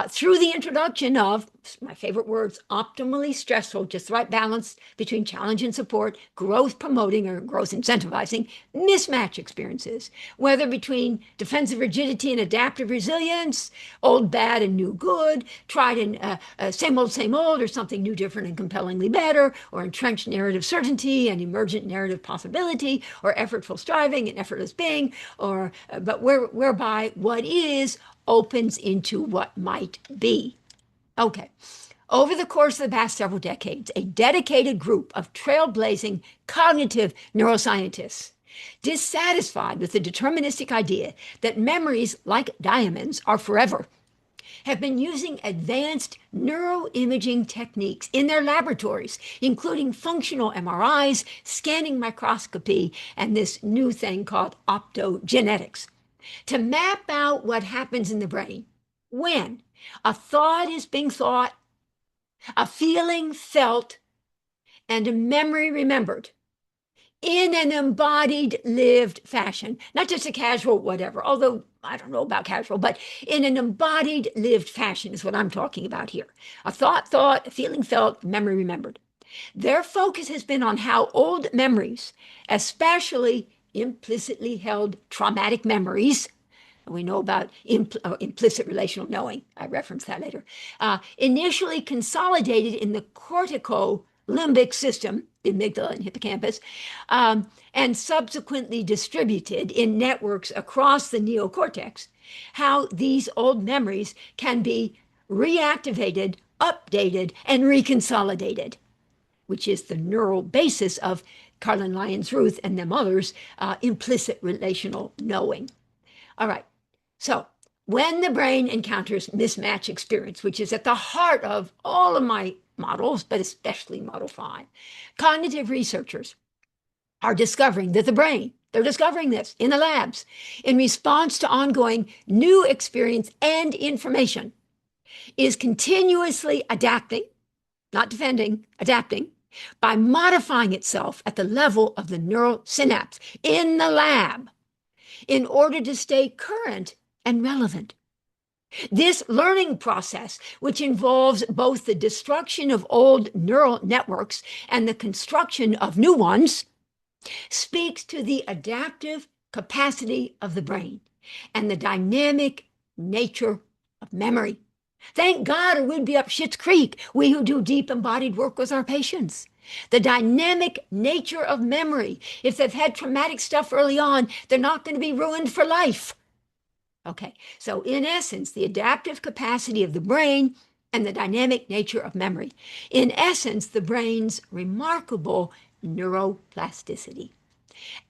Through the introduction of, my favorite words, optimally stressful, just the right balance between challenge and support, growth promoting or growth incentivizing mismatch experiences, whether between defensive rigidity and adaptive resilience, old bad and new good, tried and same old, or something new, different, and compellingly better, or entrenched narrative certainty and emergent narrative possibility, or effortful striving and effortless being, or but whereby what is opens into what might be. Okay. Over the course of the past several decades, a dedicated group of trailblazing cognitive neuroscientists, dissatisfied with the deterministic idea that memories, like diamonds, are forever, have been using advanced neuroimaging techniques in their laboratories, including functional MRIs, scanning microscopy, and this new thing called optogenetics, to map out what happens in the brain when a thought is being thought, a feeling felt, and a memory remembered in an embodied, lived fashion. Not just a casual whatever, although I don't know about casual, but in an embodied, lived fashion is what I'm talking about here. A thought, a feeling felt, memory remembered. Their focus has been on how old memories, especially implicitly held traumatic memories, we know about implicit relational knowing. I reference that later. Initially consolidated in the cortico-limbic system, the amygdala and hippocampus, and subsequently distributed in networks across the neocortex, how these old memories can be reactivated, updated, and reconsolidated, which is the neural basis of Carlin Lyons Ruth and them others, implicit relational knowing. All right. So when the brain encounters mismatch experience, which is at the heart of all of my models, but especially Model 5, cognitive researchers are discovering that the brain, they're discovering this in the labs, in response to ongoing new experience and information, is continuously adapting, not defending, adapting, by modifying itself at the level of the neural synapse in the lab in order to stay current and relevant. This learning process, which involves both the destruction of old neural networks and the construction of new ones, speaks to the adaptive capacity of the brain and the dynamic nature of memory. Thank God, or we'd be up Schitt's Creek, we who do deep embodied work with our patients. The dynamic nature of memory. If they've had traumatic stuff early on, they're not going to be ruined for life. Okay, so in essence, the adaptive capacity of the brain and the dynamic nature of memory. In essence, the brain's remarkable neuroplasticity.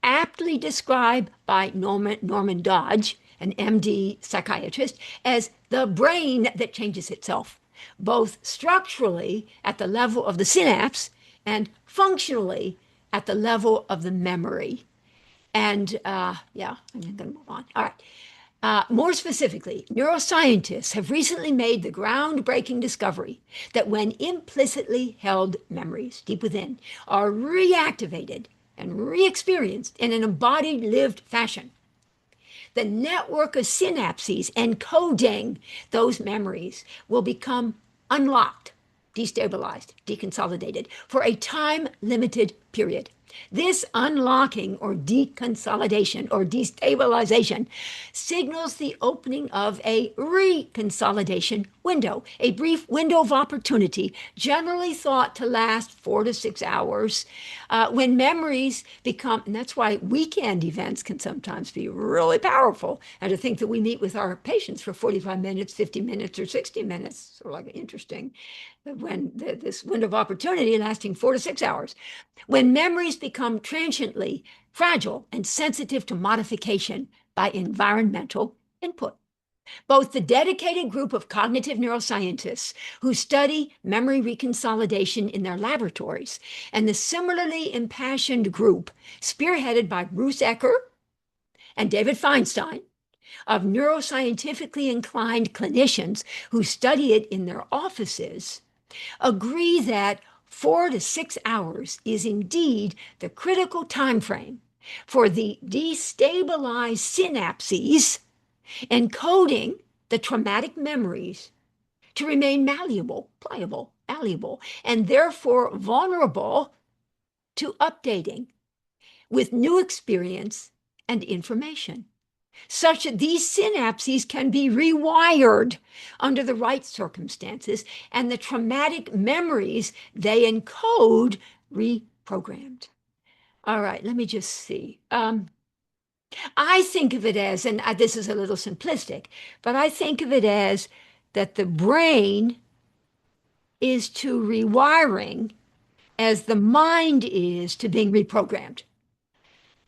Aptly described by Norman Dodge, an MD psychiatrist, as the brain that changes itself, both structurally at the level of the synapse and functionally at the level of the memory. And yeah, I'm going to move on. All right. More specifically, neuroscientists have recently made the groundbreaking discovery that when implicitly held memories deep within are reactivated and re-experienced in an embodied, lived fashion, the network of synapses encoding those memories will become unlocked, destabilized, deconsolidated for a time-limited period. This unlocking or deconsolidation or destabilization signals the opening of a reconsolidation window, a brief window of opportunity, generally thought to last 4 to 6 hours, when memories become, and that's why weekend events can sometimes be really powerful. And to think that we meet with our patients for 45 minutes, 50 minutes, or 60 minutes, sort of like interesting, when this window of opportunity lasting 4 to 6 hours. When memories become transiently fragile and sensitive to modification by environmental input. Both the dedicated group of cognitive neuroscientists who study memory reconsolidation in their laboratories and the similarly impassioned group spearheaded by Bruce Ecker and David Feinstein of neuroscientifically inclined clinicians who study it in their offices agree that 4 to 6 hours is indeed the critical time frame for the destabilized synapses encoding the traumatic memories to remain malleable, pliable, malleable, and therefore vulnerable to updating with new experience and information, such that these synapses can be rewired under the right circumstances and the traumatic memories they encode reprogrammed. All right, let me just see. I think of it as, and this is a little simplistic, but I think of it as that the brain is to rewiring as the mind is to being reprogrammed.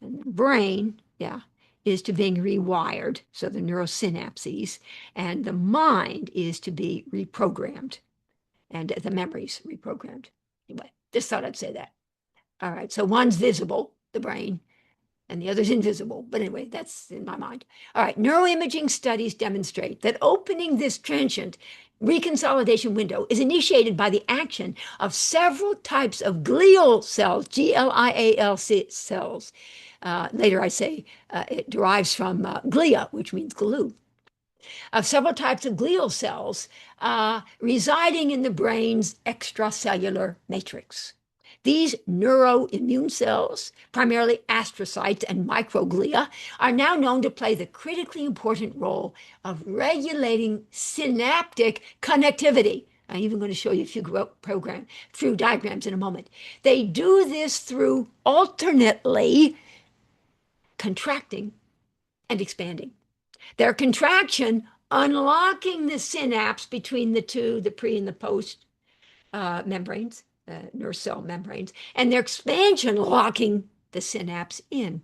And the brain, yeah, is to being rewired, so the neurosynapses, and the mind is to be reprogrammed, and the memories reprogrammed. Anyway, just thought I'd say that. All right, so one's visible, the brain, and the other's invisible. But anyway, that's in my mind. All right, neuroimaging studies demonstrate that opening this transient reconsolidation window is initiated by the action of several types of glial cells, G-L-I-A-L cells. Later I say it derives from glia, which means glue, of several types of glial cells residing in the brain's extracellular matrix. These neuroimmune cells, primarily astrocytes and microglia, are now known to play the critically important role of regulating synaptic connectivity. I'm even going to show you a few diagrams in a moment. They do this through alternately contracting and expanding. Their contraction unlocking the synapse between the two, the pre and the post membranes, nerve cell membranes, and their expansion locking the synapse in.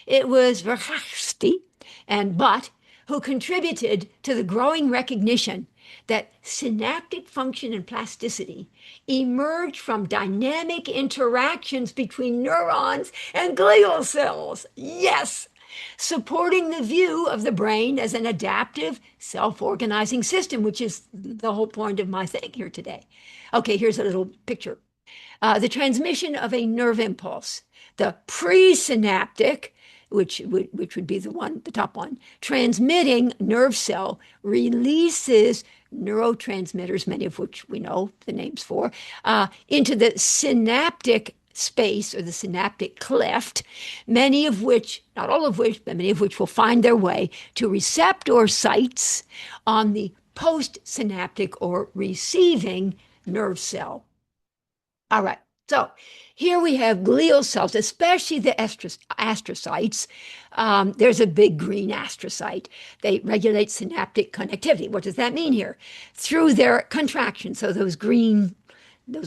It was Verhofstadt and Butt who contributed to the growing recognition that synaptic function and plasticity emerge from dynamic interactions between neurons and glial cells. Yes, supporting the view of the brain as an adaptive, self-organizing system, which is the whole point of my thing here today. Okay, here's a little picture. The transmission of a nerve impulse, the presynaptic, which would be the top one, transmitting nerve cell releases neurotransmitters, many of which we know the names for, into the synaptic space or the synaptic cleft, many of which, not all of which, but many of which will find their way to receptor sites on the postsynaptic or receiving nerve cell. All right, so here we have glial cells, especially the astrocytes. There's a big green astrocyte. They regulate synaptic connectivity. What does that mean here? Through their contraction, so those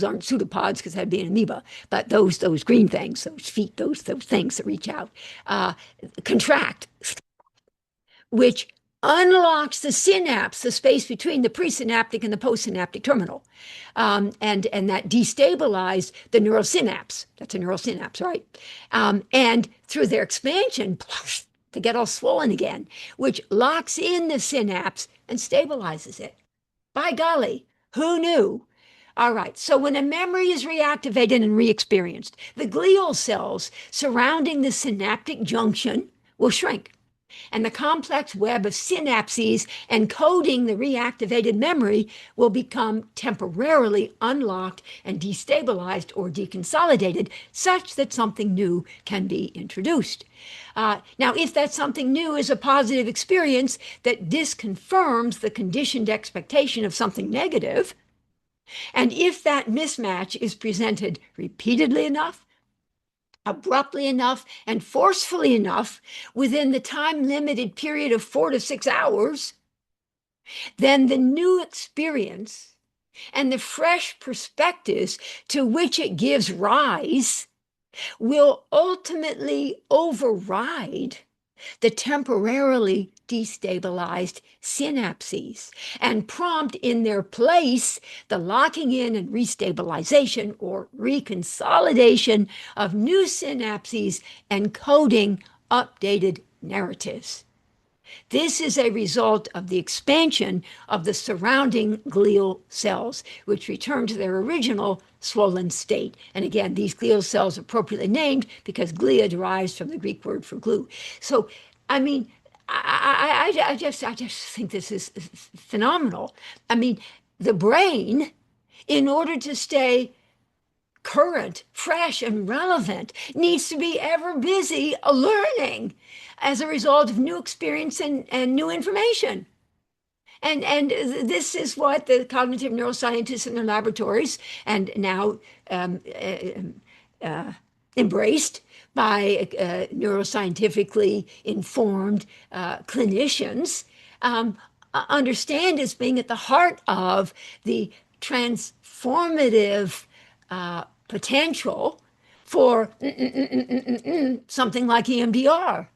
aren't pseudopods because that'd be an amoeba, but those green things, those feet, those things that reach out, contract, which unlocks the synapse, the space between the presynaptic and the postsynaptic terminal, and that destabilized the neurosynapse. That's a neurosynapse, right? And through their expansion, to get all swollen again, which locks in the synapse and stabilizes it. By golly, who knew? All right, so when a memory is reactivated and re-experienced, the glial cells surrounding the synaptic junction will shrink, and the complex web of synapses encoding the reactivated memory will become temporarily unlocked and destabilized or deconsolidated, such that something new can be introduced. Now, if that something new is a positive experience that disconfirms the conditioned expectation of something negative, and if that mismatch is presented repeatedly enough, abruptly enough, and forcefully enough within the time-limited period of 4 to 6 hours, then the new experience and the fresh perspectives to which it gives rise will ultimately override the temporarily destabilized synapses and prompt in their place the locking in and restabilization or reconsolidation of new synapses encoding updated narratives. This is a result of the expansion of the surrounding glial cells, which return to their original swollen state. And again, these glial cells are appropriately named because glia derives from the Greek word for glue. So, I mean, I just think this is phenomenal. I mean, the brain, in order to stay current, fresh, and relevant, needs to be ever busy learning as a result of new experience and new information. And this is what the cognitive neuroscientists in their laboratories and now embraced by neuroscientifically informed clinicians understand as being at the heart of the transformative potential for something like EMDR.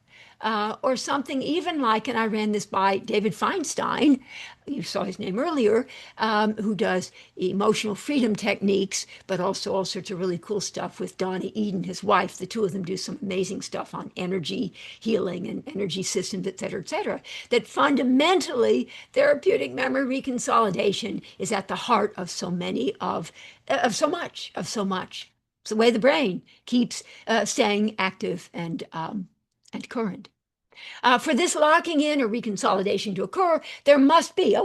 Or something even like, and I ran this by David Feinstein, you saw his name earlier, who does emotional freedom techniques, but also all sorts of really cool stuff with Donna Eden, his wife. The two of them do some amazing stuff on energy healing and energy systems, et cetera, that fundamentally therapeutic memory reconsolidation is at the heart of so much. It's the way the brain keeps staying active and current. For this locking in or reconsolidation to occur, there must be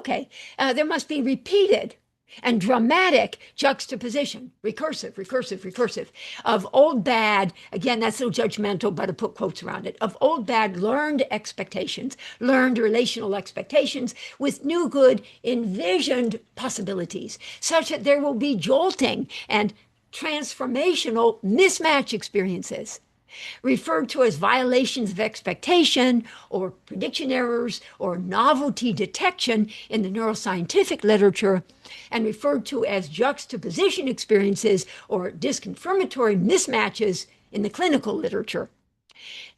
repeated and dramatic juxtaposition, recursive, of old bad, again, that's so judgmental, but I put quotes around it, of old bad learned expectations, learned relational expectations with new good envisioned possibilities, such that there will be jolting and transformational mismatch experiences, referred to as violations of expectation or prediction errors or novelty detection in the neuroscientific literature, and referred to as juxtaposition experiences or disconfirmatory mismatches in the clinical literature.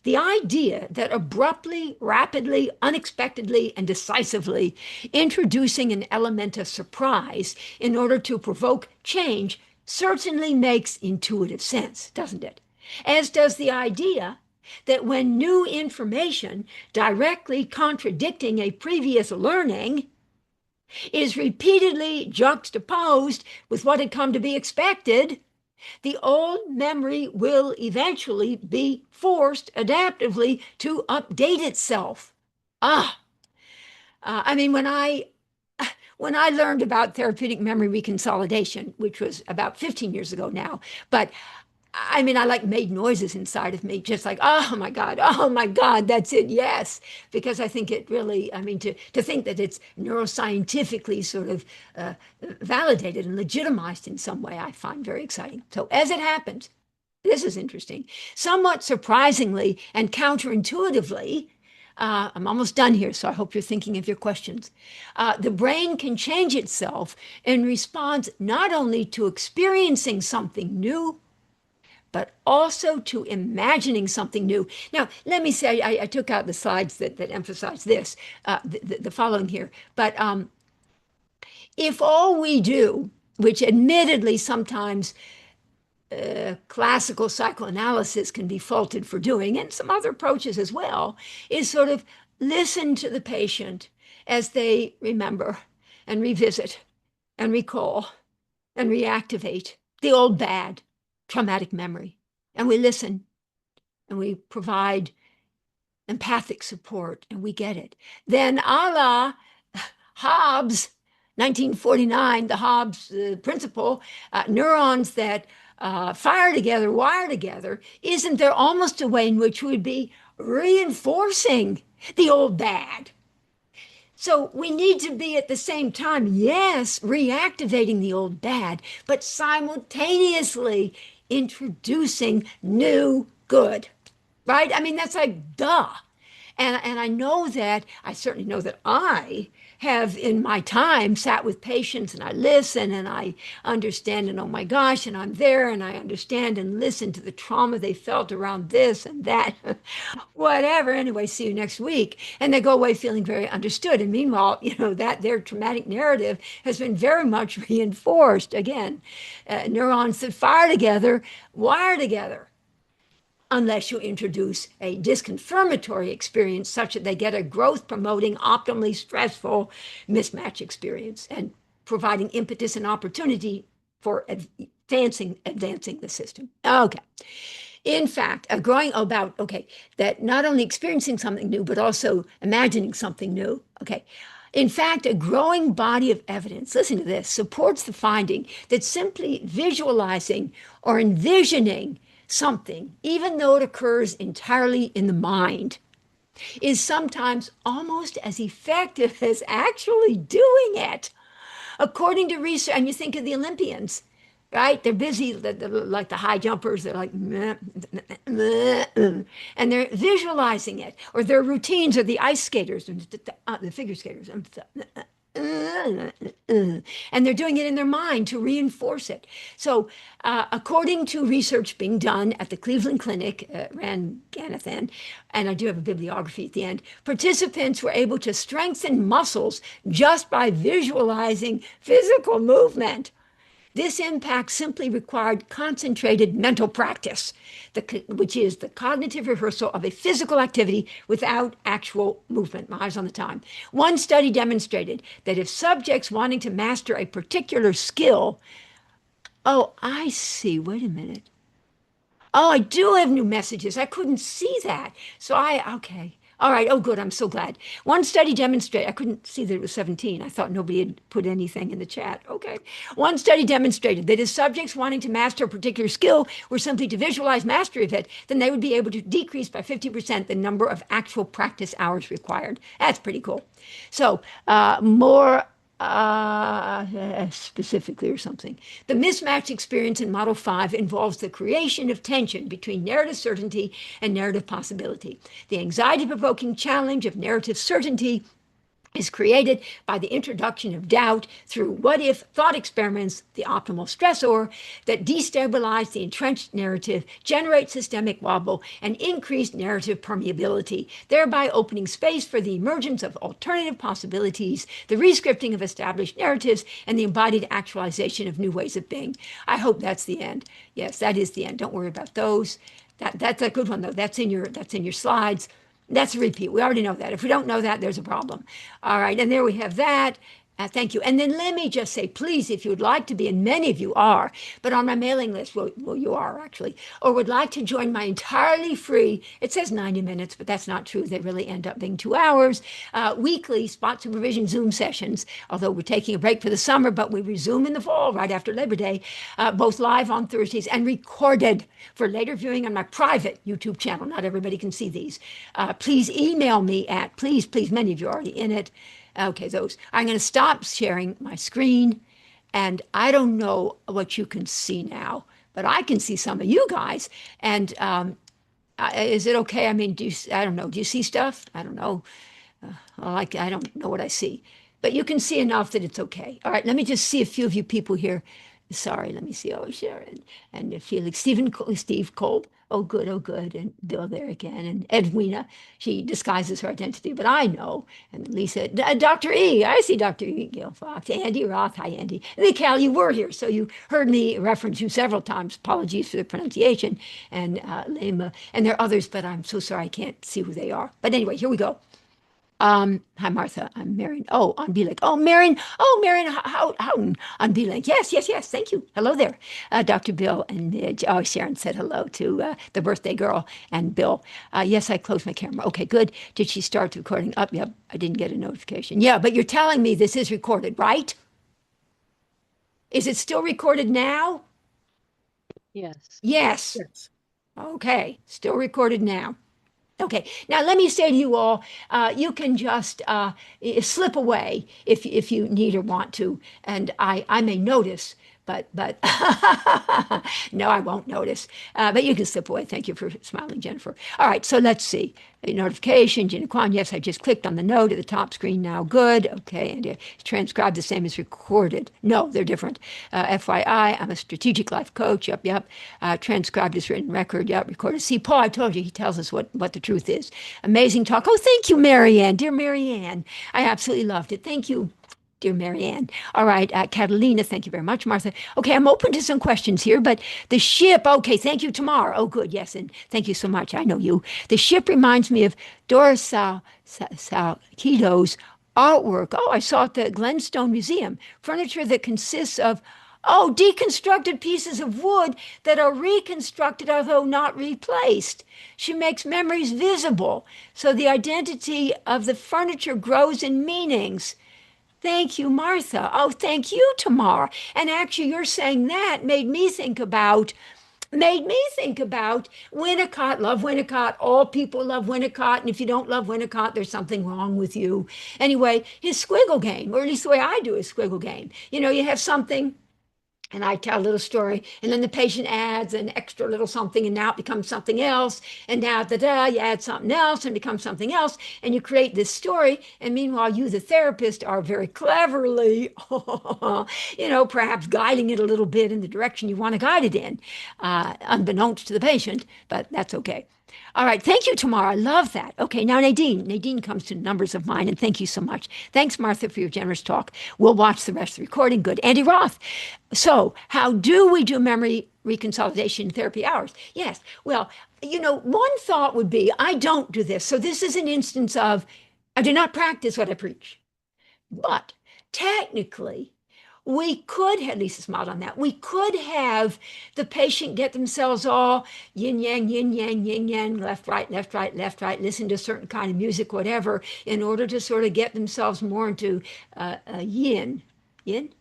The idea that abruptly, rapidly, unexpectedly, and decisively introducing an element of surprise in order to provoke change certainly makes intuitive sense, doesn't it? As does the idea that when new information directly contradicting a previous learning is repeatedly juxtaposed with what had come to be expected, the old memory will eventually be forced adaptively to update itself. I mean, when I learned about therapeutic memory reconsolidation, which was about 15 years ago now, but I mean, I like made noises inside of me, just like, oh my God, that's it, yes. Because I think it really, I mean, to think that it's neuroscientifically sort of validated and legitimized in some way, I find very exciting. So as it happens, this is interesting, somewhat surprisingly and counterintuitively, I'm almost done here, so I hope you're thinking of your questions. The brain can change itself in response not only to experiencing something new, but also to imagining something new. Now, let me say, I took out the slides that emphasize this, the following here. But if all we do, which admittedly sometimes classical psychoanalysis can be faulted for doing, and some other approaches as well, is sort of listen to the patient as they remember and revisit and recall and reactivate the old bad traumatic memory. And we listen and we provide empathic support and we get it. Then a la Hobbes, 1949, the Hobbes principle, neurons that fire together, wire together, isn't there almost a way in which we'd be reinforcing the old bad? So we need to be at the same time, yes, reactivating the old bad, but simultaneously introducing new good, right? I mean, that's like duh. And I know that, I certainly know that I have in my time sat with patients and I listen and I understand and oh my gosh, and I'm there and I understand and listen to the trauma they felt around this and that, whatever. Anyway, see you next week. And they go away feeling very understood. And meanwhile, that their traumatic narrative has been very much reinforced. Again, neurons that fire together, wire together, unless you introduce a disconfirmatory experience such that they get a growth promoting, optimally stressful mismatch experience and providing impetus and opportunity for advancing the system. Okay. In fact, that not only experiencing something new, but also imagining something new. Okay. In fact, a growing body of evidence, listen to this, supports the finding that simply visualizing or envisioning something, even though it occurs entirely in the mind, is sometimes almost as effective as actually doing it. According to research, and you think of the Olympians, right? They're busy, like the high jumpers, they're like, meh, meh, meh, and they're visualizing it, or their routines, or the ice skaters, the figure skaters, and they're doing it in their mind to reinforce it. So, according to research being done at the Cleveland Clinic, Ran Ganathan, and I do have a bibliography at the end, participants were able to strengthen muscles just by visualizing physical movement. This impact simply required concentrated mental practice, which is the cognitive rehearsal of a physical activity without actual movement. My eyes on the time. One study demonstrated that if subjects wanting to master a particular skill, oh, I see, wait a minute. Oh, I do have new messages. I couldn't see that. Okay. All right. Oh, good. I'm so glad. One study demonstrated, I couldn't see that it was 17. I thought nobody had put anything in the chat. Okay. One study demonstrated that if subjects wanting to master a particular skill were simply to visualize mastery of it, then they would be able to decrease by 50% the number of actual practice hours required. That's pretty cool. So, more specifically or something. The mismatch experience in Model 5 involves the creation of tension between narrative certainty and narrative possibility. The anxiety-provoking challenge of narrative certainty is created by the introduction of doubt through what-if thought experiments, the optimal stressor, that destabilize the entrenched narrative, generate systemic wobble, and increase narrative permeability, thereby opening space for the emergence of alternative possibilities, the rescripting of established narratives, and the embodied actualization of new ways of being. I hope that's the end. Yes, that is the end. Don't worry about those. That's a good one, though. That's in your slides. That's a repeat. We already know that. If we don't know that, there's a problem. All right, and there we have that. Thank you. And then let me just say, please, if you would like to be, and many of you are, but on my mailing list, well, you are actually, or would like to join my entirely free, it says 90 minutes, but that's not true. They really end up being 2 hours, weekly spot supervision Zoom sessions, although we're taking a break for the summer, but we resume in the fall right after Labor Day, both live on Thursdays and recorded for later viewing on my private YouTube channel. Not everybody can see these. Please email me at, please, many of you are already in it. Okay, those. I'm going to stop sharing my screen, and I don't know what you can see now, but I can see some of you guys. And is it okay? I mean, I don't know. Do you see stuff? I don't know. I don't know what I see, but you can see enough that it's okay. All right, let me just see a few of you people here. Sorry, let me see. Oh, Sharon and Felix, Steve Kolb. Oh, good. And Bill there again. And Edwina, she disguises her identity, but I know. And Lisa, Dr. E, I see Dr. E. Gail Fox, Andy Roth. Hi, Andy. And Cal, you were here, so you heard me reference you several times. Apologies for the pronunciation. And Lema, and there are others, but I'm so sorry I can't see who they are. But anyway, here we go. Hi, Martha. I'm Marion. Oh, on B-Link. Oh, Marion. Houghton on B-Link. Yes. Thank you. Hello there. Dr. Bill and Midge. Oh, Sharon said hello to the birthday girl and Bill. Yes, I closed my camera. Okay, good. Did she start recording? Yep. I didn't get a notification. Yeah, but you're telling me this is recorded, right? Is it still recorded now? Yes. Okay. Still recorded now. Okay, now let me say to you all, you can just slip away if you need or want to, and I may notice, but no, I won't notice. But you can slip away. Thank you for smiling, Jennifer. All right, so let's see. A notification, Gina Kwan. Yes, I just clicked on the note at the top screen now. Good. Okay, and transcribed the same as recorded. No, they're different. FYI, I'm a strategic life coach. Yep, yep. Transcribed is written record. Yep, recorded. See, Paul, I told you, he tells us what the truth is. Amazing talk. Oh, thank you, Marianne. Dear Marianne. I absolutely loved it. Thank you, dear Marianne. All right, Catalina, thank you very much. Martha. Okay, I'm open to some questions here, but the ship, okay, thank you, Tamar. Oh, good, yes, and thank you so much. I know you. The ship reminds me of Doris Salcido's artwork. Oh, I saw it at the Glenstone Museum. Furniture that consists of deconstructed pieces of wood that are reconstructed, although not replaced. She makes memories visible, so the identity of the furniture grows in meanings. Thank you, Martha. Oh, thank you, Tamar. And actually, you're saying that made me think about Winnicott. Love Winnicott. All people love Winnicott. And if you don't love Winnicott, there's something wrong with you. Anyway, his squiggle game, or at least the way I do his squiggle game. You know, you have something, and I tell a little story, and then the patient adds an extra little something, and now it becomes something else. And now, you add something else and becomes something else, and you create this story. And meanwhile, you, the therapist, are very cleverly, perhaps guiding it a little bit in the direction you want to guide it in, unbeknownst to the patient, but that's okay. All right. Thank you, Tamara. I love that. Okay. Now, Nadine. Nadine comes to numbers of mine, and thank you so much. Thanks, Martha, for your generous talk. We'll watch the rest of the recording. Good. Andy Roth. So, how do we do memory reconsolidation therapy hours? Yes. Well, one thought would be, I don't do this. So, this is an instance of, I do not practice what I preach. But technically, we could, at least smiled on that, we could have the patient get themselves all yin yang, left, right, left, right, left, right, listen to a certain kind of music, whatever, in order to sort of get themselves more into yin, yin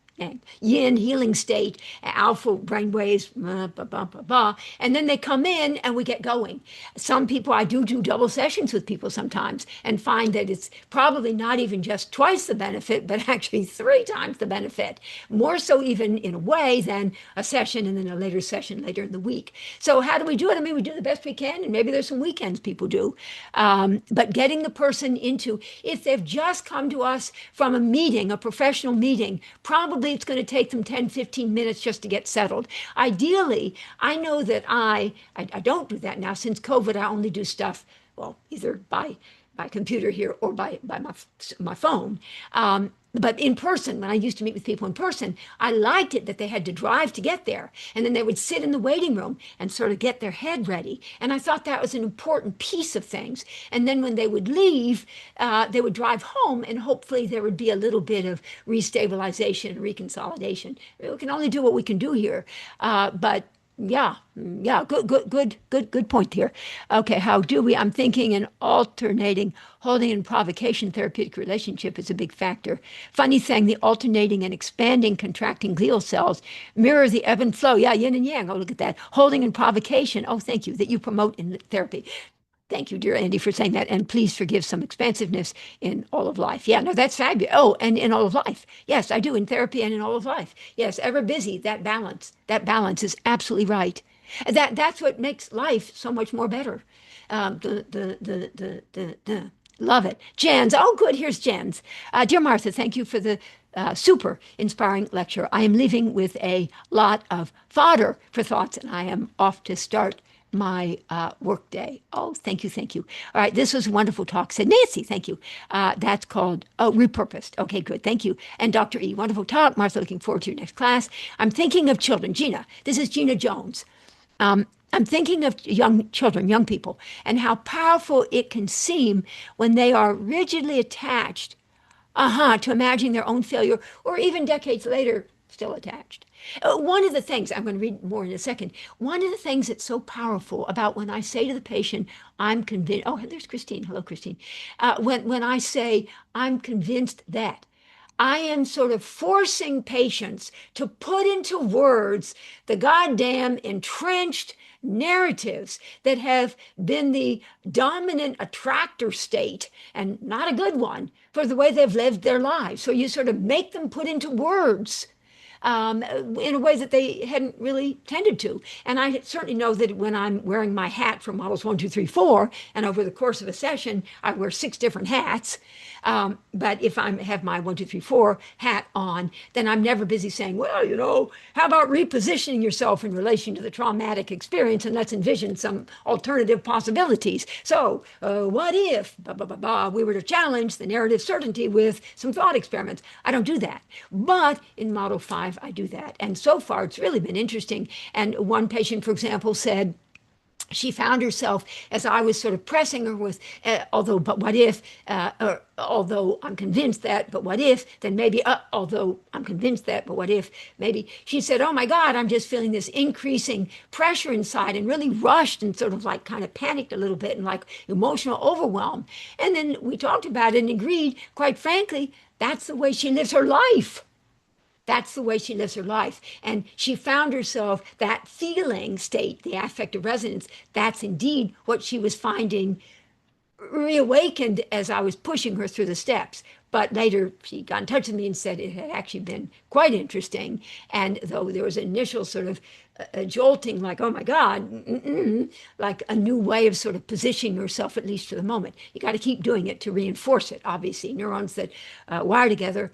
healing state, alpha brainwaves, and then they come in and we get going. Some people, I do double sessions with people sometimes and find that it's probably not even just twice the benefit, but actually 3 times the benefit, more so even in a way than a session and then a later session later in the week. So how do we do it? I mean, we do the best we can, and maybe there's some weekends people do, but getting the person into, if they've just come to us from a meeting, a professional meeting, probably it's going to take them 10, 15 minutes just to get settled. Ideally, I know that I don't do that now. Since COVID, I only do stuff, well, either by computer here or by my phone. But in person, when I used to meet with people in person, I liked it that they had to drive to get there. And then they would sit in the waiting room and sort of get their head ready. And I thought that was an important piece of things. And then when they would leave, they would drive home, and hopefully there would be a little bit of restabilization and reconsolidation. We can only do what we can do here. But yeah, good point here. Okay, how do we? I'm thinking an alternating holding and provocation therapeutic relationship is a big factor. Funny thing, the alternating and expanding contracting glial cells mirror the ebb and flow. Yeah, yin and yang. Oh, look at that. Holding and provocation. Oh, thank you, that you promote in therapy. Thank you, dear Andy, for saying that. And please forgive some expansiveness in all of life. Yeah, no, that's fabulous. Oh, and in all of life. Yes, I do, in therapy and in all of life. Yes, ever busy, that balance is absolutely right. That's what makes life so much more better. Love it. Jans, oh, good, here's Jans. Dear Martha, thank you for the super inspiring lecture. I am leaving with a lot of fodder for thoughts, and I am off to start my work day. Oh, thank you. All right, this was a wonderful talk, said Nancy. Thank you. That's called Repurposed. Okay, good. Thank you. And Dr. E, wonderful talk. Martha, looking forward to your next class. I'm thinking of children. Gina, this is Gina Jones. I'm thinking of young children, young people, and how powerful it can seem when they are rigidly attached to imagining their own failure, or even decades later, still attached. One of the things, I'm going to read more in a second, one of the things that's so powerful about when I say to the patient, I'm convinced, oh, there's Christine. Hello, Christine. When I say, I'm convinced that, I am sort of forcing patients to put into words the goddamn entrenched narratives that have been the dominant attractor state, and not a good one, for the way they've lived their lives. So you sort of make them put into words in a way that they hadn't really tended to. And I certainly know that when I'm wearing my hat for models 1, 2, 3, 4, and over the course of a session, I wear 6 different hats. But if I have my 1, 2, 3, 4 hat on, then I'm never busy saying, well, how about repositioning yourself in relation to the traumatic experience, and let's envision some alternative possibilities. So, what if we were to challenge the narrative certainty with some thought experiments? I don't do that. But in Model 5, I do that. And so far, it's really been interesting. And one patient, for example, said, she found herself as I was sort of pressing her with, but what if, or although I'm convinced that, but what if, then maybe, although I'm convinced that, but what if, maybe. She said, oh my God, I'm just feeling this increasing pressure inside, and really rushed and sort of like kind of panicked a little bit and like emotional overwhelm. And then we talked about it and agreed, quite frankly, that's the way she lives her life. That's the way she lives her life. And she found herself, that feeling state, the affective resonance, that's indeed what she was finding reawakened as I was pushing her through the steps. But later she got in touch with me and said it had actually been quite interesting. And though there was an initial sort of a jolting, like, oh my God, like a new way of sort of positioning yourself, at least for the moment. You got to keep doing it to reinforce it, obviously. Neurons that fire together,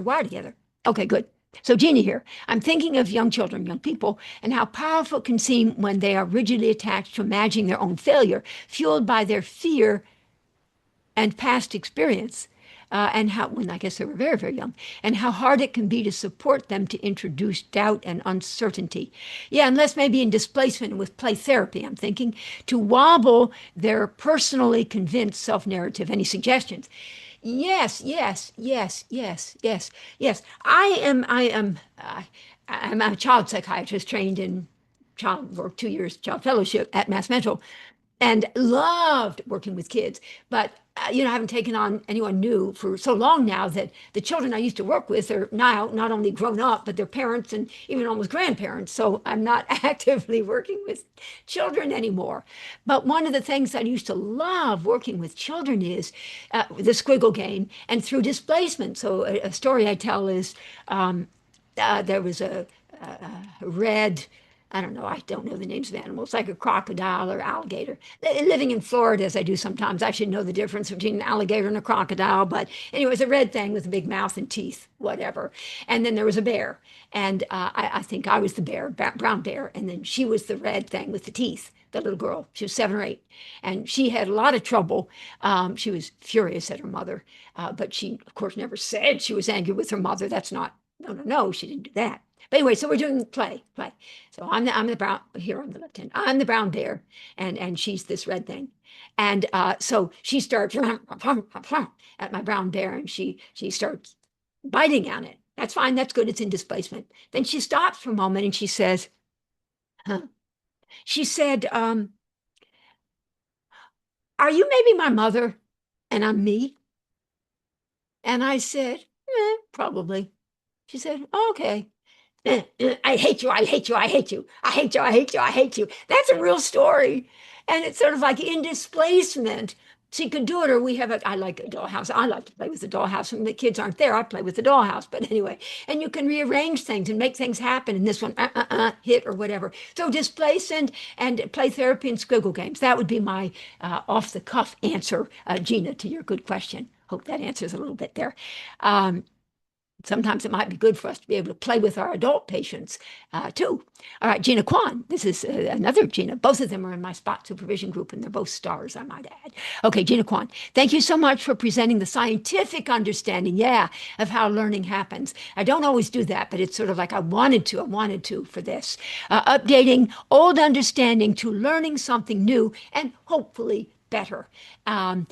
wire together. Okay, good. So Gina here, I'm thinking of young children, young people, and how powerful it can seem when they are rigidly attached to imagining their own failure, fueled by their fear and past experience, and how, when I guess they were very, very young, and how hard it can be to support them to introduce doubt and uncertainty. Yeah, unless maybe in displacement with play therapy, I'm thinking, to wobble their personally convinced self-narrative. Any suggestions? Yes. I'm a child psychiatrist trained in child work, 2 years child fellowship at Mass Mental, and loved working with kids. But I haven't taken on anyone new for so long now that the children I used to work with are now not only grown up, but they're parents and even almost grandparents. So I'm not actively working with children anymore. But one of the things I used to love working with children is the squiggle game and through displacement. So a story I tell is there was a red, I don't know, I don't know the names of animals, like a crocodile or alligator. Living in Florida, as I do sometimes, I should know the difference between an alligator and a crocodile. But anyway, it was a red thing with a big mouth and teeth, whatever. And then there was a bear. And I think I was the bear, brown bear. And then she was the red thing with the teeth, the little girl. She was 7 or 8. And she had a lot of trouble. She was furious at her mother. But she, of course, never said she was angry with her mother. That's not, no, she didn't do that. But anyway, so we're doing play. So I'm the brown, here on the left hand, I'm the brown bear, and she's this red thing. And so she starts at my brown bear, and she starts biting on it. That's fine, that's good, it's in displacement. Then she stops for a moment and she says, she said, are you maybe my mother and I'm me? And I said, probably. She said, okay. I hate you, I hate you, I hate you, I hate you, I hate you, I hate you. That's a real story. And it's sort of like in displacement. She could do it, or I like a dollhouse. I like to play with the dollhouse. When the kids aren't there, I play with the dollhouse. But anyway, and you can rearrange things and make things happen. And this one, hit or whatever. So displace and play therapy and squiggle games. That would be my off-the-cuff answer, Gina, to your good question. Hope that answers a little bit there. Sometimes it might be good for us to be able to play with our adult patients too. All right, Gina Kwan. This is another Gina. Both of them are in my spot supervision group, and they're both stars, I might add. Okay, Gina Kwan. Thank you so much for presenting the scientific understanding, of how learning happens. I don't always do that, but it's sort of like I wanted to for this. Updating old understanding to learning something new, and hopefully better, and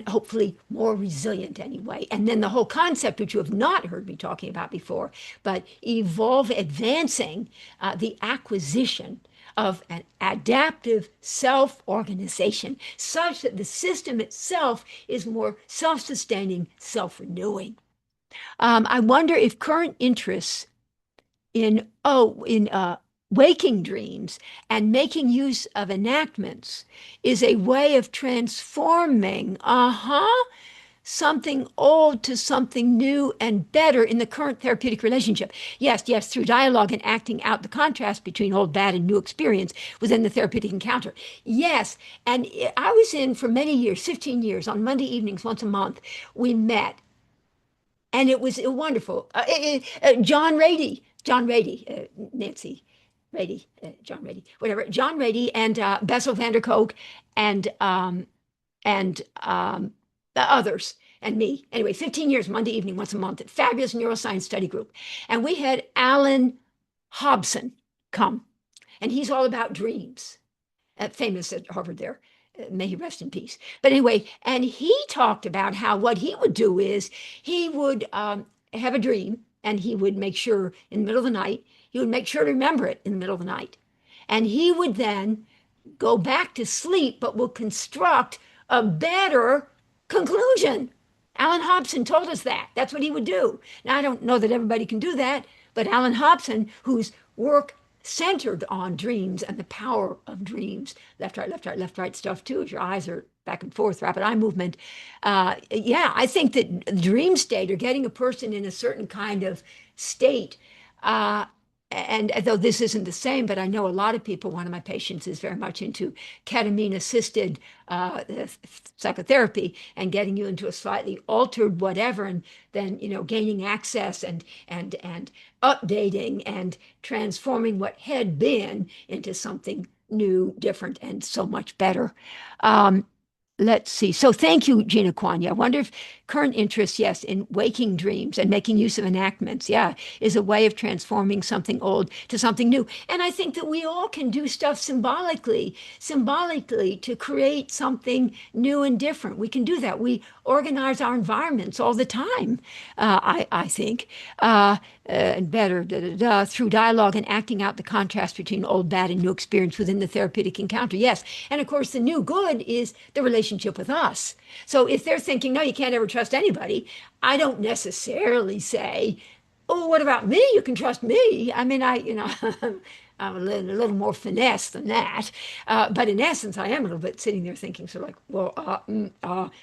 hopefully more resilient anyway. And then the whole concept, which you have not heard me talking about before, but advancing the acquisition of an adaptive self-organization such that the system itself is more self-sustaining, self-renewing. I wonder if current interests in waking dreams and making use of enactments is a way of transforming something old to something new and better in the current therapeutic relationship. Yes, yes, through dialogue and acting out the contrast between old, bad, and new experience within the therapeutic encounter. Yes, and I was in for many years, 15 years, on Monday evenings once a month. We met, and it was wonderful. Nancy Rady, John Rady, whatever, John Rady and Bessel van der Kolk and the others and me. Anyway, 15 years, Monday evening, once a month, fabulous neuroscience study group. And we had Alan Hobson come, and he's all about dreams, famous at Harvard there. May he rest in peace. But anyway, and he talked about how what he would do is he would have a dream, and he would make sure in the middle of the night, he would make sure to remember it in the middle of the night. And he would then go back to sleep, but will construct a better conclusion. Alan Hobson told us that. That's what he would do. Now, I don't know that everybody can do that, but Alan Hobson, whose work centered on dreams and the power of dreams, left, right, left, right, left, right stuff too, as your eyes are back and forth, rapid eye movement. Yeah, I think that dream state or getting a person in a certain kind of state, and though this isn't the same, but I know a lot of people, one of my patients is very much into ketamine-assisted psychotherapy and getting you into a slightly altered whatever, and then, gaining access and updating and transforming what had been into something new, different, and so much better. Let's see. So thank you, Gina Kwanya. I wonder if current interest, yes, in waking dreams and making use of enactments, yeah, is a way of transforming something old to something new. And I think that we all can do stuff symbolically to create something new and different. We can do that. We organize our environments all the time, I think, and better through dialogue and acting out the contrast between old, bad, and new experience within the therapeutic encounter. Yes. And of course, the new good is the relationship with us. So if they're thinking, no, you can't ever trust anybody, I don't necessarily say, oh, what about me? You can trust me. I mean, I'm a little more finesse than that. But in essence, I am a little bit sitting there thinking, sort of like, well,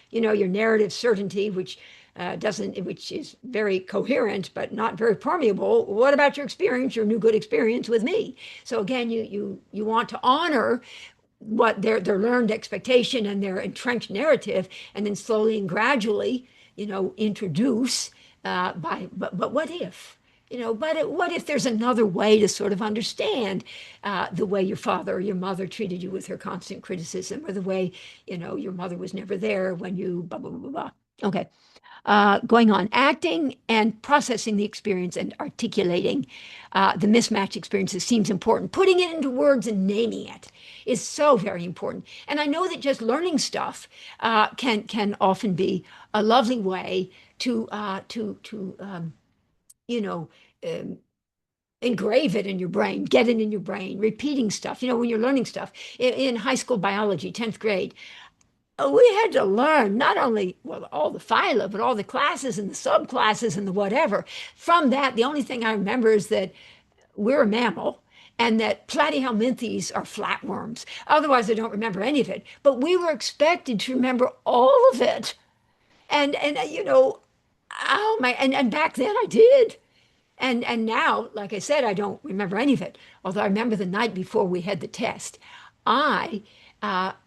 your narrative certainty, which is very coherent, but not very permeable. What about your experience, your new good experience with me? So again, you want to honor what their learned expectation and their entrenched narrative, and then slowly and gradually, introduce but what if? What if there's another way to sort of understand the way your father or your mother treated you with her constant criticism, or the way, your mother was never there when you blah, blah, blah, blah. Okay. Going on, acting and processing the experience and articulating the mismatched experiences seems important. Putting it into words and naming it is so very important. And I know that just learning stuff can often be a lovely way to engrave it in your brain, get it in your brain, repeating stuff. When you're learning stuff in high school biology, 10th grade, we had to learn not only, all the phyla, but all the classes and the subclasses and the whatever. From that, the only thing I remember is that we're a mammal and that platyhelminthes are flatworms. Otherwise, I don't remember any of it. But we were expected to remember all of it. And oh my, and back then I did. And now, like I said, I don't remember any of it. Although I remember the night before we had the test,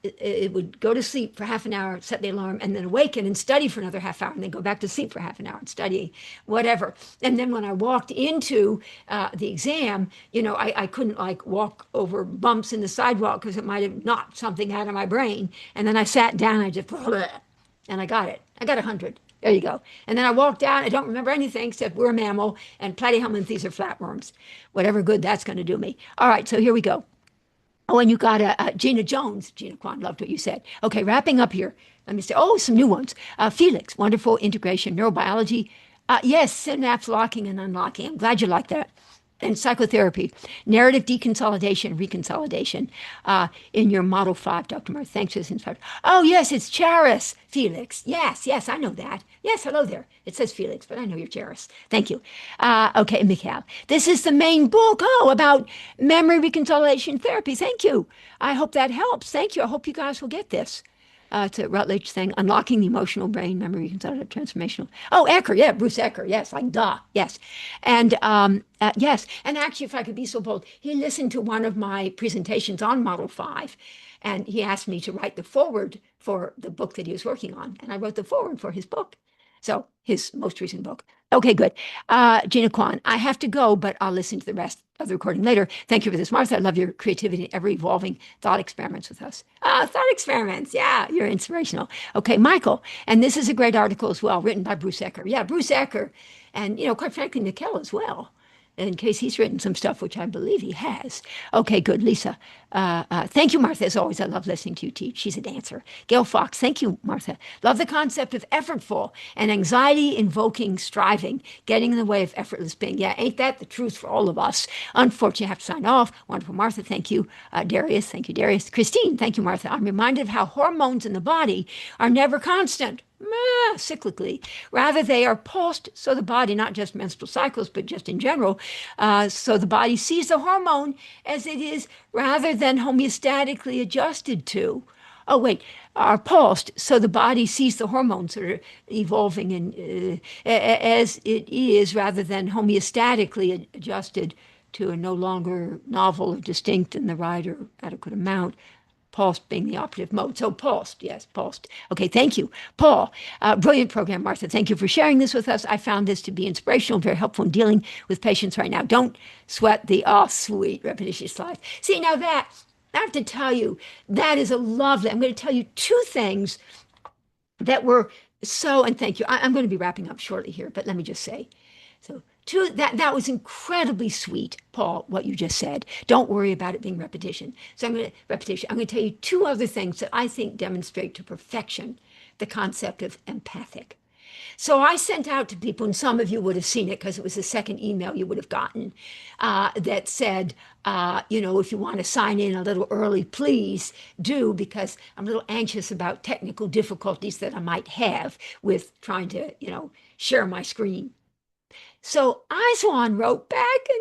it would go to sleep for half an hour, set the alarm, and then awaken and study for another half hour, and then go back to sleep for half an hour and study whatever. And then when I walked into the exam, I couldn't walk over bumps in the sidewalk because it might have knocked something out of my brain. And then I sat down, I just, and I got it. I got 100. There you go. And then I walked out. I don't remember anything except we're a mammal and platyhelminthes are flatworms. Whatever good that's going to do me. All right, so here we go. Oh, and you got Gina Jones. Gina Kwan, loved what you said. Okay, wrapping up here. Let me say, some new ones. Felix, wonderful integration, neurobiology. Yes, synapse locking and unlocking. I'm glad you like that. And psychotherapy, narrative deconsolidation, reconsolidation in your Model 5, Dr. Mark. Thanks for this inspiration. Oh, yes, it's Charis, Felix. Yes, I know that. Yes, hello there. It says Felix, but I know you're Charis. Thank you. Okay, Mikhail. This is the main book, about memory reconsolidation therapy. Thank you. I hope that helps. Thank you. I hope you guys will get this. It's a Rutledge thing, Unlocking the Emotional Brain, Memory Reconstructed Transformational. Oh, Ecker, yeah, Bruce Ecker, yes, like duh, yes. And yes, and actually, if I could be so bold, he listened to one of my presentations on Model 5, and he asked me to write the foreword for the book that he was working on, and I wrote the foreword for his book. So his most recent book. Okay, good. Gina Kwan, I have to go, but I'll listen to the rest of the recording later. Thank you for this, Martha. I love your creativity and ever evolving thought experiments with us. Thought experiments. Yeah, you're inspirational. Okay, Michael. And this is a great article as well, written by Bruce Ecker. Yeah, Bruce Ecker. And, quite frankly, Nikhil as well, in case he's written some stuff, which I believe he has. Okay, good. Lisa, thank you, Martha. As always, I love listening to you teach. She's a dancer. Gail Fox, thank you, Martha. Love the concept of effortful and anxiety-invoking striving, getting in the way of effortless being. Yeah, ain't that the truth for all of us? Unfortunately, I have to sign off. Wonderful, Martha. Thank you, Darius. Thank you, Darius. Christine, thank you, Martha. I'm reminded of how hormones in the body are never constant. Cyclically. Rather, they are pulsed, so the body, not just menstrual cycles, but just in general, so the body sees the hormone as it is rather than homeostatically adjusted to. Oh, wait, are pulsed, so the body sees the hormones that are evolving as it is rather than homeostatically adjusted to a no longer novel or distinct in the right or adequate amount. Pulsed being the operative mode. So pulsed, yes, pulsed. Okay, thank you. Paul, brilliant program, Martha. Thank you for sharing this with us. I found this to be inspirational, very helpful in dealing with patients right now. Don't sweat the, sweet repetitious slides. See, now that, I have to tell you, that is a lovely, I'm going to tell you two things that were so, and thank you. I'm going to be wrapping up shortly here, but let me just say, so that was incredibly sweet, Paul, what you just said. Don't worry about it being repetition. So I'm going to tell you two other things that I think demonstrate to perfection the concept of empathic. So I sent out to people, and some of you would have seen it because it was the second email you would have gotten that said, if you want to sign in a little early, please do, because I'm a little anxious about technical difficulties that I might have with trying to, share my screen. So Iswan wrote back and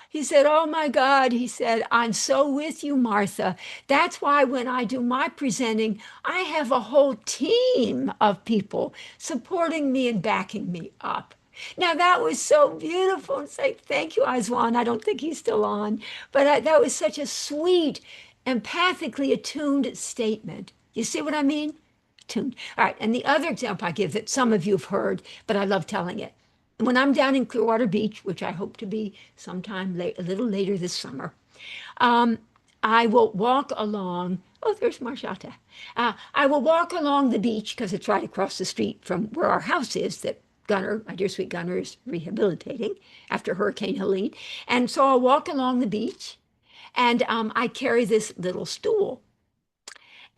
he said, oh my God, he said, I'm so with you, Martha. That's why when I do my presenting, I have a whole team of people supporting me and backing me up. Now that was so beautiful. And say, thank you, Iswan. I don't think he's still on, but that was such a sweet, empathically attuned statement. You see what I mean? Attuned. All right. And the other example I give that some of you have heard, but I love telling it. When I'm down in Clearwater Beach, which I hope to be sometime a little later this summer, I will walk along. Oh, there's Marshata. I will walk along the beach because it's right across the street from where our house is that Gunner, my dear sweet Gunner, is rehabilitating after Hurricane Helene. And so I'll walk along the beach and I carry this little stool.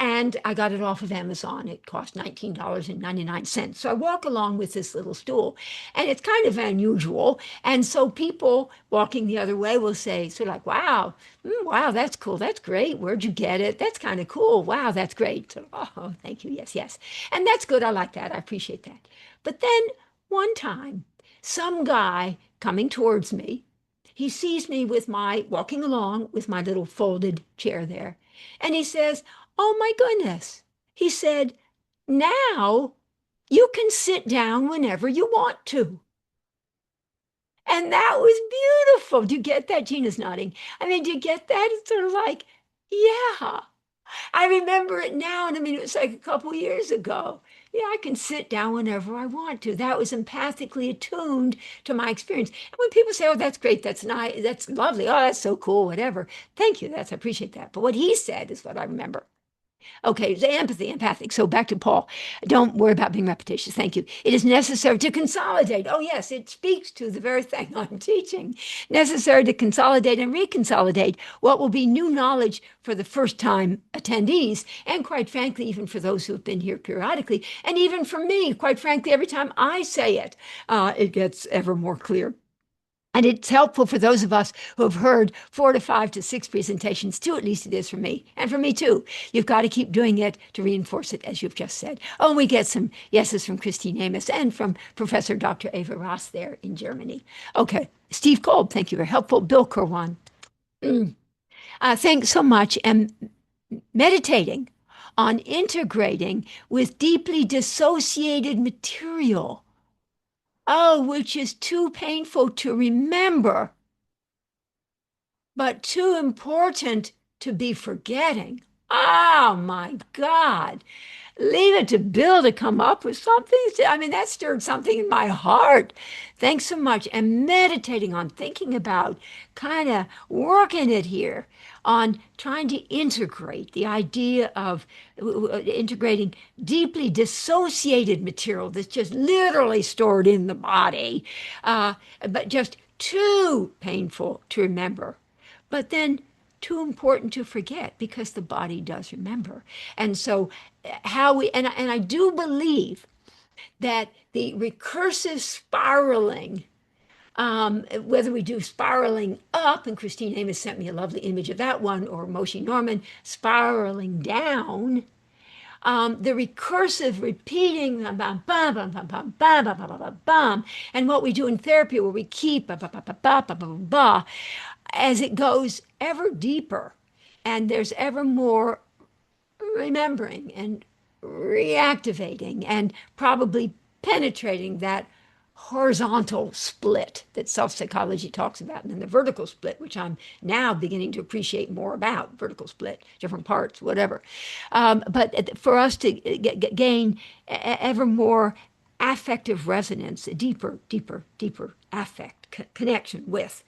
And I got it off of Amazon. It cost $19.99. So I walk along with this little stool, and it's kind of unusual. And so people walking the other way will say, so like, wow, wow, that's cool. That's great. Where'd you get it? That's kind of cool. Wow, that's great. So, oh, thank you. Yes, yes. And that's good. I like that. I appreciate that. But then one time, some guy coming towards me, he sees me walking along with my little folded chair there. And he says, oh my goodness. He said, now you can sit down whenever you want to. And that was beautiful. Do you get that? Gina's nodding. I mean, do you get that? It's sort of like, yeah. I remember it now. And I mean, it was like a couple years ago. Yeah, I can sit down whenever I want to. That was empathically attuned to my experience. And when people say, oh, that's great, that's nice, that's lovely, oh, that's so cool, whatever. Thank you. I appreciate that. But what he said is what I remember. Okay, the empathic. So back to Paul. Don't worry about being repetitious. Thank you. It is necessary to consolidate. Oh, yes, it speaks to the very thing I'm teaching. Necessary to consolidate and reconsolidate what will be new knowledge for the first time attendees, and quite frankly, even for those who have been here periodically, and even for me, quite frankly, every time I say it, it gets ever more clear. And it's helpful for those of us who have heard 4 to 5 to 6 presentations too, at least it is for me, and for me too. You've got to keep doing it to reinforce it, as you've just said. Oh, and we get some yeses from Christine Amos and from Professor Dr. Eva Ross there in Germany. Okay, Steve Kolb, thank you, very helpful. Bill Kerwan, thanks so much. And meditating on integrating with deeply dissociated material. Oh, which is too painful to remember, but too important to be forgetting. Oh my God. Leave it to Bill to come up with something. I mean, that stirred something in my heart. Thanks so much. And meditating on thinking about kind of working it here on trying to integrate the idea of integrating deeply dissociated material that's just literally stored in the body, uh, but just too painful to remember. But then too important to forget because the body does remember. And so how we and I do believe that the recursive spiraling, whether we do spiraling up, and Christine Amos sent me a lovely image of that one, or Moshe Norman spiraling down, the recursive repeating, bum, bum, bum, bum, bum, bum, bum, bum, bum, bum, bum, and what we do in therapy where we keep ba, ba, ba, ba, ba, ba, ba, ba, as it goes ever deeper and there's ever more remembering and reactivating and probably penetrating that horizontal split that self-psychology talks about, and then the vertical split, which I'm now beginning to appreciate more about. Vertical split, different parts, whatever. But for us to gain ever more affective resonance, deeper, deeper, deeper affect connection with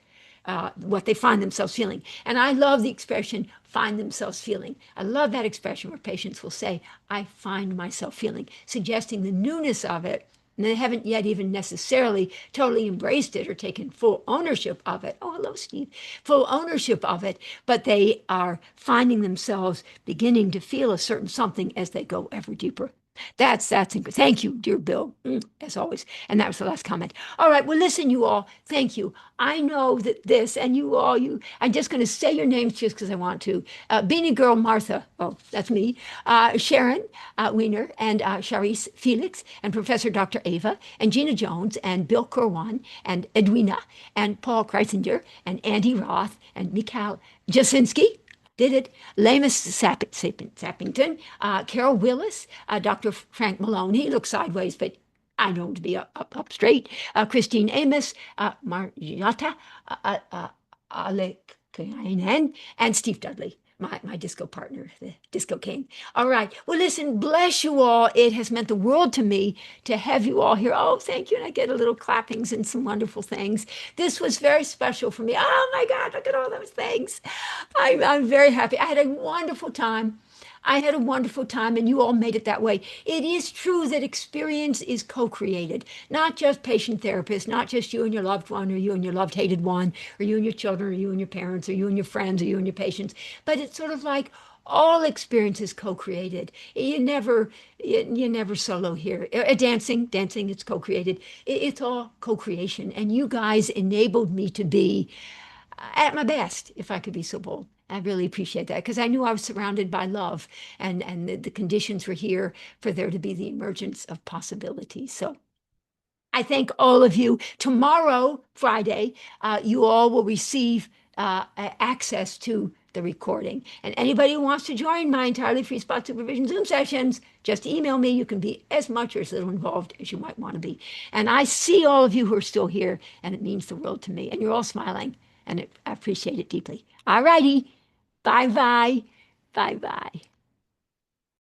what they find themselves feeling. And I love the expression find themselves feeling. I love that expression where patients will say, I find myself feeling, suggesting the newness of it. And they haven't yet even necessarily totally embraced it or taken full ownership of it. Oh, hello, Steve. Full ownership of it, but they are finding themselves beginning to feel a certain something as they go ever deeper. That's thank you, dear Bill, as always. And that was the last comment. All right, well, listen, you all, thank you. I know that this and you all, I'm just going to say your names just because I want to. Beanie Girl Martha, oh, that's me. Sharon Wiener and Charisse Felix and Professor Dr. Ava and Gina Jones and Bill Kerwan and Edwina and Paul Kreisinger and Andy Roth and Mikhail Jasinski did it. Lamus Sappington, Carol Willis, Dr. Frank Malone. He looks sideways, but I know him to be up straight. Christine Amos, Marjata Alekainen, and Steve Dudley, my disco partner, the disco king. All right. Well, listen, bless you all. It has meant the world to me to have you all here. Oh, thank you. And I get a little clappings and some wonderful things. This was very special for me. Oh my God, look at all those things. I'm very happy. I had a wonderful time. I had a wonderful time, and you all made it that way. It is true that experience is co-created, not just patient therapist, not just you and your loved one, or you and your loved hated one, or you and your children, or you and your parents, or you and your friends, or you and your patients. But it's sort of like all experience is co-created. You never solo here. Dancing, it's co-created. It's all co-creation, and you guys enabled me to be at my best, if I could be so bold. I really appreciate that because I knew I was surrounded by love and the conditions were here for there to be the emergence of possibilities. So I thank all of you. Tomorrow, Friday, you all will receive access to the recording. And anybody who wants to join my entirely free spot supervision Zoom sessions, just email me. You can be as much or as little involved as you might want to be. And I see all of you who are still here, and it means the world to me. And you're all smiling, and I appreciate it deeply. All righty. Bye-bye. Bye-bye.